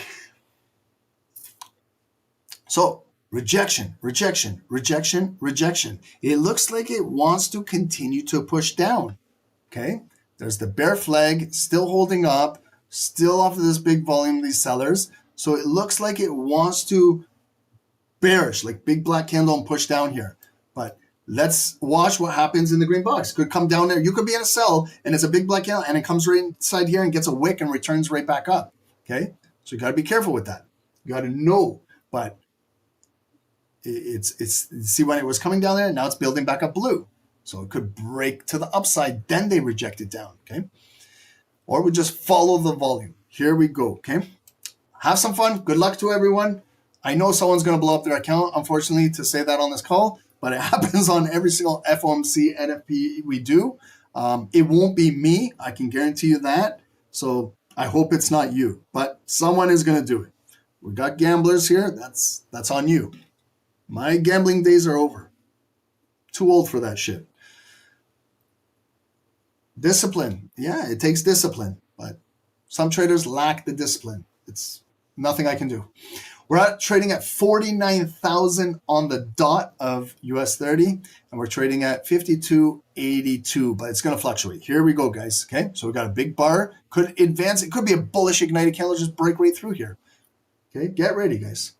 So rejection, rejection, rejection, rejection. It looks like it wants to continue to push down. Okay. There's the bear flag still holding up, still off of this big volume, these sellers. So it looks like it wants to bearish, like big black candle and push down here. But let's watch what happens in the green box. Could come down there. You could be in a sell and it's a big black candle and it comes right inside here and gets a wick and returns right back up. Okay. So you got to be careful with that. You got to know, but it's see when it was coming down there, now it's building back up blue. So it could break to the upside, then they reject it down, okay? Or we just follow the volume. Here we go, okay? Have some fun. Good luck to everyone. I know someone's going to blow up their account, unfortunately, to say that on this call, but it happens on every single FOMC NFP we do. It won't be me. I can guarantee you that. So I hope it's not you, but someone is going to do it. We got gamblers here. That's on you. My gambling days are over. Too old for that shit. Discipline. Yeah, it takes discipline, but some traders lack the discipline. It's nothing I can do. We're trading at 49,000 on the dot of US 30, and we're trading at 52.82, but it's going to fluctuate. Here we go, guys. Okay, so we got a big bar. Could advance. It could be a bullish ignited candle, just break right through here. Okay, get ready, guys.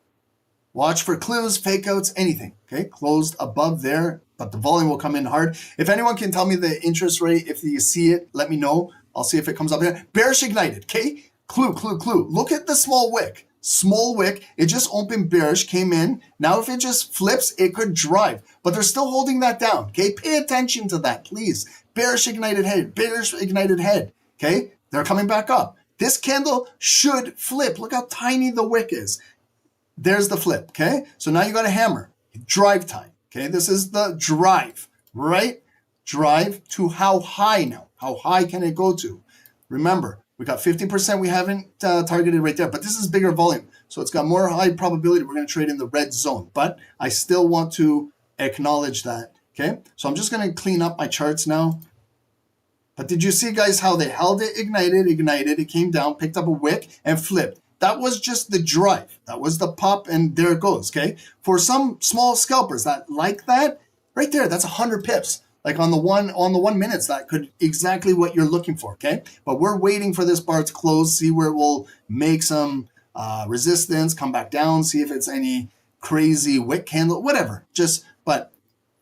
Watch for clues, fake outs, anything. Okay, closed above there, but the volume will come in hard. If anyone can tell me the interest rate, if you see it, let me know. I'll see if it comes up here. Bearish ignited, okay? Clue. Look at the small wick. Small wick. It just opened bearish, came in. Now if it just flips, it could drive. But they're still holding that down, okay? Pay attention to that, please. Bearish ignited head. Bearish ignited head, okay? They're coming back up. This candle should flip. Look how tiny the wick is. There's the flip, okay? So now you got a hammer. Drive time, okay? This is the drive, right? Drive to how high now? How high can it go to? Remember, we got 50% we haven't targeted right there, but this is bigger volume. So it's got more high probability we're going to trade in the red zone, but I still want to acknowledge that, okay? So I'm just going to clean up my charts now. But did you see, guys, how they held it, ignited, it came down, picked up a wick, and flipped? That was just the drive. That was the pop, and there it goes, okay? For some small scalpers that like that, right there, that's 100 pips. Like on the 1 minutes, that could exactly what you're looking for, okay? But we're waiting for this bar to close, see where it will make some resistance, come back down, see if it's any crazy wick candle, whatever. But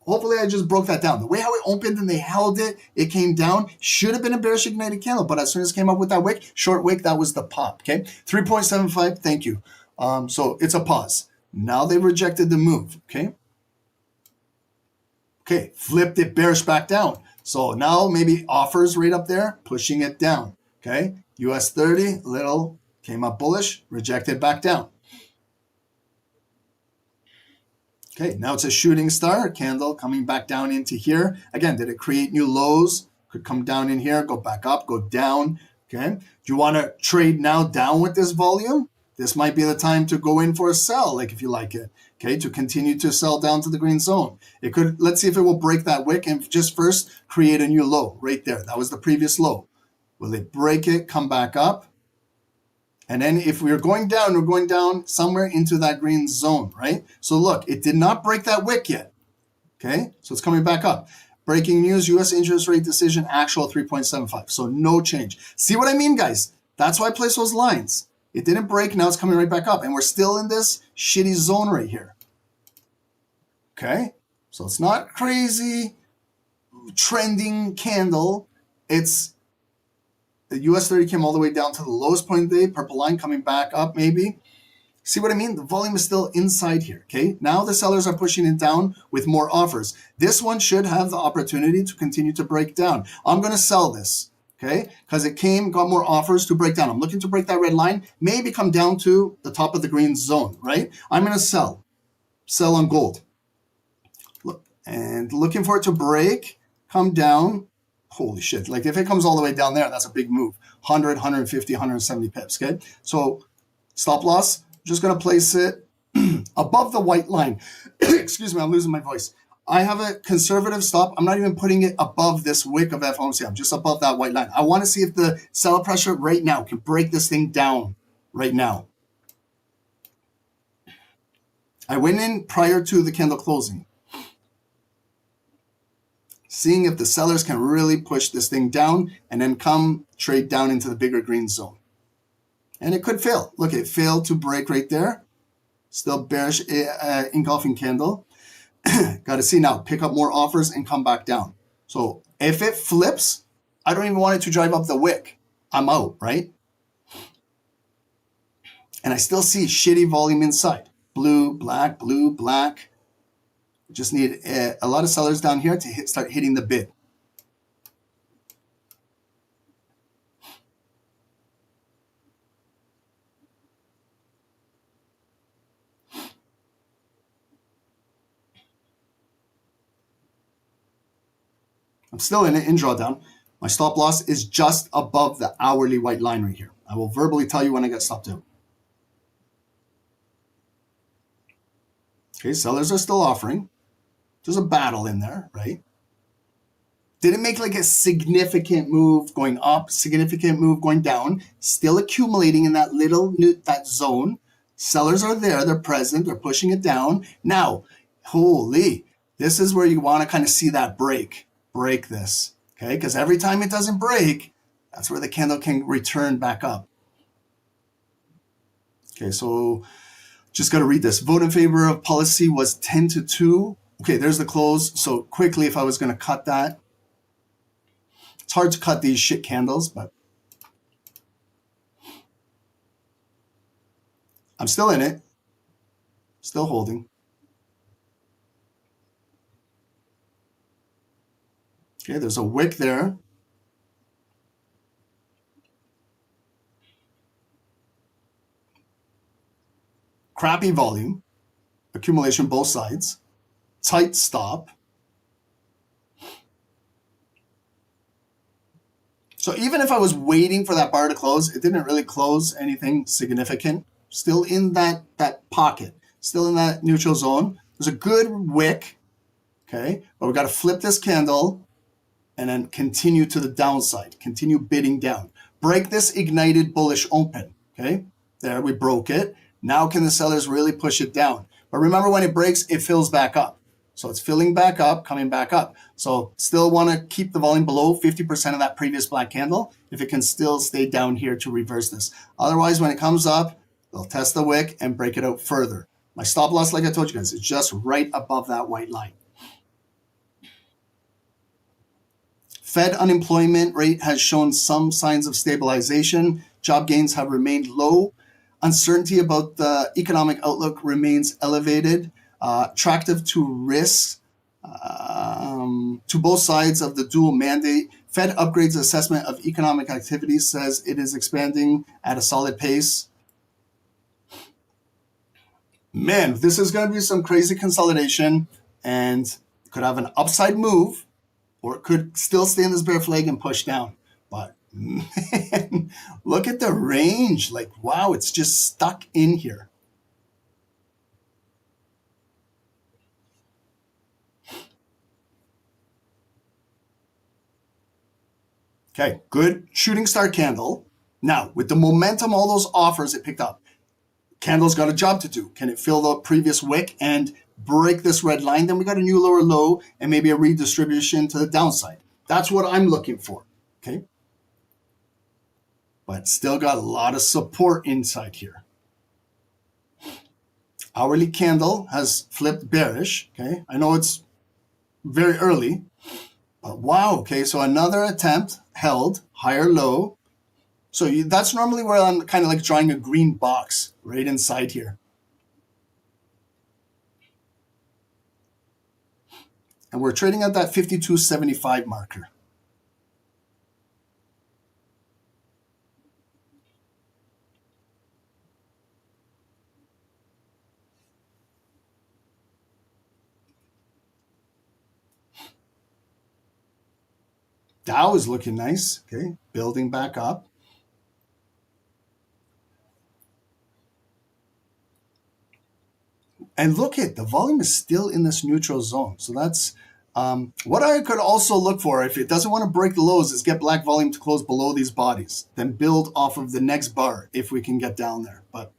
hopefully I just broke that down. The way how it opened and they held it, it came down. Should have been a bearish ignited candle, but as soon as it came up with that wick, short wick, that was the pop, okay? 3.75, thank you. So it's a pause. Now they rejected the move, okay? Okay, flipped it bearish back down. So now maybe offers right up there, pushing it down, okay? US 30, little, came up bullish, rejected back down. Okay, now it's a shooting star candle coming back down into here. Again, did it create new lows? Could come down in here, go back up, go down. Okay. Do you want to trade now down with this volume? This might be the time to go in for a sell, like if you like it. Okay, to continue to sell down to the green zone. It could, let's see if it will break that wick and just first create a new low right there. That was the previous low. Will it break it, come back up? And then if we're going down, we're going down somewhere into that green zone, right? So look, it did not break that wick yet. Okay, so it's coming back up. Breaking news, U.S. interest rate decision, actual 3.75. So no change. See what I mean, guys? That's why I place those lines. It didn't break, now it's coming right back up. And we're still in this shitty zone right here. Okay, so it's not crazy trending candle. It's the US 30 came all the way down to the lowest point of the day, purple line coming back up maybe. See what I mean? The volume is still inside here, okay? Now the sellers are pushing it down with more offers. This one should have the opportunity to continue to break down. I'm going to sell this, okay? Because it got more offers to break down. I'm looking to break that red line, maybe come down to the top of the green zone, right? I'm going to sell on gold. Look, and looking for it to break, come down. Holy shit. Like if it comes all the way down there, that's a big move. 100, 150, 170 pips, okay? So stop loss, just going to place it above the white line. Excuse me, I'm losing my voice. I have a conservative stop. I'm not even putting it above this wick of FOMC. I'm just above that white line. I want to see if the seller pressure right now can break this thing down right now. I went in prior to the candle closing, seeing if the sellers can really push this thing down and then come trade down into the bigger green zone. And it could fail. Look, it failed to break right there. Still bearish engulfing candle. Got to see now, pick up more offers and come back down. So if it flips, I don't even want it to drive up the wick. I'm out, right? And I still see shitty volume inside. Blue, black, blue, black. Just need a lot of sellers down here to start hitting the bid. I'm still in it in drawdown. My stop loss is just above the hourly white line right here. I will verbally tell you when I get stopped out. Okay, sellers are still offering. There's a battle in there, right? Didn't make like a significant move going up, significant move going down. Still accumulating in that zone. Sellers are there, they're present, they're pushing it down. Now, holy, this is where you want to kind of see that break this, okay? Because every time it doesn't break, that's where the candle can return back up. Okay, so just got to read this. Vote in favor of policy was 10-2. Okay, there's the close. So quickly, if I was going to cut that, it's hard to cut these shit candles, but I'm still in it, still holding. Okay, there's a wick there. Crappy volume, accumulation both sides, tight stop. So even if I was waiting for that bar to close, it didn't really close anything significant. Still in that pocket, still in that neutral zone. There's a good wick, okay? But we've got to flip this candle and then continue to the downside, continue bidding down. Break this ignited bullish open, okay? There, we broke it. Now can the sellers really push it down? But remember, when it breaks, it fills back up. So it's filling back up, coming back up. So still want to keep the volume below 50% of that previous black candle if it can still stay down here to reverse this. Otherwise, when it comes up, they'll test the wick and break it out further. My stop loss, like I told you guys, is just right above that white line. Fed unemployment rate has shown some signs of stabilization. Job gains have remained low. Uncertainty about the economic outlook remains elevated. Attractive to risks to both sides of the dual mandate. Fed upgrades assessment of economic activity, says it is expanding at a solid pace. Man, this is going to be some crazy consolidation and could have an upside move, or it could still stay in this bear flag and push down. But Man, look at the range. Like, wow, it's just stuck in here. Okay, good shooting star candle. Now, with the momentum, all those offers it picked up, candle's got a job to do. Can it fill the previous wick and break this red line? Then we got a new lower low and maybe a redistribution to the downside. That's what I'm looking for, okay? But still got a lot of support inside here. Hourly candle has flipped bearish, okay? I know it's very early, but wow, okay, so another attempt held, higher low. So that's normally where I'm kind of like drawing a green box right inside here. And we're trading at that 52.75 marker. Dow is looking nice, okay, building back up. And look at the volume is still in this neutral zone. So that's what I could also look for if it doesn't want to break the lows is get black volume to close below these bodies, then build off of the next bar if we can get down there. But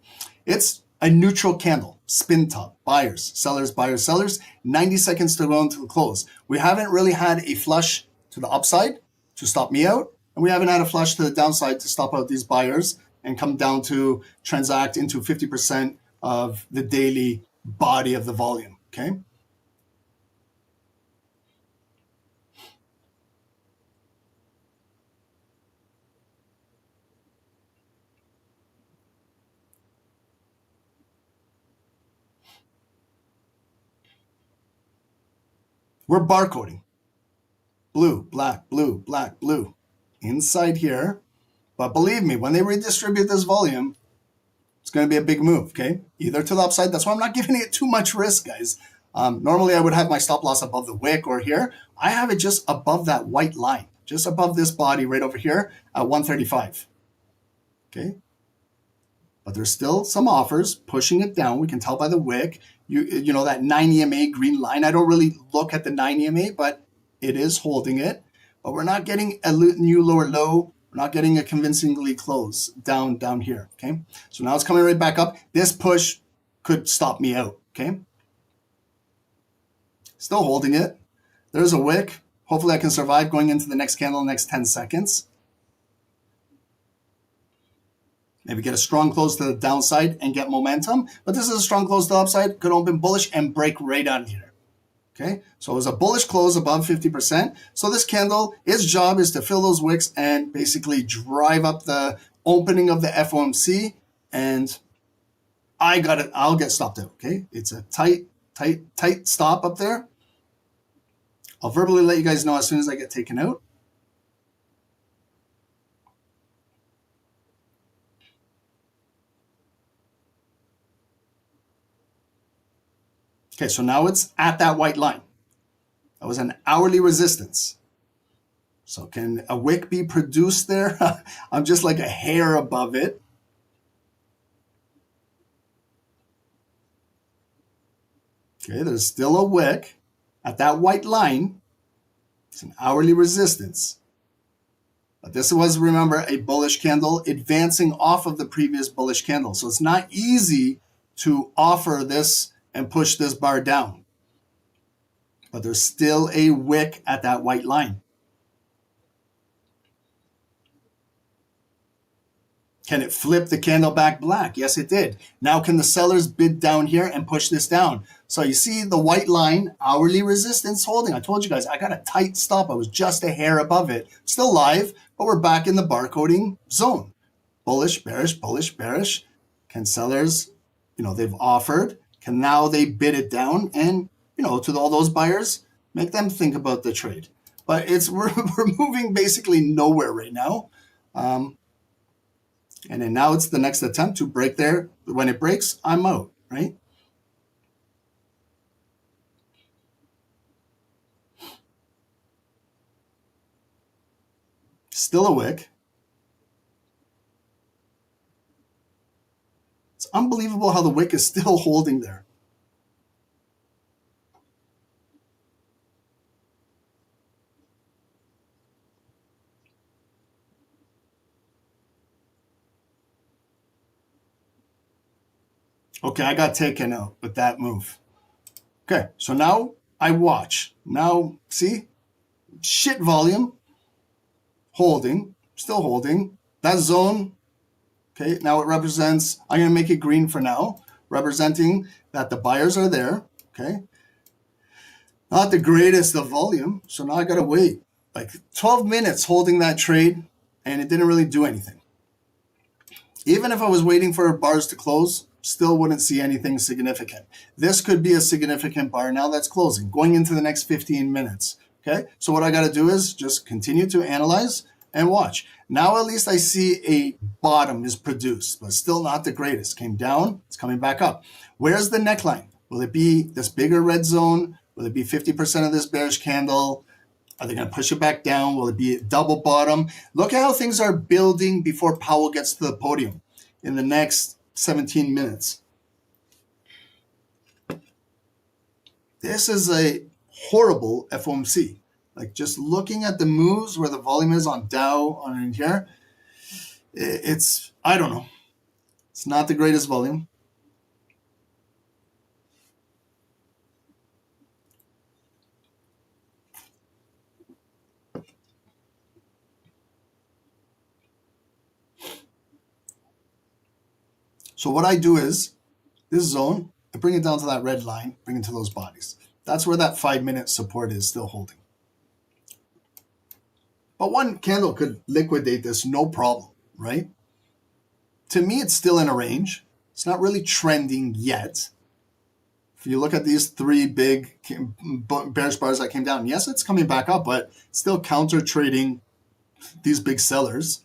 it's a neutral candle, spin top, buyers, sellers, 90 seconds to go into the close. We haven't really had a flush to the upside to stop me out, and we haven't had a flush to the downside to stop out these buyers and come down to transact into 50% of the daily body of the volume, okay? We're barcoding. Blue, black, blue, black, blue. Inside here. But believe me, when they redistribute this volume, it's going to be a big move, okay? Either to the upside. That's why I'm not giving it too much risk, guys. Normally, I would have my stop loss above the wick or here. I have it just above that white line, just above this body right over here at 135, okay? But there's still some offers pushing it down. We can tell by the wick. You know, that 9 EMA green line. I don't really look at the 9 EMA, but it is holding it. But we're not getting a new lower low. We're not getting a convincingly close down here, okay? So now it's coming right back up. This push could stop me out, okay? Still holding it. There's a wick. Hopefully I can survive going into the next candle in the next 10 seconds. Maybe get a strong close to the downside and get momentum. But this is a strong close to the upside. Could open bullish and break right out of here. Okay, so it was a bullish close above 50%. So this candle, its job is to fill those wicks and basically drive up the opening of the FOMC. And I'll get stopped out. Okay, it's a tight stop up there. I'll verbally let you guys know as soon as I get taken out. Okay, so now it's at that white line. That was an hourly resistance. So can a wick be produced there? I'm just like a hair above it. Okay, there's still a wick at that white line. It's an hourly resistance. But this was, remember, a bullish candle advancing off of the previous bullish candle. So it's not easy to offer this and push this bar down. But there's still a wick at that white line. Can it flip the candle back black? Yes, it did. Now can the sellers bid down here and push this down? So you see the white line, hourly resistance holding. I told you guys, I got a tight stop. I was just a hair above it. Still live, but we're back in the barcoding zone. Bullish, bearish, bullish, bearish. Can sellers, they've offered. Can now they bid it down and, to all those buyers, make them think about the trade. But we're moving basically nowhere right now. And then now it's the next attempt to break there. When it breaks, I'm out, right? Still a wick. unbelievable how the wick is still holding there. Okay, I got taken out with that move. Okay, so now I watch. Now, see? Shit volume. Holding. Still holding. That zone, okay, now it represents, I'm going to make it green for now, representing that the buyers are there, okay? Not the greatest of volume, so now I got to wait. Like 12 minutes holding that trade, and it didn't really do anything. Even if I was waiting for bars to close, still wouldn't see anything significant. This could be a significant bar now that's closing, going into the next 15 minutes. Okay, so what I got to do is just continue to analyze and watch. Now at least I see a bottom is produced, but still not the greatest. Came down, it's coming back up. Where's the neckline? Will it be this bigger red zone? Will it be 50% of this bearish candle? Are they going to push it back down? Will it be a double bottom? Look at how things are building before Powell gets to the podium in the next 17 minutes. This is a horrible FOMC. Like just looking at the moves where the volume is on Dow on in here, it's, I don't know. It's not the greatest volume. So what I do is this zone, I bring it down to that red line, bring it to those bodies. That's where that 5-minute support is still holding. But one candle could liquidate this, no problem, right? To me, it's still in a range. It's not really trending yet. If you look at these 3 big bearish bars that came down, yes, it's coming back up, but still counter trading these big sellers.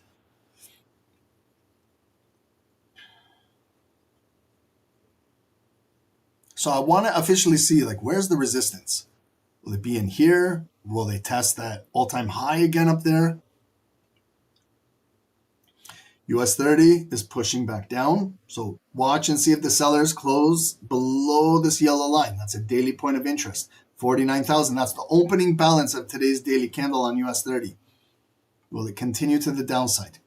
So I want to officially see, like, where's the resistance? Will it be in here? Will they test that all-time high again up there? US 30 is pushing back down. So watch and see if the sellers close below this yellow line. That's a daily point of interest. 49,000. That's the opening balance of today's daily candle on US 30. Will it continue to the downside?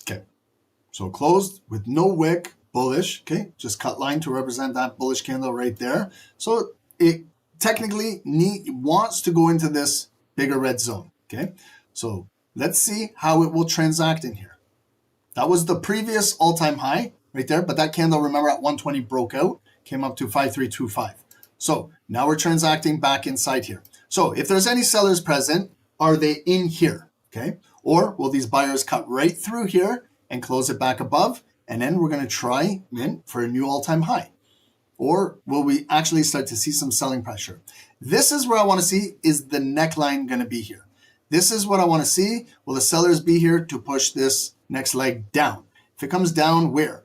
Okay, so closed with no wick, bullish. Okay, just cut line to represent that bullish candle right there. So it technically wants to go into this bigger red zone. Okay, so let's see how it will transact in here. That was the previous all-time high right there, but that candle, remember, at 120 broke out, came up to 5325. So now we're transacting back inside here. So if there's any sellers present, are they in here? Okay, or will these buyers cut right through here and close it back above, and then we're going to try in for a new all-time high? Or will we actually start to see some selling pressure? This is where I want to see, is the neckline going to be here? This is what I want to see. Will the sellers be here to push this next leg down? If it comes down, where?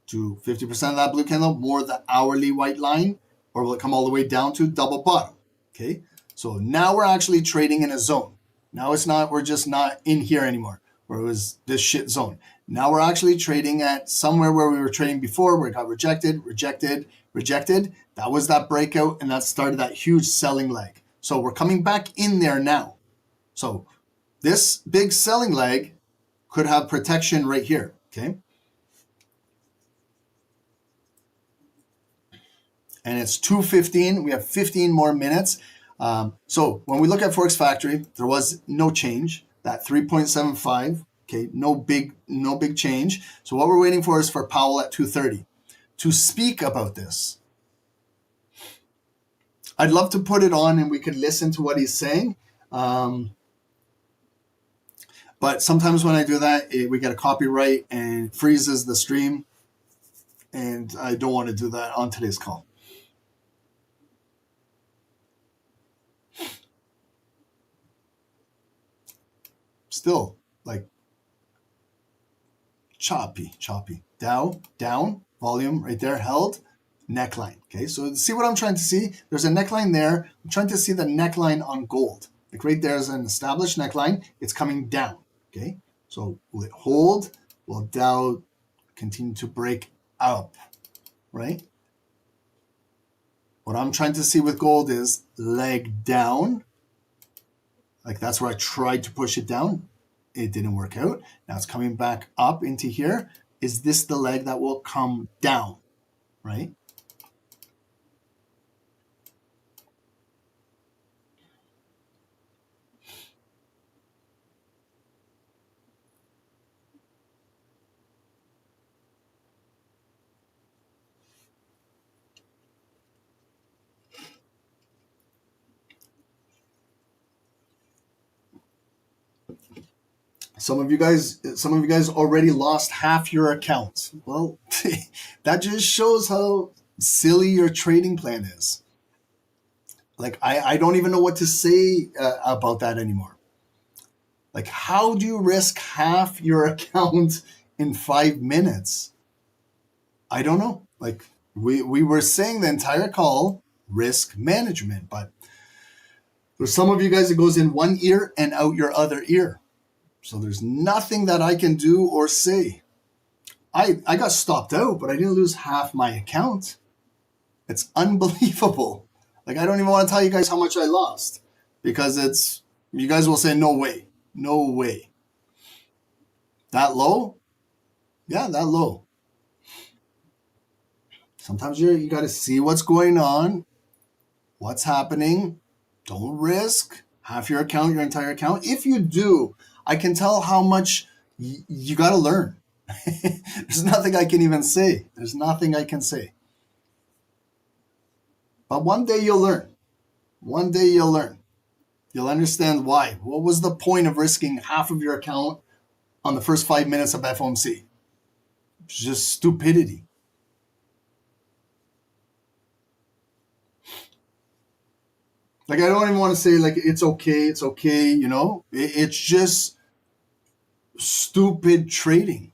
To 50% of that blue candle, more the hourly white line, or will it come all the way down to double bottom? Okay, so now we're actually trading in a zone. Now it's not, we're just not in here anymore, where it was this shit zone. Now we're actually trading at somewhere where we were trading before, where it got rejected, rejected, rejected. That was that breakout, and that started that huge selling leg. So we're coming back in there now. So this big selling leg could have protection right here, okay? And it's 2:15. We have 15 more minutes. So when we look at Forex Factory, there was no change. That 3.75, okay, no big change. So what we're waiting for is for Powell at 2:30 to speak about this. I'd love to put it on and we could listen to what he's saying. But sometimes when I do that, we get a copyright and it freezes the stream. And I don't want to do that on today's call. still like choppy. Dow, down, volume right there, held, neckline. Okay, so see what I'm trying to see? There's a neckline there. I'm trying to see the neckline on gold. Like right there is an established neckline. It's coming down. Okay, so will it hold? Will Dow continue to break up? Right? What I'm trying to see with gold is leg down. Like that's where I tried to push it down. It didn't work out. Now it's coming back up into here. Is this the leg that will come down? Right? Some of you guys already lost half your accounts. Well, that just shows how silly your trading plan is. Like, I don't even know what to say about that anymore. Like, how do you risk half your account in 5 minutes? I don't know. Like, we were saying the entire call, risk management, but there's some of you guys, it goes in one ear and out your other ear. So there's nothing that I can do or say. I got stopped out, but I didn't lose half my account. It's unbelievable. Like, I don't even want to tell you guys how much I lost because you guys will say, no way, no way. That low? Yeah, that low. Sometimes you got to see what's going on, what's happening. Don't risk half your account, your entire account. If you do, I can tell how much you got to learn. There's nothing I can even say. There's nothing I can say. But one day you'll learn. One day you'll learn. You'll understand why. What was the point of risking half of your account on the first 5 minutes of FOMC? It's just stupidity. Like, I don't even want to say, like, it's okay, you know? It's just stupid trading.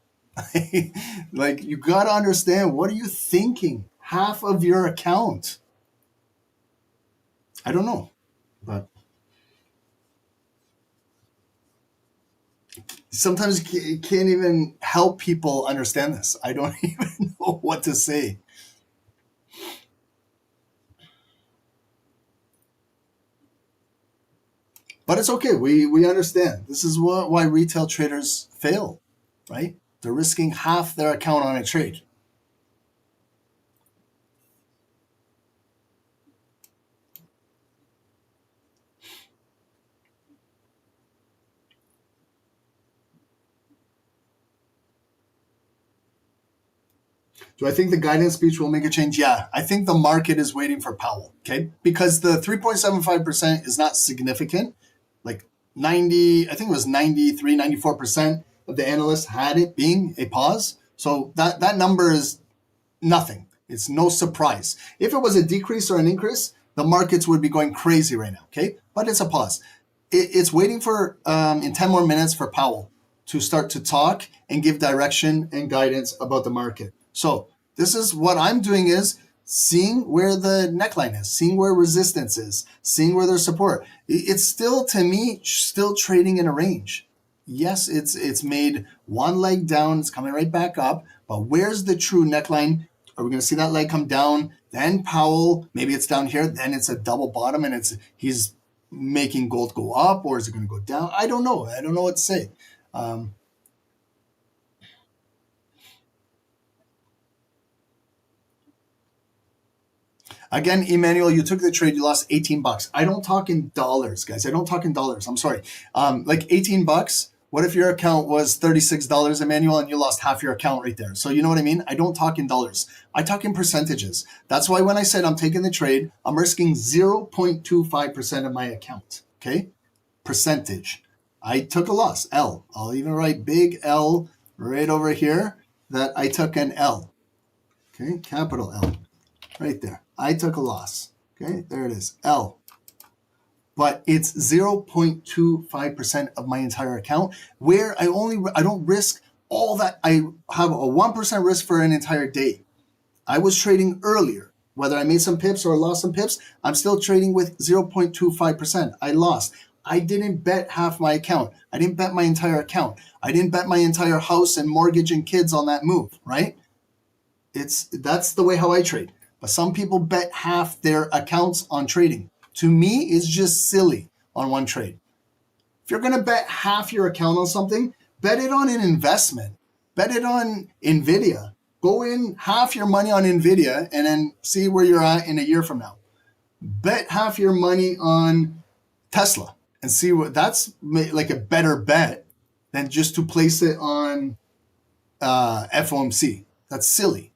Like, you got to understand, what are you thinking? Half of your account. I don't know, but sometimes you can't even help people understand this. I don't even know what to say. But it's okay. We understand. This is why retail traders fail, right? They're risking half their account on a trade. Do I think the guidance speech will make a change? Yeah, I think the market is waiting for Powell, okay? Because the 3.75% is not significant. Like 90, I think it was 93, 94% of the analysts had it being a pause. So that number is nothing. It's no surprise. If it was a decrease or an increase, the markets would be going crazy right now, okay? But it's a pause. It's waiting for, in 10 more minutes for Powell to start to talk and give direction and guidance about the market. So this is what I'm doing, is seeing where the neckline is, seeing where resistance is, seeing where there's support. It's still, to me, still trading in a range. Yes, it's made one leg down, it's coming right back up, but where's the true neckline? Are we going to see that leg come down? Then Powell, maybe it's down here, then it's a double bottom and he's making gold go up, or is it going to go down? I don't know. I don't know what to say. Again, Emmanuel, you took the trade, you lost $18. I don't talk in dollars, guys. I don't talk in dollars. I'm sorry. Like $18. What if your account was $36, Emmanuel, and you lost half your account right there? So you know what I mean? I don't talk in dollars. I talk in percentages. That's why when I said I'm taking the trade, I'm risking 0.25% of my account, okay? Percentage. I took a loss, L. I'll even write big L right over here that I took an L, okay? Capital L, right there. I took a loss, okay? There it is, L. but it's 0.25% of my entire account, where I don't risk all that. I have a 1% risk for an entire day. I was trading earlier. Whether I made some pips or lost some pips, I'm still trading with 0.25%. I lost. I didn't bet half my account. I didn't bet my entire account. I didn't bet my entire house and mortgage and kids on that move, right? That's the way how I trade. But some people bet half their accounts on trading. To me, it's just silly on one trade. If you're going to bet half your account on something, bet it on an investment. Bet it on NVIDIA. Go in half your money on NVIDIA and then see where you're at in a year from now. Bet half your money on Tesla and see what that's like a better bet than just to place it on FOMC. That's silly.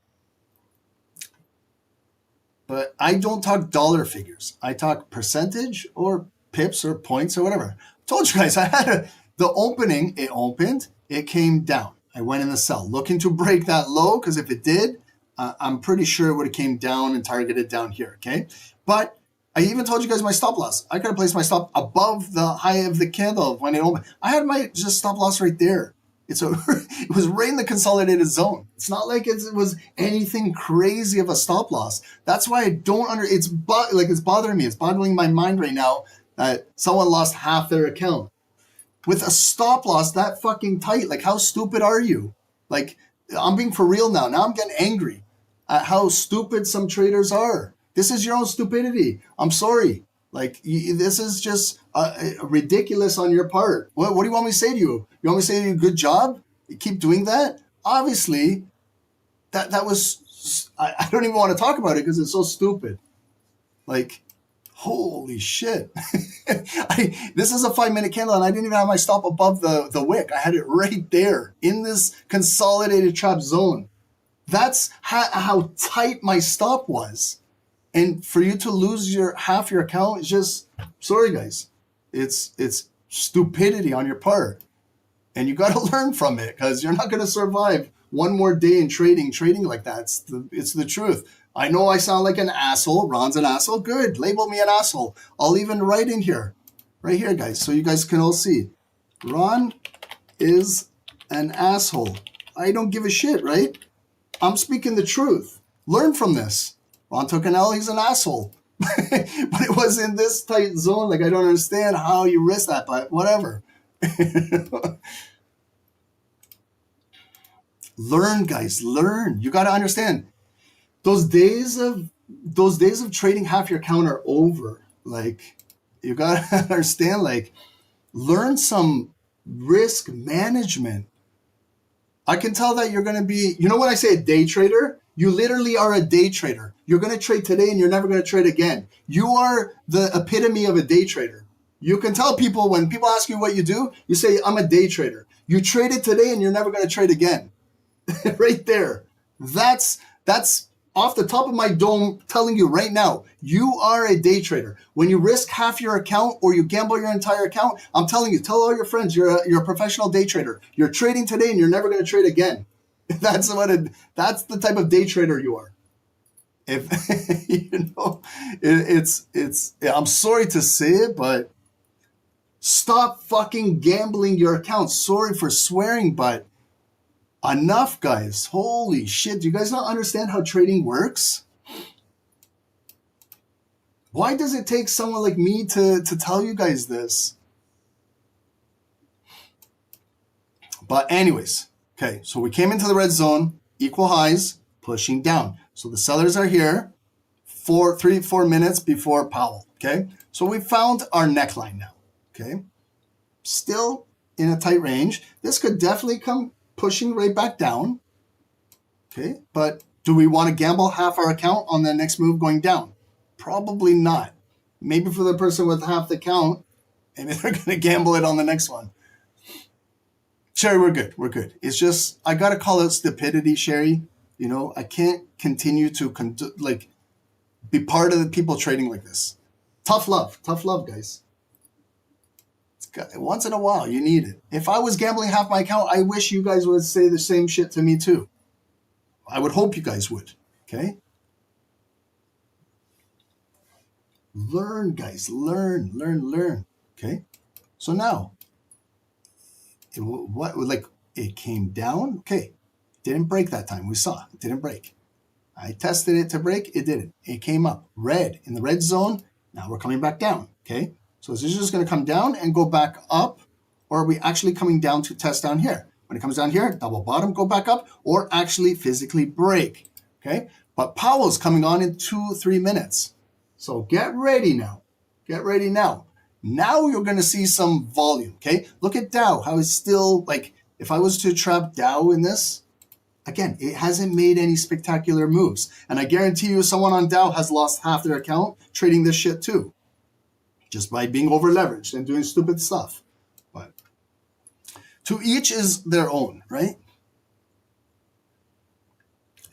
But I don't talk dollar figures. I talk percentage or pips or points or whatever. I told you guys I had the opening. It opened. It came down. I went in the sell, looking to break that low, because if it did, I'm pretty sure it would have came down and targeted down here, okay? But I even told you guys my stop loss. I could have placed my stop above the high of the candle when it opened. I had my just stop loss right there. It was right in the consolidated zone. It's not like it was anything crazy of a stop loss. That's why I don't it's bothering me. It's boggling my mind right now that someone lost half their account. With a stop loss that fucking tight, like how stupid are you? Like, I'm being for real now. Now I'm getting angry at how stupid some traders are. This is your own stupidity. I'm sorry. Like, this is just ridiculous on your part. What do you want me to say to you? You want me to say to you, good job? You keep doing that? Obviously, that was, I don't even want to talk about it because it's so stupid. Like, holy shit. This is a 5-minute candle and I didn't even have my stop above the wick. I had it right there in this consolidated trap zone. That's how tight my stop was. And for you to lose half your account, it's just, sorry guys, it's stupidity on your part. And you got to learn from it because you're not going to survive one more day in trading like that. It's the truth. I know I sound like an asshole. Ron's an asshole. Good. Label me an asshole. I'll even write in here. Right here, guys. So you guys can all see. Ron is an asshole. I don't give a shit, right? I'm speaking the truth. Learn from this. Ron took an L. He's an asshole. But it was in this tight zone. Like, I don't understand how you risk that, but whatever. Learn, guys. Learn. You got to understand. Those days of trading half your account are over. Like, you gotta understand, like, learn some risk management. I can tell that you're gonna be, you know when I say a day trader, you literally are a day trader. You're gonna trade today and you're never gonna trade again. You are the epitome of a day trader. You can tell people when people ask you what you do, you say, I'm a day trader. You traded today and you're never gonna trade again. Right there. That's off the top of my dome telling you right now, you are a day trader. When you risk half your account or you gamble your entire account, I'm telling you, tell all your friends you're a professional day trader. You're trading today and you're never going to trade again. That's the type of day trader you are. If I'm sorry to say it, but stop fucking gambling your account. Sorry for swearing, but enough, guys. Holy shit. Do you guys not understand how trading works? Why does it take someone like me to tell you guys this? But anyways, okay, so we came into the red zone, equal highs, pushing down. So the sellers are here 3-4 minutes before Powell, okay? So we found our neckline now, okay? Still in a tight range. This could definitely come pushing right back down. Okay, but do we want to gamble half our account on the next move going down? Probably not. Maybe for the person with half the account, maybe they're going to gamble it on the next one. Sherry, we're good. We're good. It's just, I got to call it stupidity, Sherry. You know, I can't continue to be part of the people trading like this. Tough love, guys. Once in a while, you need it. If I was gambling half my account, I wish you guys would say the same shit to me too. I would hope you guys would, okay? Learn, guys. Learn. Okay. So now, it came down. Okay. Didn't break that time. We saw it didn't break. I tested it to break. It didn't. It came up red in the red zone. Now we're coming back down. Okay. So is this just going to come down and go back up? Or are we actually coming down to test down here? When it comes down here, double bottom, go back up, or actually physically break. Okay. But Powell's coming on in 2-3 minutes. So get ready now. Get ready now. Now you're going to see some volume. Okay. Look at Dow. How it's still like, if I was to trap Dow in this, again, it hasn't made any spectacular moves. And I guarantee you someone on Dow has lost half their account trading this shit too. Just by being over leveraged and doing stupid stuff. But to each is their own, right?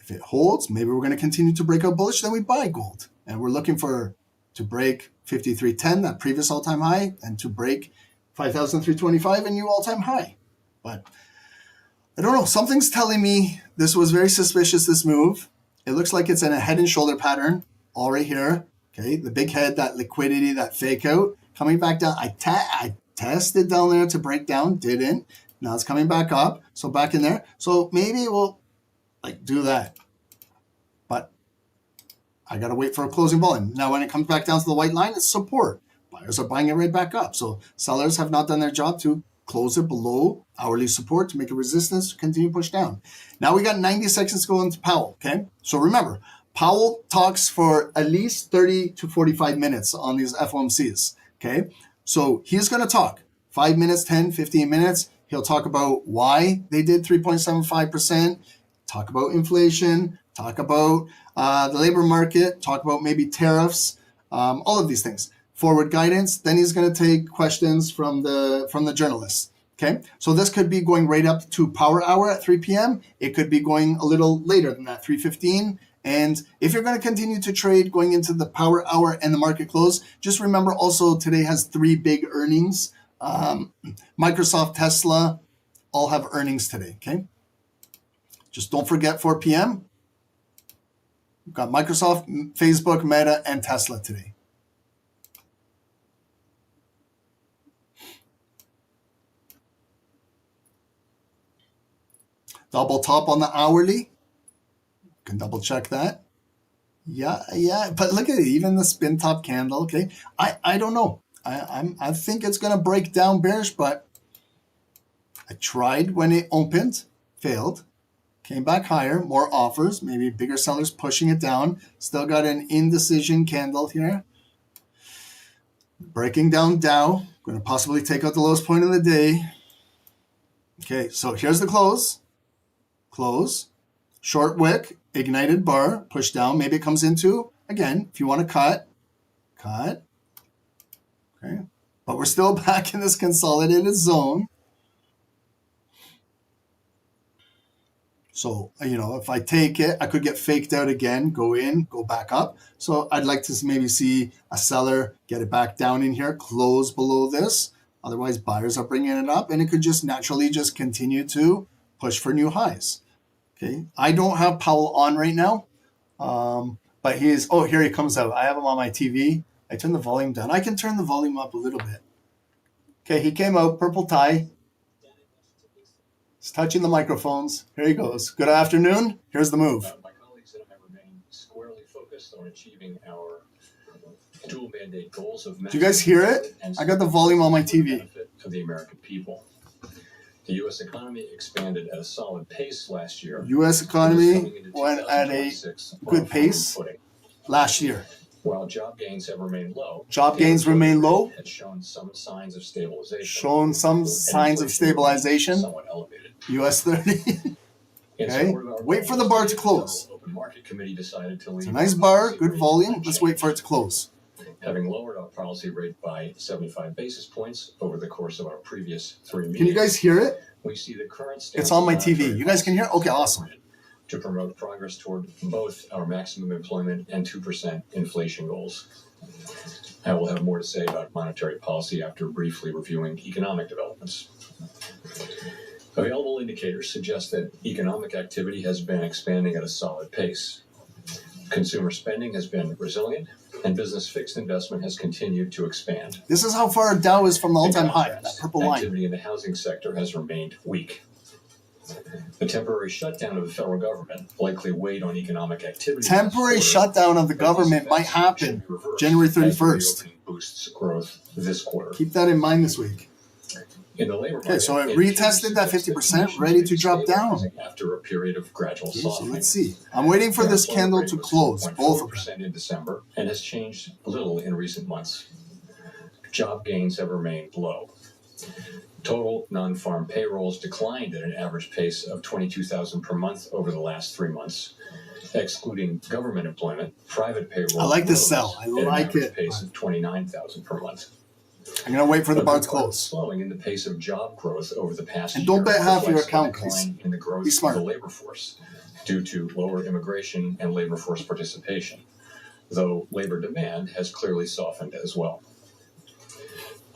If it holds, maybe we're going to continue to break out bullish, then we buy gold. And we're looking to break 53.10, that previous all-time high, and to break 5,325, a new all-time high. But I don't know. Something's telling me this was very suspicious, this move. It looks like it's in a head and shoulder pattern, all right here. Okay, the big head, that liquidity, that fake out, coming back down. I tested down there to break down, didn't. Now it's coming back up, so back in there. So maybe we'll do that. But I got to wait for a closing volume. Now when it comes back down to the white line, it's support. Buyers are buying it right back up. So sellers have not done their job to close it below hourly support to make a resistance to continue push down. Now we got 90 seconds to go into Powell, okay? So remember, Powell talks for at least 30 to 45 minutes on these FOMCs, okay? So he's going to talk 5 minutes, 10, 15 minutes. He'll talk about why they did 3.75%, talk about inflation, talk about the labor market, talk about maybe tariffs, all of these things. Forward guidance. Then he's going to take questions from the journalists. Okay, so this could be going right up to power hour at 3 p.m. It could be going a little later than that, 3:15. And if you're going to continue to trade going into the power hour and the market close, just remember also today has 3 big earnings. Microsoft, Tesla, all have earnings today. Okay, just don't forget 4 p.m. We've got Microsoft, Facebook, Meta, and Tesla today. Double top on the hourly. Can double check that. Yeah. But look at it. Even the spin top candle. Okay. I don't know. I think it's gonna break down bearish, but I tried when it opened, failed. Came back higher, more offers, maybe bigger sellers pushing it down. Still got an indecision candle here. Breaking down Dow. Going to possibly take out the lowest point of the day. Okay, so here's the close. Close, short wick, ignited bar, push down. Maybe it comes into, again, if you want to cut. Okay, but we're still back in this consolidated zone. So, if I take it, I could get faked out again, go in, go back up. So I'd like to maybe see a seller get it back down in here, close below this. Otherwise, buyers are bringing it up, and it could just naturally just continue to push for new highs. Okay, I don't have Powell on right now, but here he comes out. I have him on my TV. I turn the volume down. I can turn the volume up a little bit. Okay, he came out, purple tie. He's touching the microphones. Here he goes. Good afternoon. Here's the move. My colleagues and I remain squarely focused on achieving our dual mandate goals of. Do you guys hear it? I got the volume on my TV. For the American people. The U.S. economy expanded at a solid pace last year. U.S. economy went at a good pace last year. While job gains have remained low. Job gains remain low. Has shown some signs of stabilization. Somewhat elevated. U.S. 30. Okay. Wait for the bar to close. Open Market Committee decided to leave. It's a nice bar, good volume. Let's wait for it to close. Having lowered our policy rate by 75 basis points over the course of our previous 3 meetings. Can you guys hear it? We see the current stance. It's on my TV. You guys can hear it? Okay, awesome. To promote progress toward both our maximum employment and 2% inflation goals. I will have more to say about monetary policy after briefly reviewing economic developments. Available indicators suggest that economic activity has been expanding at a solid pace. Consumer spending has been resilient, and business fixed investment has continued to expand. This is how far Dow is from the all-time In high, contrast, that purple line. activity in the housing sector has remained weak. The temporary shutdown of the federal government likely weighed on economic activity. Temporary shutdown of the government might happen January 31st. Boosts growth this quarter. Keep that in mind this week. In the labor market, Okay, so it retested that 50%, ready to drop down. after a period of gradual Okay, so softening. let's see. I'm waiting for this candle to close, both of them. In December, and has changed little in recent months. Job gains have remained low. Total non-farm payrolls declined at an average pace of 22,000 per month over the last 3 months. Excluding government employment, private payroll. I like this sell. I at an like average it. pace of 29,000 per month. I'm going to wait for the bar to But required close. slowing in the pace of job growth over the past And year. don't bet half your reflects the account, decline please. in the growth Be smart. of the labor force due to lower immigration and labor force participation, though labor demand has clearly softened as well.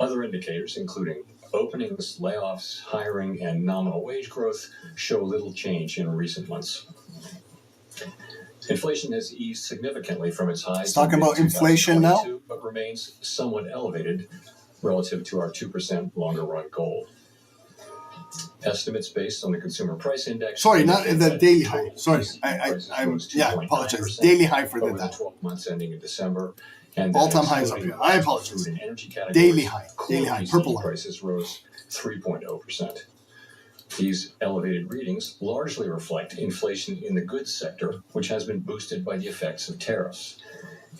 Other indicators, including openings, layoffs, hiring, and nominal wage growth, show little change in recent months. Inflation has eased significantly from its highs. Let's talk about inflation now. But remains somewhat elevated relative to our 2% longer run goal. Estimates based on the consumer price index. Sorry, not indicate the that daily total high. Sorry, prices I'm rose yeah, 2.9% apologize. Daily high for over the the Dow. 12 months ending in December. And All-time highs up here. I apologize. Food and energy categories, Daily high, core daily high, PCE purple line. prices rose 3.0%. These elevated readings largely reflect inflation in the goods sector, which has been boosted by the effects of tariffs.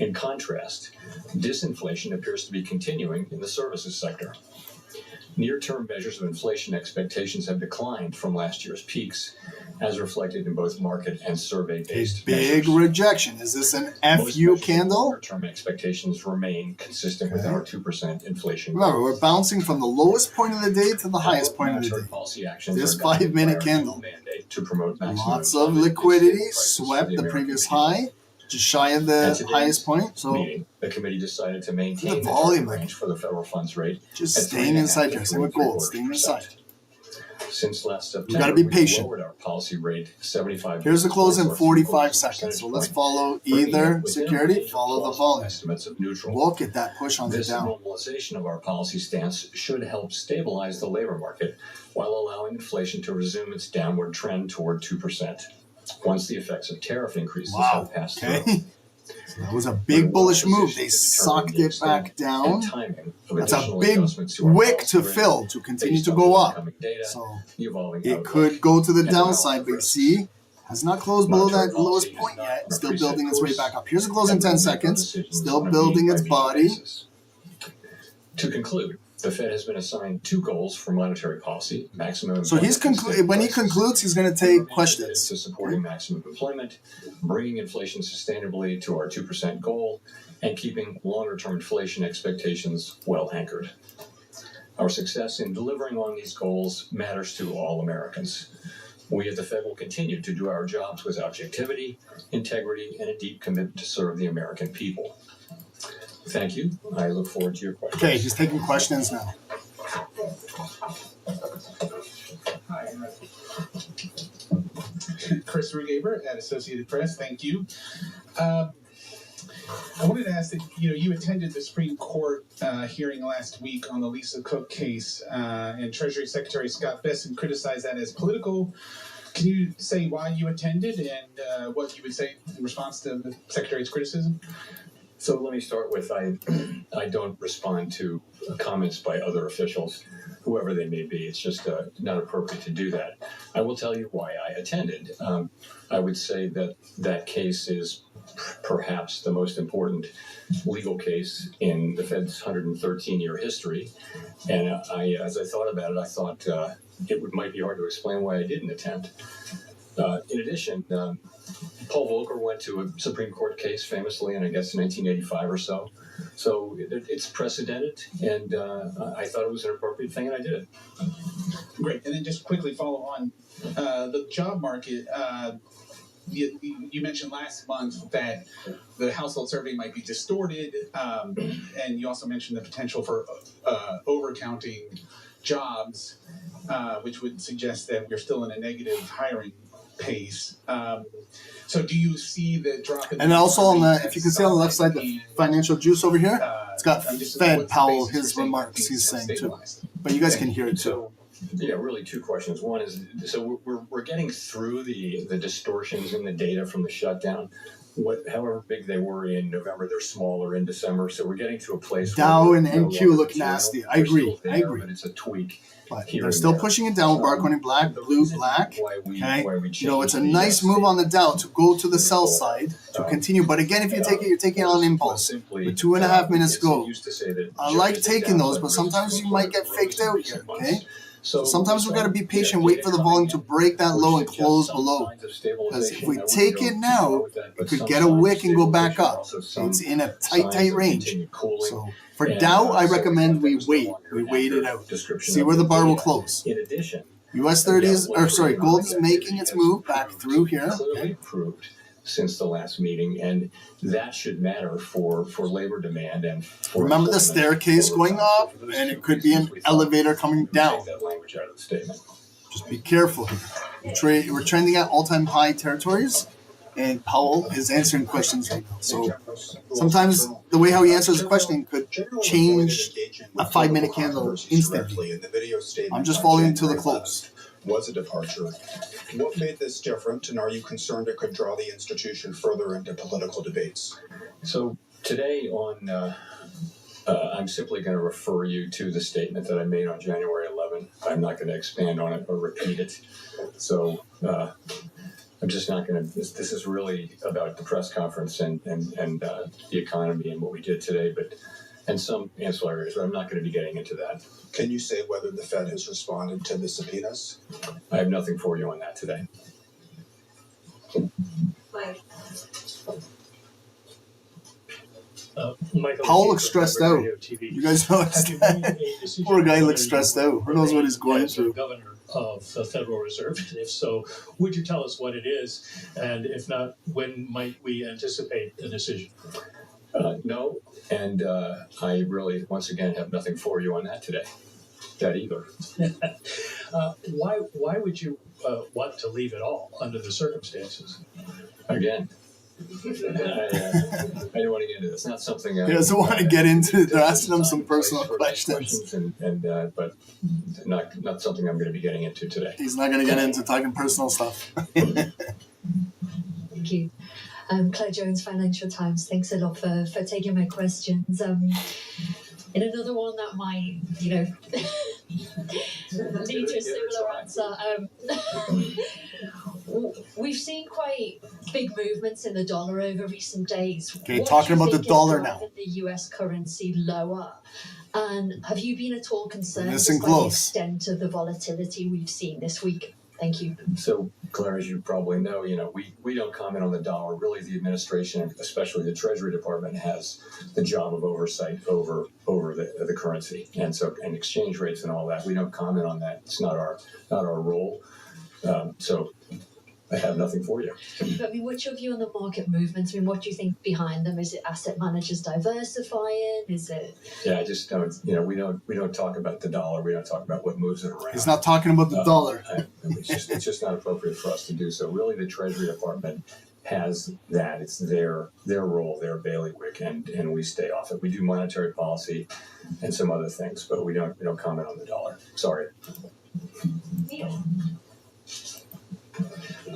In contrast, disinflation appears to be continuing in the services sector. Near-term measures of inflation expectations have declined from last year's peaks, as reflected in both market and A survey-based big measures. rejection. Is this an Most FU measures of candle? longer-term expectations remain consistent with Okay. our 2% inflation. Remember, we're bouncing from the lowest point of the day to the highest point of the Monetary day. policy actions This are guided 5-minute by our candle. mandate to promote maximum Lots of employment and liquidity, stable prices for swept the American previous people. high, just shy of At the today's highest point. So meeting, the committee decided to maintain The the volume, target range for the federal funds rate just at staying 3.5 inside to there. Same with gold, staying 3.75%. inside. Since last September, gotta be we patient. lowered our policy rate 75. Here's the close in or 45 3/4 seconds. So let's percentage point, follow bringing either it within a security, range of follow the plausible volume. estimates of neutral. Look at that push on the This down. normalization of our policy stance should help stabilize the labor market while allowing inflation to resume its downward trend toward 2%. Once the effects of tariff increases Wow. have passed through. Okay. So that was a big bullish move. They sucked it back down. And timing of That's a additional big adjustments to our wick policy to rate fill to continue based to on go the up. incoming data, So the evolving it outlook, could go to the and downside, but you risks. see, has not closed below Monetary that lowest policy point is not yet. on a Still preset building its way course, back up. Here's a close in and 10 we'll make our seconds. decisions Still on a building its meeting-by-meeting body. basis. To conclude, the Fed has been assigned 2 goals for monetary policy: maximum. So he's employment when he prices. concludes, he's going to We take remain committed questions. to supporting maximum employment, bringing inflation sustainably to our 2% goal, and keeping longer-term inflation expectations well anchored. Our success in delivering on these goals matters to all Americans. We at the Fed will continue to do our jobs with objectivity, integrity, and a deep commitment to serve the American people. Thank you. I look forward to your questions. Okay, he's taking questions now. Chris Rugaber at Associated Press. Thank you. I wanted to ask that you attended the Supreme Court hearing last week on the Lisa Cook case, and Treasury Secretary Scott Bessent criticized that as political. Can you say why you attended and what you would say in response to the Secretary's criticism? So let me start with I don't respond to comments by other officials, whoever they may be. It's just not appropriate to do that. I will tell you why I attended. I would say that that case is perhaps the most important legal case in the Fed's 113-year history. And as I thought about it, I thought might be hard to explain why I didn't attend. In addition, Paul Volcker went to a Supreme Court case famously in, I guess, 1985 or so. So it's precedented, and I thought it was an appropriate thing, and I did it. Great. And then just quickly follow on the job market. You mentioned last month that the household survey might be distorted, and you also mentioned the potential for overcounting jobs, which would suggest that we're still in a negative hiring pace. So do you see the drop in? And also on the, if you can see on the left side, the financial juice over here, it's got Fed Powell, his remarks he's saying too. But you guys can hear it too. So, yeah, really two questions. One is, so we're getting through the distortions in the data from the shutdown. However big they were in November, they're smaller in December. So we're getting to a place Dow where and NQ look nasty. I agree. There, I agree. But it's a tweak. But they're still pushing it down. Bark running black, blue, black. Okay, you know, it's a nice move on the Dow to go to the sell side to continue. But again, if you take it, you're taking it on impulse. With 2.5 minutes to go. I like taking those, but sometimes you might get faked out here. Okay. So sometimes we got to be patient, wait for the volume to break that low and close below. Because if we take it now, it could get a wick and go back up. It's in a tight range. So for Dow, I recommend we wait. We wait it out. See where the bar will close. In addition, US 30s, or sorry, gold is making its move back through here. Clearly improved since the last meeting, and that should matter for labor demand and for remember the staircase going up, and it could be an elevator coming down. Take that language out of the statement. Just be careful here. We're trending at all-time high territories, and Powell is answering questions right now. So sometimes the way how he answers a question could change a 5-minute candle instantly. I'm just following to the close. Was a departure. What made this different, and are you concerned it could draw the institution further into political debates? So today I'm simply going to refer you to the statement that I made on January 11. I'm not going to expand on it or repeat it. So I'm just not going to. This is really about the press conference and the economy and what we did today, and some ancillaries, but I'm not going to be getting into that. Can you say whether the Fed has responded to the subpoenas? I have nothing for you on that today. Mike. Powell looks stressed out. You guys notice that? Poor guy looks stressed out. Who knows what he's going through? Governor of the Federal Reserve, and if so, would you tell us what it is? And if not, when might we anticipate a decision? No, and I really, once again, have nothing for you on that today. That either. Why would you want to leave it all under the circumstances? Again, I don't want to get into this. It's not something he doesn't want to get into. They're asking him some personal questions, but not something I'm going to be getting into today. He's not going to get into talking personal stuff. Thank you. Claire Jones, Financial Times. Thanks a lot for taking my questions. In another one that might, lead to a similar answer. We've seen quite big movements in the dollar over recent days. Okay, talking about the dollar now. The US currency lower. And have you been at all concerned by the extent of the volatility we've seen this week? Thank you. So, Claire, as you probably know, we don't comment on the dollar. Really, the administration, especially the Treasury Department, has the job of oversight over the currency and exchange rates and all that. We don't comment on that. It's not our role. So I have nothing for you. But what's your view on the market movements? What do you think behind them? Is it asset managers diversifying? Is it? Yeah, I just don't. We don't talk about the dollar. We don't talk about what moves it around. He's not talking about the dollar. It's just not appropriate for us to do so. Really, the Treasury Department has that. It's their role, their bailiwick, and we stay off it. We do monetary policy and some other things, but we don't comment on the dollar. Sorry.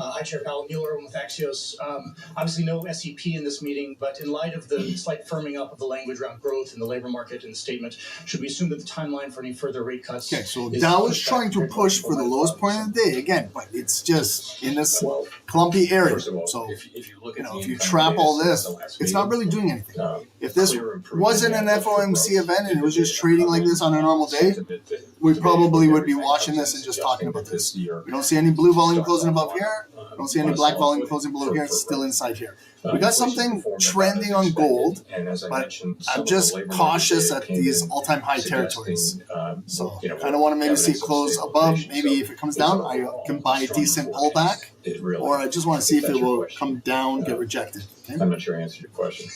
Hi, Chair Powell. Neil Irwin with Axios. Obviously, no SEP in this meeting, but in light of the slight firming up of the language around growth in the labor market and the statement, should we assume that the timeline for any further rate cuts? Okay, so Dow is trying to push for the lowest point of the day again, but it's just in this clumpy area. First of all, so if you look at if you trap all this, it's not really doing anything. If this wasn't an FOMC event and it was just trading like this on a normal day, we probably would be watching this and just talking about this. We don't see any blue volume closing above here. We don't see any black volume closing below here. It's still inside here. We got something trending on gold, but I'm just cautious at these all-time high territories. So I don't want to maybe see it close above. Maybe if it comes down, I can buy a decent pullback, or I just want to see if it will come down, get rejected. Okay? I'm not sure I answered your question.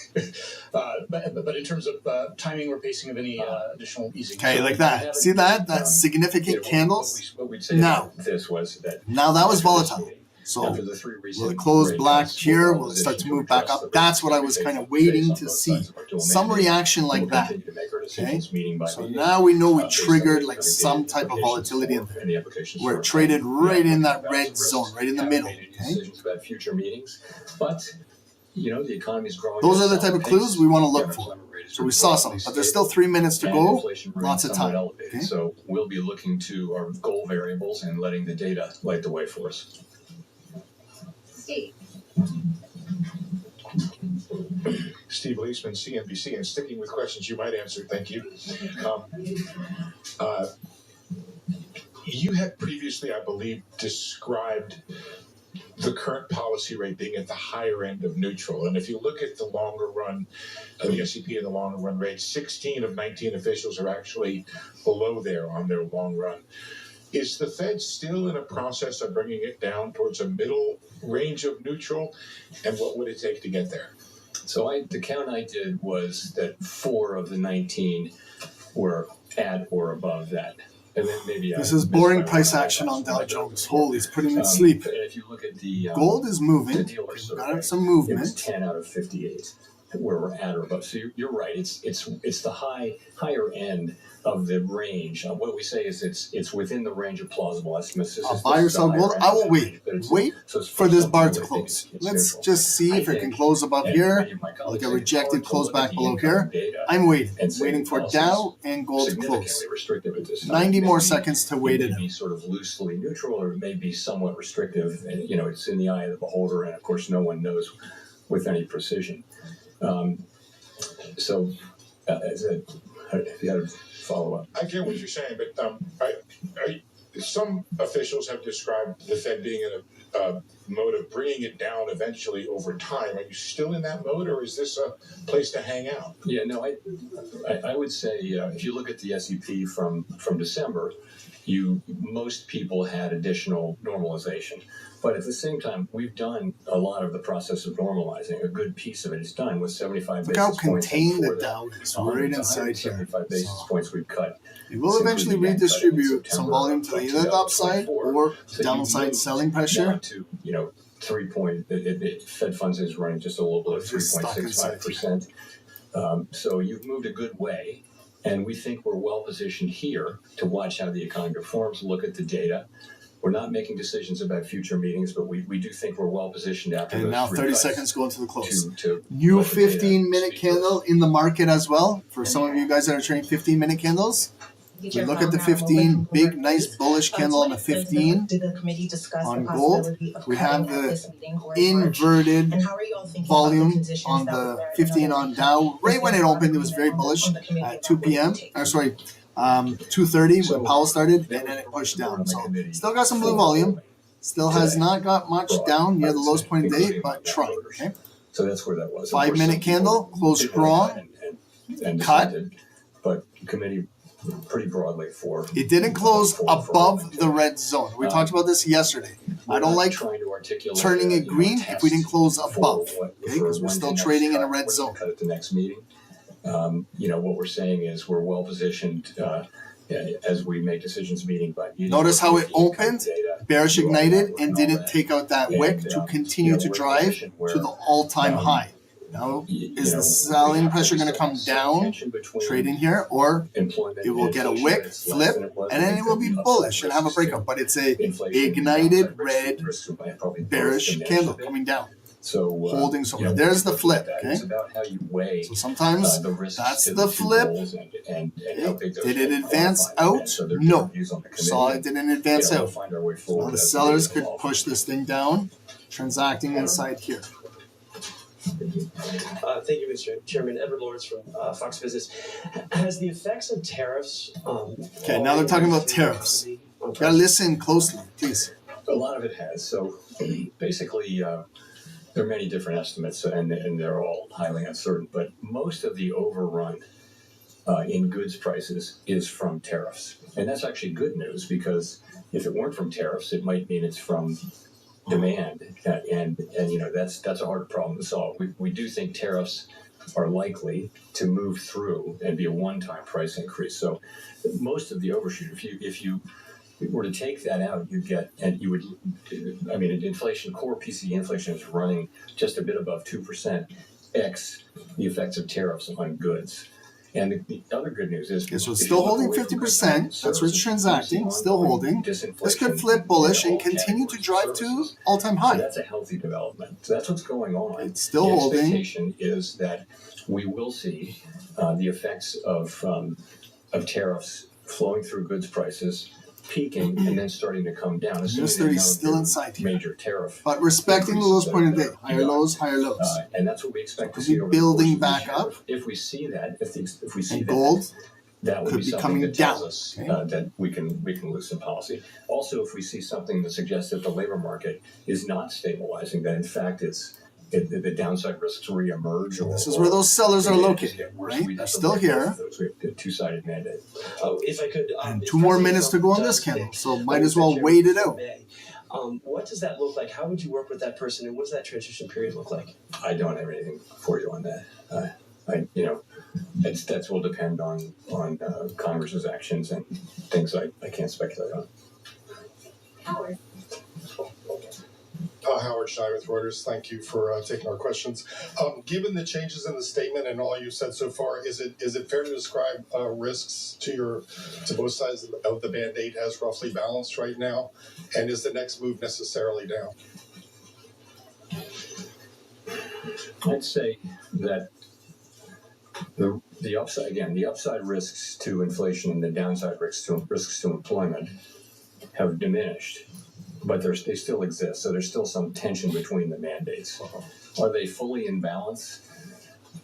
But in terms of timing or pacing of any additional easing. Okay, like that. See that? That's significant candles. What we'd say now. This was that. Now that was volatile. So and for the three recent will it close rate black cuts, here? we're Will it start to well-positioned move back address up? the That's what I risks was we kind of face waiting on to both see. sides of our dual Some mandate. reaction like We'll that. continue to make our Okay. decisions meeting by So meeting. now we know we Based on triggered the like upcoming some data type of implications volatility in for- there. and the implications Where for it traded our right in that balance red risks. zone, right in the Haven't middle. made any Okay. decisions about future meetings, but the economy is growing. Those at a are the type solid of clues pace. we want to The look for. unemployment rate is So we saw relatively some, but there's stable, still 3 minutes to and go. inflation remains Lots of somewhat time. elevated. Okay. So we'll be looking to our goal variables and letting the data light the way for us. Steve. Steve Leisman, CNBC, and sticking with questions you might answer, thank you. You had previously, I believe, described the current policy rate being at the higher end of neutral. And if you look at the longer run, the S&P and the longer run rate, 16 of 19 officials are actually below there on their long run. Is the Fed still in a process of bringing it down towards a middle range of neutral? And what would it take to get there? So the count I did was that 4 of the 19 were at or above that. And then maybe This I is missed boring by price one. action on Dow Jones. Holy, it's putting me to sleep. And if you look at the Gold is moving. the dealer We've survey, got some it was movement. 10 out of 58 where we're at or above. So you're right. It's the higher end of the range. What we say is it's within the range of plausible estimates. This I'll is- buy this or is the sell higher gold. end I of will that wait. range, but it's- Wait so it's for this something bar where to we think close. it's Let's neutral. just see I if it can think- close above and here. many of my Like colleagues a say it's rejected hard to close look back at the below income here. data I'm waiting. and say Waiting the for policy is Dow and gold to close. significantly restrictive at this time. 90 It may more be- seconds to wait it it may out. be sort of loosely neutral, or it may be somewhat restrictive, and it's in the eye of the beholder, and of course no one knows with any precision. If you had a follow-up. I get what you're saying, but some officials have described the Fed being in a mode of bringing it down eventually over time. Are you still in that mode, or is this a place to hang out? Yeah, no, I would say if you look at the S&P from December, most people had additional normalization. But at the same time, we've done a lot of the process of normalizing. A good piece of it is done with 75 Look how basis points. contained the before that. Dow is. We're right inside here. 75 basis So points we've cut. it will since we eventually began cutting in redistribute some September volume to of either the upside 2024. or So you've downside moved selling now pressure. to 3 point. Fed funds is running just a little below Just stuck inside 3.65%. So you've moved a good way, and we think we're well positioned here to watch how the economy performs, look at the data. We're not making decisions about future meetings, but we do think we're well positioned after And those now 3 30 cuts seconds going to the close. to New let the data 15-minute speak candle first. in the market as well. For some of you guys that are trading 15-minute candles, we look at the 15, big, nice bullish candle on the 15. Did the committee discuss On the gold, possibility of we have cutting at the this meeting or in March? Inverted And how are you all thinking volume about the conditions on that would the warrant 15 another on rate Dow. cut? Right Is when there it a opened, it was lot very on bullish the committee at about 2 what it p.m. would take? 2:30 when Powell started, that and then was it pushed brought down. on the So committee still got some blue for volume. Still has today. not got much Broad, down near I the would lowest say, point of the day, including but among try. voters. Okay. So that's where that was. Of 5 course, some minute people candle, close didn't strong. like that and Cut. dissented, but committee pretty broadly for. It didn't close for above the red zone. We talked about this yesterday. I don't like trying to articulate turning it green if we didn't close above, okay? Because we're still trading in a red zone. Cut at the next meeting. What we're saying is we're well positioned as we make decisions meeting by meeting. Notice how it Looking at the income opened, data, bearish you all ignited, that, and all didn't that. take out that And, wick to continue to we're in a drive position where, to the all-time high. Now, is the selling pressure going to come down, trading here, or employment it will and get a inflation wick, rates less flip, than it was, and then it will be upside bullish and have a risks too. breakup? But it's a Inflation, ignited downside red risks will probably both bearish diminish a candle bit. coming down. So Holding somewhere. There's the flip, okay? It's about how you weigh So sometimes the risks that's to the two flip. goals and how big those Did it are advance quantified. out? And so there are No. different views on the committee. Saw it didn't advance We'll out. find our way Now forward the as sellers the could evolve. push this thing down, transacting inside here. Thank you, Mr. Chairman. Edward Lawrence from Fox Business. Has the effects of tariffs? Okay, now they're talking about tariffs. Gotta listen closely, please. A lot of it has. So basically, there are many different estimates, and they're all highly uncertain. But most of the overrun in goods prices is from tariffs, and that's actually good news because if it weren't from tariffs, it might mean it's from demand, and that's a hard problem to solve. We do think tariffs are likely to move through and be a one-time price increase. So most of the overshoot, if you were to take that out, inflation, core PCE inflation is running just a bit above 2%, x the effects of tariffs on goods. And the other good news is, so it's still holding 50%. That's where it's transacting, still holding. This could flip bullish and continue to drive to all-time high. So that's a healthy development. So that's what's going on. It's still holding. The expectation is that we will see the effects of tariffs flowing through goods prices, peaking and then starting to come down. US 30 is still inside here. Major tariff. But respecting the lowest point of the day. Higher lows, higher lows. And that's what we expect to see over building the course of back up. If we see that, if we see and that, gold that would could be be something coming that tells down. us that we can loosen policy. Also, if we see something that suggests that the labor market is not stabilizing, that in fact the downside risks reemerge. This is where those sellers are located, right? They're still here. We have a two-sided mandate. If I could, And 2 more minutes to go on this candle, so might as well wait it out. What does that look like? How would you work with that person, and what does that transition period look like? I don't have anything for you on that. That will depend on Congress's actions and things I can't speculate on. Howard. Howard Schneider with Reuters. Thank you for taking our questions. Given the changes in the statement and all you've said so far, is it fair to describe risks to both sides of the Band-Aid as roughly balanced right now? And is the next move necessarily down? I'd say that the upside risks to inflation and the downside risks to employment have diminished. But they still exist, so there's still some tension between the mandates. Are they fully in balance?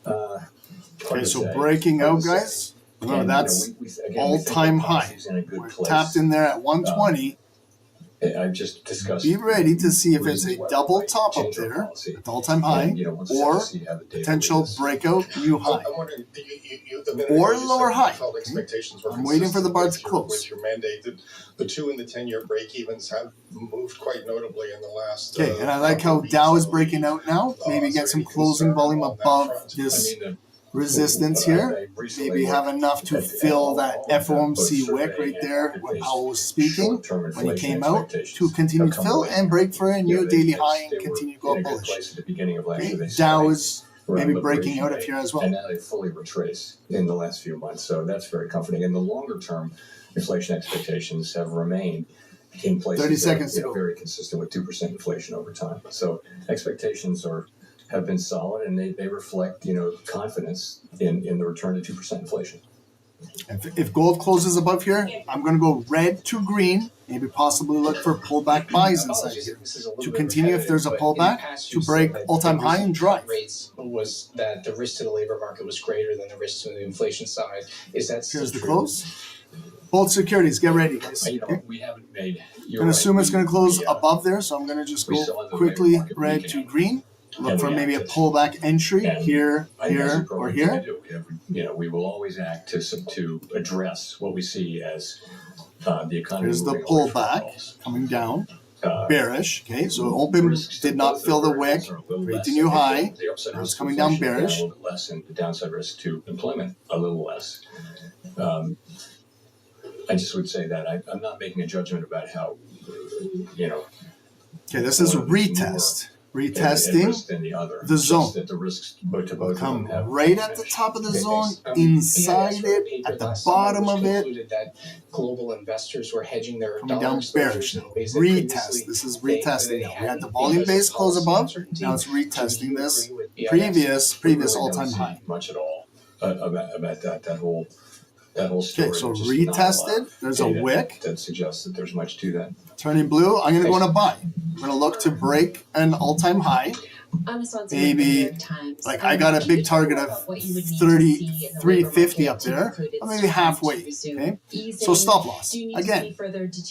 Okay, so breaking out, guys. Remember, that's all-time high. We're tapped in there at 120. I've just discussed. Be ready to see if it's a double top up there at the all-time high, or potential breakout new high, I'm wondering, or lower high. Expectations were I'm waiting for the bar to close. With your mandate, the 2 and the 10-year break-evens have moved quite notably in the last. Okay, and I like how Dow is breaking out now. Maybe get some closing volume above this resistance here. Maybe have enough to fill that FOMC wick right there when Powell was speaking, when he came out, to continue to fill and break for a new daily high and continue to go up bullish. Okay, Dow is maybe breaking out of here as well. And now they fully retrace in the last few months, so that's very comforting. And the longer term inflation expectations have remained in place. 30 seconds to go. Very consistent with 2% inflation over time. So expectations have been solid, and they reflect confidence in the return to 2% inflation. If gold closes above here, I'm going to go red to green, maybe possibly look for pullback buys inside here to continue if there's a pullback to break all-time high and drive. Rates was that the risk to the labor market was greater than the risk to the inflation side. Is that still Here's the true? close. Both securities, get ready, guys. Okay. We haven't made. I'm going to assume it's going to close above there, so I'm going to just go quickly red to green. Look for maybe a pullback entry here, or here. We will always act to address what we see as the economy. Here's the pullback coming down, bearish. Okay, so open did not fill the wick, create the new high. Now it's coming down bearish. A little bit less, and the downside risk to employment a little less. I just would say that I'm not making a judgment about how, Okay, this is retest. Retesting the zone. We'll come right at the top of the zone, inside it, at the bottom of it. That global investors were hedging their coming down bearish. Retest. This is retesting. We had the volume base close above. Now it's retesting this previous all-time high. Much at all about that whole story. Okay, so retested. There's a wick that suggests that there's much to that. Turning blue. I'm going to go on a buy. I'm going to look to break an all-time high. Maybe, like I got a big target of 33.50 up there, or maybe halfway. Okay, so stop loss. Again,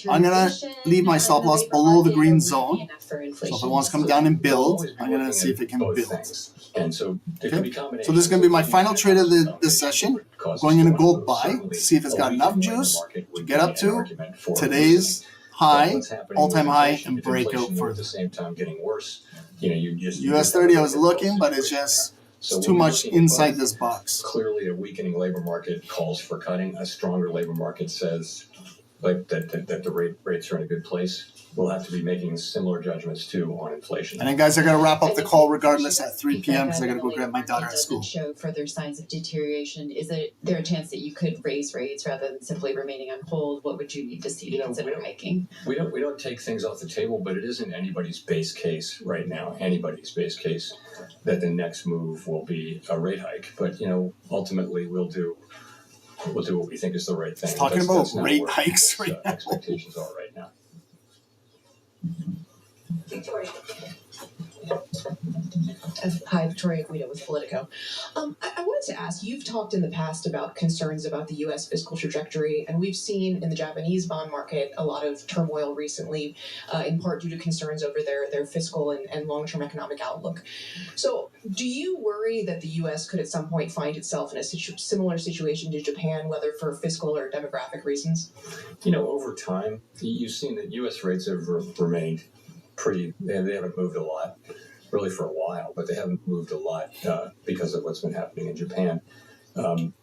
I'm going to leave my stop loss below the green zone. So if it wants to come down and build, I'm going to see if it can build. And so, okay. So this is going to be my final trade of this session. Going in a gold buy to see if it's got enough juice to get up to today's high, all-time high, and break out further. At the same time, getting worse. US 30, I was looking, but it's just too much inside this box. Clearly, a weakening labor market calls for cutting. A stronger labor market says like that the rates are in a good place, we'll have to be making similar judgments too on inflation. And then, guys, I got to wrap up the call regardless at 3 p.m. because I got to go grab my daughter at school. Show further signs of deterioration. Is there a chance that you could raise rates rather than simply remaining on hold? What would you need to see to consider hiking? We don't take things off the table, but it isn't anybody's base case right now. Anybody's base case that the next move will be a rate hike. But ultimately we'll do what we think is the right thing. Talking about rate hikes right now. Expectations are right now. Victoria. Hi, Victoria Guido with Politico. I wanted to ask, you've talked in the past about concerns about the U.S. fiscal trajectory, and we've seen in the Japanese bond market a lot of turmoil recently, in part due to concerns over their fiscal and long-term economic outlook. So do you worry that the U.S. could at some point find itself in a similar situation to Japan, whether for fiscal or demographic reasons? Over time, you've seen that U.S. rates have remained they haven't moved a lot, really for a while, but they haven't moved a lot because of what's been happening in Japan.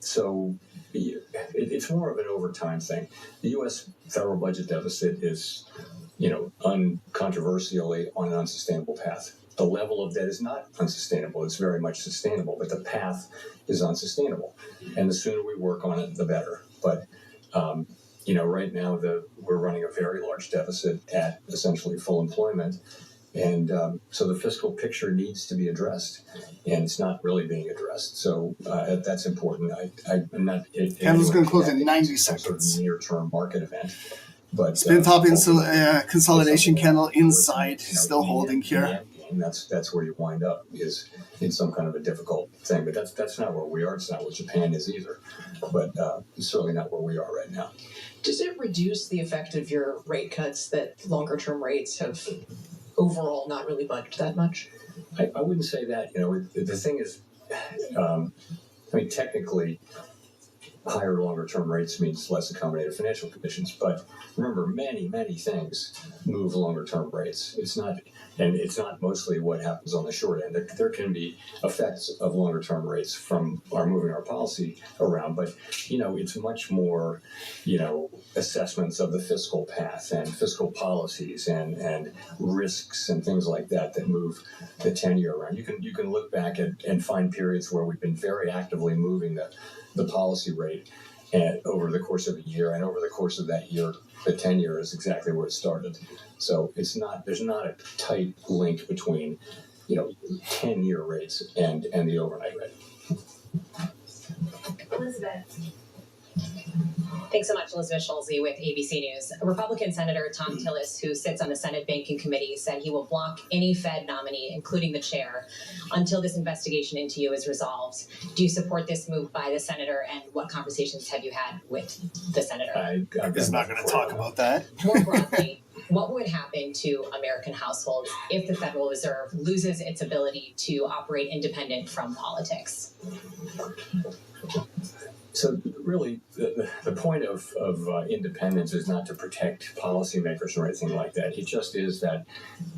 So it's more of an over time thing. The U.S. federal budget deficit is, uncontroversially on an unsustainable path. The level of debt is not unsustainable. It's very much sustainable, but the path is unsustainable. And the sooner we work on it, the better. But right now we're running a very large deficit at essentially full employment, and so the fiscal picture needs to be addressed, and it's not really being addressed. So that's important. I'm not. Candle's going to close in 90 seconds. Sort of near-term market event, but spin top consolidation candle inside, still holding here. That's where you wind up, is in some kind of a difficult thing. But that's not where we are. It's not what Japan is either. But it's certainly not where we are right now. Does it reduce the effect of your rate cuts that longer term rates have overall not really budged that much? I wouldn't say that. The thing is, technically, higher longer term rates means less accommodative financial conditions. But remember, many things move longer term rates. It's not mostly what happens on the short end. There can be effects of longer term rates from our moving our policy around, but it's much more assessments of the fiscal path and fiscal policies and risks and things like that move the 10-year around. You can look back and find periods where we've been very actively moving the policy rate over the course of a year, and over the course of that year, the 10-year is exactly where it started. So there's not a tight link between 10-year rates and the overnight rate. Elizabeth. Thanks so much, Elizabeth Schulze with ABC News. Republican Senator Tom Tillis, who sits on the Senate Banking Committee, said he will block any Fed nominee, including the chair, until this investigation into you is resolved. Do you support this move by the senator, and what conversations have you had with the senator? I'm just not going to talk about that. More broadly, what would happen to American households if the Federal Reserve loses its ability to operate independent from politics? So really, the point of independence is not to protect policymakers or anything like that. It just is that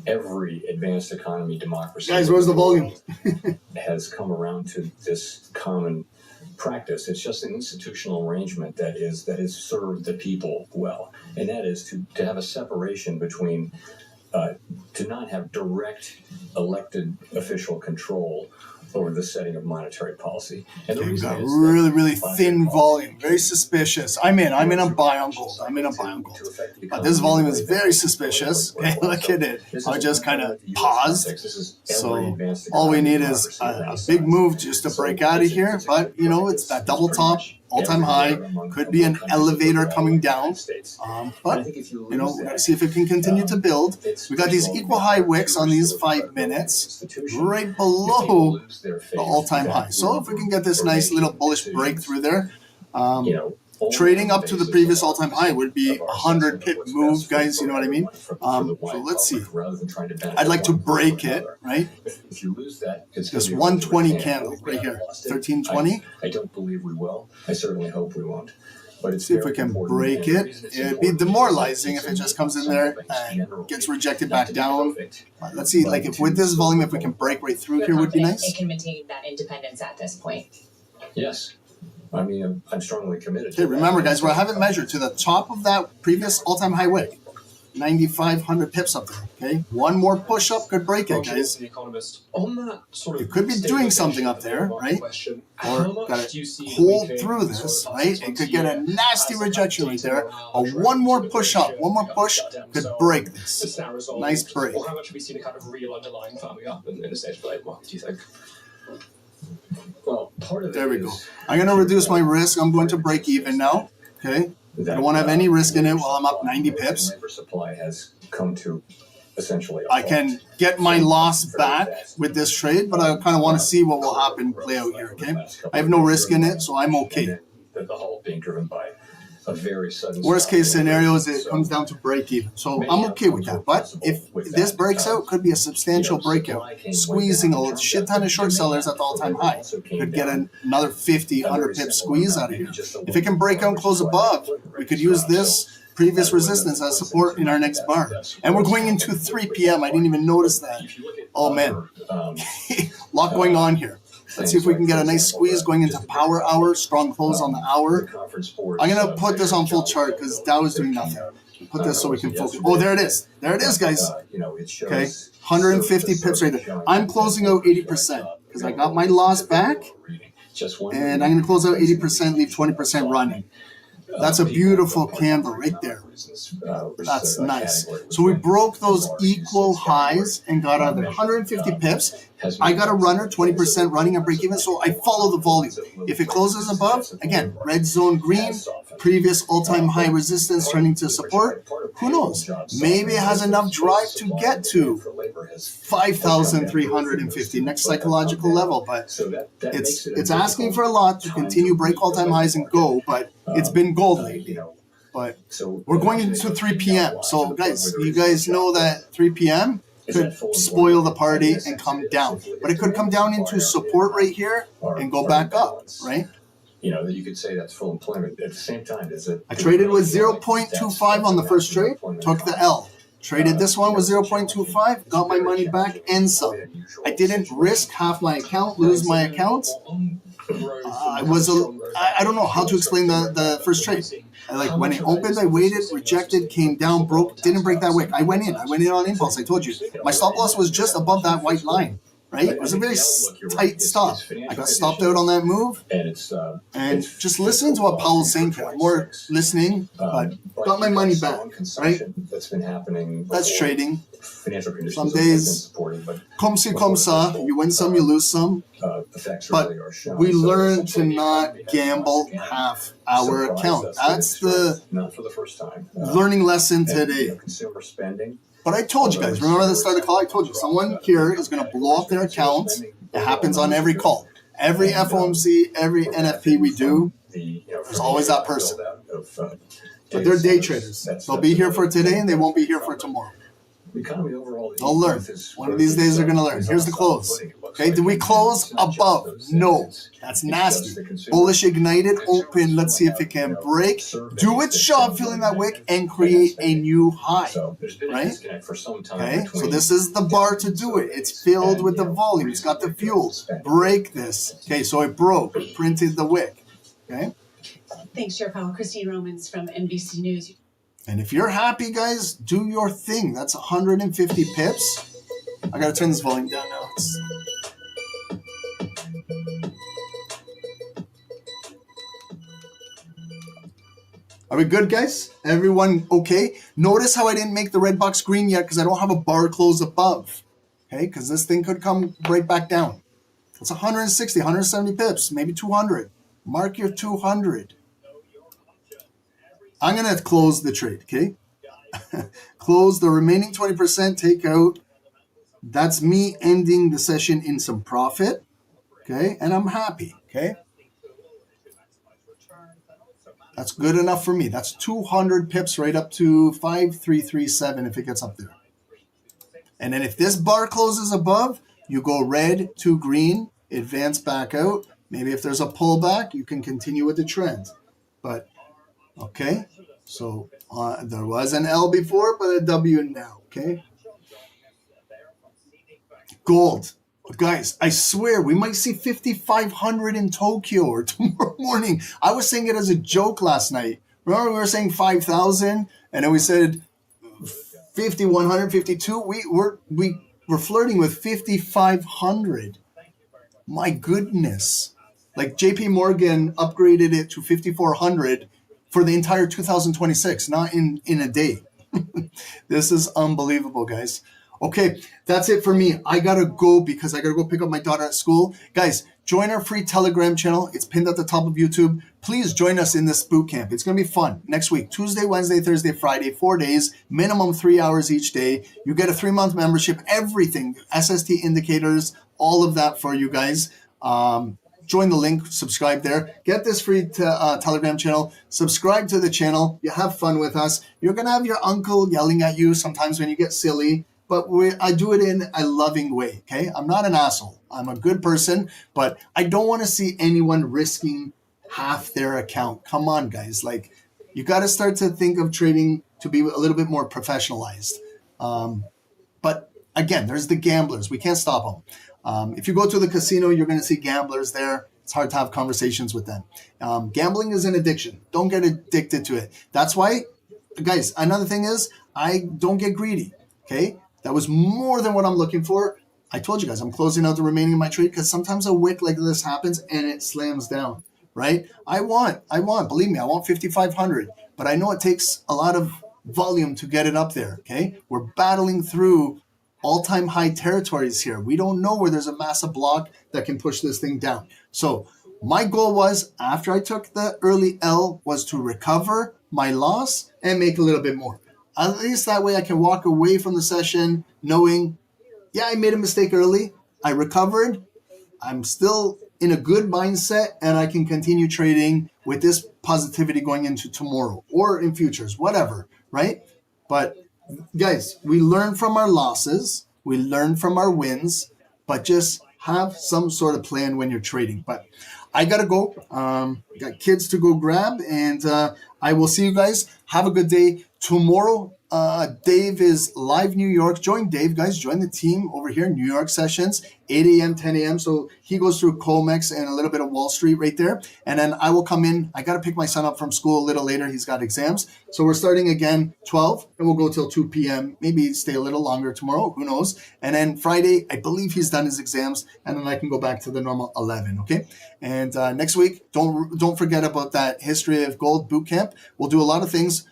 every advanced economy democracy, guys, where's the volume? has come around to this common practice. It's just an institutional arrangement that has served the people well, and that is to have a separation between to not have direct elected official control over the setting of monetary policy. And the reason is really thin volume, very suspicious. I'm in a buy on gold. But this volume is very suspicious. Okay, look at it. I just kind of paused. So all we need is a big move just to break out of here. But it's that double top, all-time high. Could be an elevator coming down. But we gotta see if it can continue to build. We got these equal high wicks on these 5 minutes, right below the all-time high. So if we can get this nice little bullish breakthrough there, trading up to the previous all-time high would be a 100 pip move, guys. You know what I mean? So let's see. I'd like to break it, right? If you lose that, it's this 120 candle right here, 1320. I don't believe we will. I certainly hope we won't. But it's see if we can break it. It'd be demoralizing if it just comes in there and gets rejected back down. Let's see, like if with this volume, if we can break right through here, would be nice. It can maintain that independence at this point. Yes. I mean, I'm strongly committed to Okay, remember, guys, I haven't measured to the top of that previous all-time high wick. 9,500 pips up there. Okay, one more push-up could break it, guys. The Economist. On that sort of You could be doing something up there, right? Or got to hold through this, right? It could get a nasty rejection right there. But one more push-up, one more push could break this. Nice break. Or how much have we seen a kind of real underlying firming up in the stage of the labor market, do you think? Well, part of there we go. I'm going to reduce my risk. I'm going to break even now. Okay. I don't want to have any risk in it while I'm up 90 pips. Labor supply has come to essentially. I can get my loss back with this trade, but I kind of want to see what will happen play out here. Okay. I have no risk in it, so I'm okay. The whole being driven by a very sudden. Worst case scenario is it comes down to break even. So I'm okay with that. But if this breaks out, could be a substantial breakout, squeezing a shit ton of short sellers at the all-time high. Could get another 50, 100 pip squeeze out of here. If it can break out and close above, we could use this previous resistance as support in our next bar. And we're going into 3 p.m. I didn't even notice that. Oh, man. Lot going on here. Let's see if we can get a nice squeeze going into power hour, strong close on the hour. I'm going to put this on full chart because Dow is doing nothing. Put this so we can focus. Oh, there it is. There it is, guys. Okay, 150 pips right there. I'm closing out 80% because I got my loss back. And I'm going to close out 80%, leave 20% running. That's a beautiful candle right there. That's nice. So we broke those equal highs and got out of 150 pips. I got a runner, 20% running and break even, so I follow the volume. If it closes above, again, red zone green, previous all-time high resistance turning to support. Who knows? Maybe it has enough drive to get to 5,350, next psychological level, but it's asking for a lot to continue break all-time highs and go, but it's been gold lately. But we're going into 3 p.m. So, guys, you guys know that 3 p.m. could spoil the party and come down. But it could come down into support right here and go back up, right? You know, you could say that's full employment. At the same time, I traded with 0.25 on the first trade, took the L. Traded this one with 0.25, got my money back and some. I didn't risk half my account, lose my account. I don't know how to explain the first trade. Like when it opened, I waited, rejected, came down, broke, didn't break that wick. I went in on impulse. I told you. My stop loss was just above that white line, right? It was a very tight stop. I got stopped out on that move. And just listening to what Powell's saying here. More listening, but got my money back, right? That's been happening. That's trading. Financial conditions some days, comme ci, comme ça. You win some, you lose some. But we learn to not gamble half our account. That's the learning lesson today. Consumer spending. But I told you guys, remember at the start of the call, I told you, someone here is going to blow up their account. It happens on every call. Every FOMC, every NFP we do, there's always that person. But they're day traders. They'll be here for today and they won't be here for tomorrow. They'll learn. One of these days they're going to learn. Here's the close. Okay, did we close above? No. That's nasty. Bullish ignited, open. Let's see if it can break. Do its job filling that wick and create a new high. Right? Okay, so this is the bar to do it. It's filled with the volume. It's got the fuel. Break this. Okay, so it broke. Printed the wick. Okay? Thanks, Chair Powell. Christine Romans from NBC News. And if you're happy, guys, do your thing. That's 150 pips. I got to turn this volume down now. Are we good, guys? Everyone okay? Notice how I didn't make the red box green yet because I don't have a bar close above. Okay, because this thing could come right back down. It's 160, 170 pips, maybe 200. Mark your 200. I'm going to close the trade, okay? Close the remaining 20%, take out. That's me ending the session in some profit, okay? And I'm happy, okay? That's good enough for me. That's 200 pips right up to 5337 if it gets up there. And then if this bar closes above, you go red to green, advance back out. Maybe if there's a pullback, you can continue with the trend. But okay, so there was an L before, but a W now, okay? Gold. Guys, I swear we might see 5,500 in Tokyo or tomorrow morning. I was saying it as a joke last night. Remember, we were saying 5,000, and then we said 5,100, 52. We're flirting with 5,500. My goodness. Like JP Morgan upgraded it to 5,400 for the entire 2026, not in a day. This is unbelievable, guys. Okay, that's it for me. I gotta go because I gotta go pick up my daughter at school. Guys, join our free Telegram channel. It's pinned at the top of YouTube. Please join us in this boot camp. It's gonna be fun. Next week, Tuesday, Wednesday, Thursday, Friday, 4 days, minimum 3 hours each day. You get a 3-month membership, everything, SST indicators, all of that for you guys. Join the link, subscribe there. Get this free Telegram channel. Subscribe to the channel. You have fun with us. You're going to have your uncle yelling at you sometimes when you get silly, but I do it in a loving way, okay? I'm not an asshole. I'm a good person, but I don't want to see anyone risking half their account. Come on, guys. Like, you got to start to think of trading to be a little bit more professionalized. But again, there's the gamblers. We can't stop them. If you go to the casino, you're going to see gamblers there. It's hard to have conversations with them. Gambling is an addiction. Don't get addicted to it. That's why, guys, another thing is I don't get greedy, okay? That was more than what I'm looking for. I told you guys I'm closing out the remaining of my trade because sometimes a wick like this happens and it slams down, right? I want, believe me, I want 5,500, but I know it takes a lot of volume to get it up there, okay? We're battling through all-time high territories here. We don't know where there's a massive block that can push this thing down. So my goal was, after I took the early L, was to recover my loss and make a little bit more. At least that way I can walk away from the session knowing, yeah, I made a mistake early. I recovered. I'm still in a good mindset and I can continue trading with this positivity going into tomorrow or in futures, whatever, right? But guys, we learn from our losses, we learn from our wins, but just have some sort of plan when you're trading. But I gotta go. Got kids to go grab, and I will see you guys. Have a good day. Tomorrow, Dave is live New York. Join Dave, guys. Join the team over here in New York sessions, 8 a.m., 10 a.m. So he goes through COMEX and a little bit of Wall Street right there. And then I will come in. I got to pick my son up from school a little later. He's got exams. So we're starting again 12, and we'll go till 2 p.m. Maybe stay a little longer tomorrow. Who knows? And then Friday, I believe he's done his exams, and then I can go back to the normal 11, okay? And next week, don't forget about that History of Gold boot camp. We'll do a lot of things.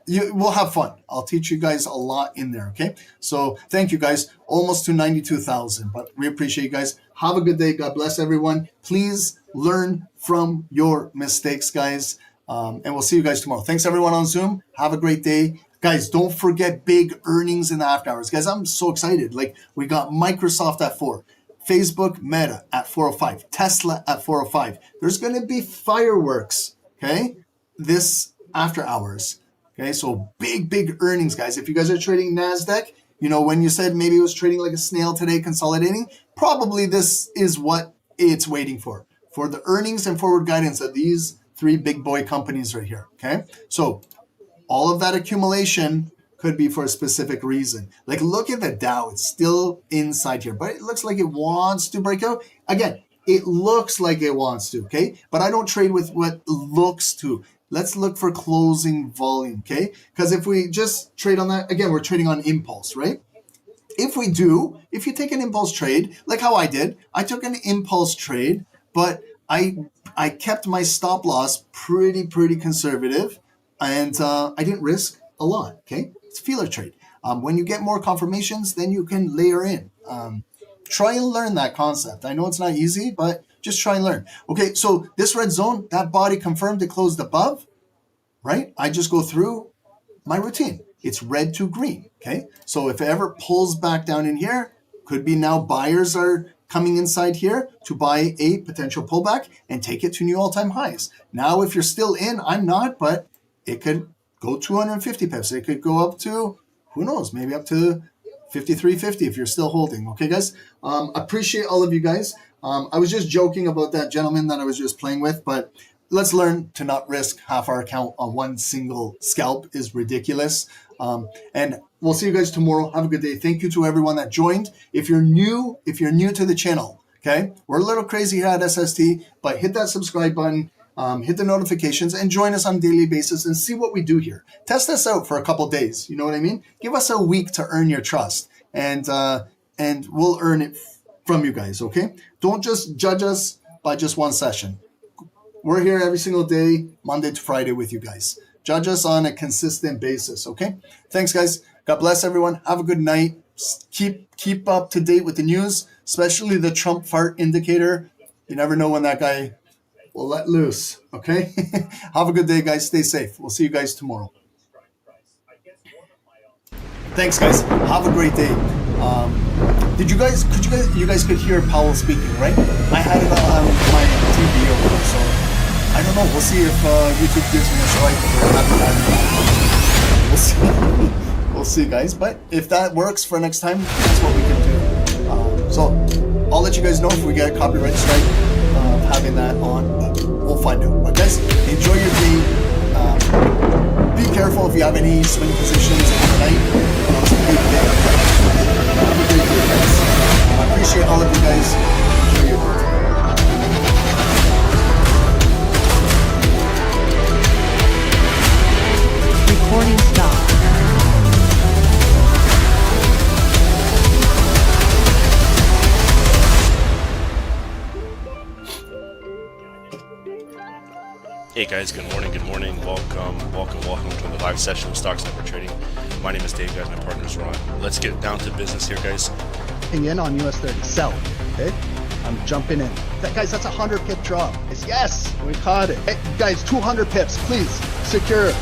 We'll have fun. I'll teach you guys a lot in there, okay? So thank you, guys. Almost to 92,000, but we appreciate you guys. Have a good day. God bless everyone. Please learn from your mistakes, guys, and we'll see you guys tomorrow. Thanks, everyone on Zoom. Have a great day. Guys, don't forget big earnings in the after hours. Guys, I'm so excited. Like, we got Microsoft at 4. Facebook, Meta at 4:05. Tesla at 4:05. There's going to be fireworks, okay, this after hours. Okay, so big earnings, guys. If you guys are trading NASDAQ, you know, when you said maybe it was trading like a snail today, consolidating, probably this is what it's waiting for the earnings and forward guidance of these 3 big boy companies right here, okay? So all of that accumulation could be for a specific reason. Like, look at the Dow. It's still inside here, but it looks like it wants to break out. Again, it looks like it wants to, okay? But I don't trade with what looks to. Let's look for closing volume, okay? Because if we just trade on that, again, we're trading on impulse, right? If you take an impulse trade, like how I did, I took an impulse trade, but I kept my stop loss pretty conservative, and I didn't risk a lot, okay? It's a feeler trade. When you get more confirmations, then you can layer in. Try and learn that concept. I know it's not easy, but just try and learn. Okay, so this red zone, that body confirmed it closed above, right? I just go through my routine. It's red to green, okay? So if it ever pulls back down in here, could be now buyers are coming inside here to buy a potential pullback and take it to new all-time highs. Now, if you're still in, I'm not, but it could go 250 pips. It could go up to, who knows, maybe up to 53.50 if you're still holding. Okay, guys? Appreciate all of you guys. I was just joking about that gentleman that I was just playing with, but let's learn to not risk half our account on one single scalp. Is ridiculous. And we'll see you guys tomorrow. Have a good day. Thank you to everyone that joined. If you're new to the channel, okay, we're a little crazy here at SST, but hit that subscribe button, hit the notifications, and join us on a daily basis and see what we do here. Test us out for a couple days. You know what I mean? Give us a week to earn your trust, and we'll earn it from you guys. Okay? Don't just judge us by just one session. We're here every single day, Monday to Friday, with you guys. Judge us on a consistent basis, okay? Thanks, guys. God bless everyone. Have a good night. Keep up to date with the news, especially the Trump fart indicator. You never know when that guy will let loose, okay? Have a good day, guys. Stay safe. We'll see you guys tomorrow. Thanks, guys. Have a great day. You guys could hear Powell speaking, right? I had it on my TV over, so I don't know. We'll see if YouTube gives me a strike for having that. We'll see, guys. But if that works for next time, that's what we can do. So I'll let you guys know if we get a copyright strike having that on. We'll find out. But guys, enjoy your day. Be careful if you have any swing positions overnight. It's a big day. Have a great day, guys. I appreciate all of you guys. Enjoy your day. Recording stopped. Hey guys, good morning. Welcome to the live session of Stocks Never Trading. My name is Dave, guys. My partner is Ron. Let's get down to business here, guys. In on US 30, sell. Okay, I'm jumping in. Guys, that's a 100 pip drop. Yes, we caught it. Hey, guys, 200 pips, please secure.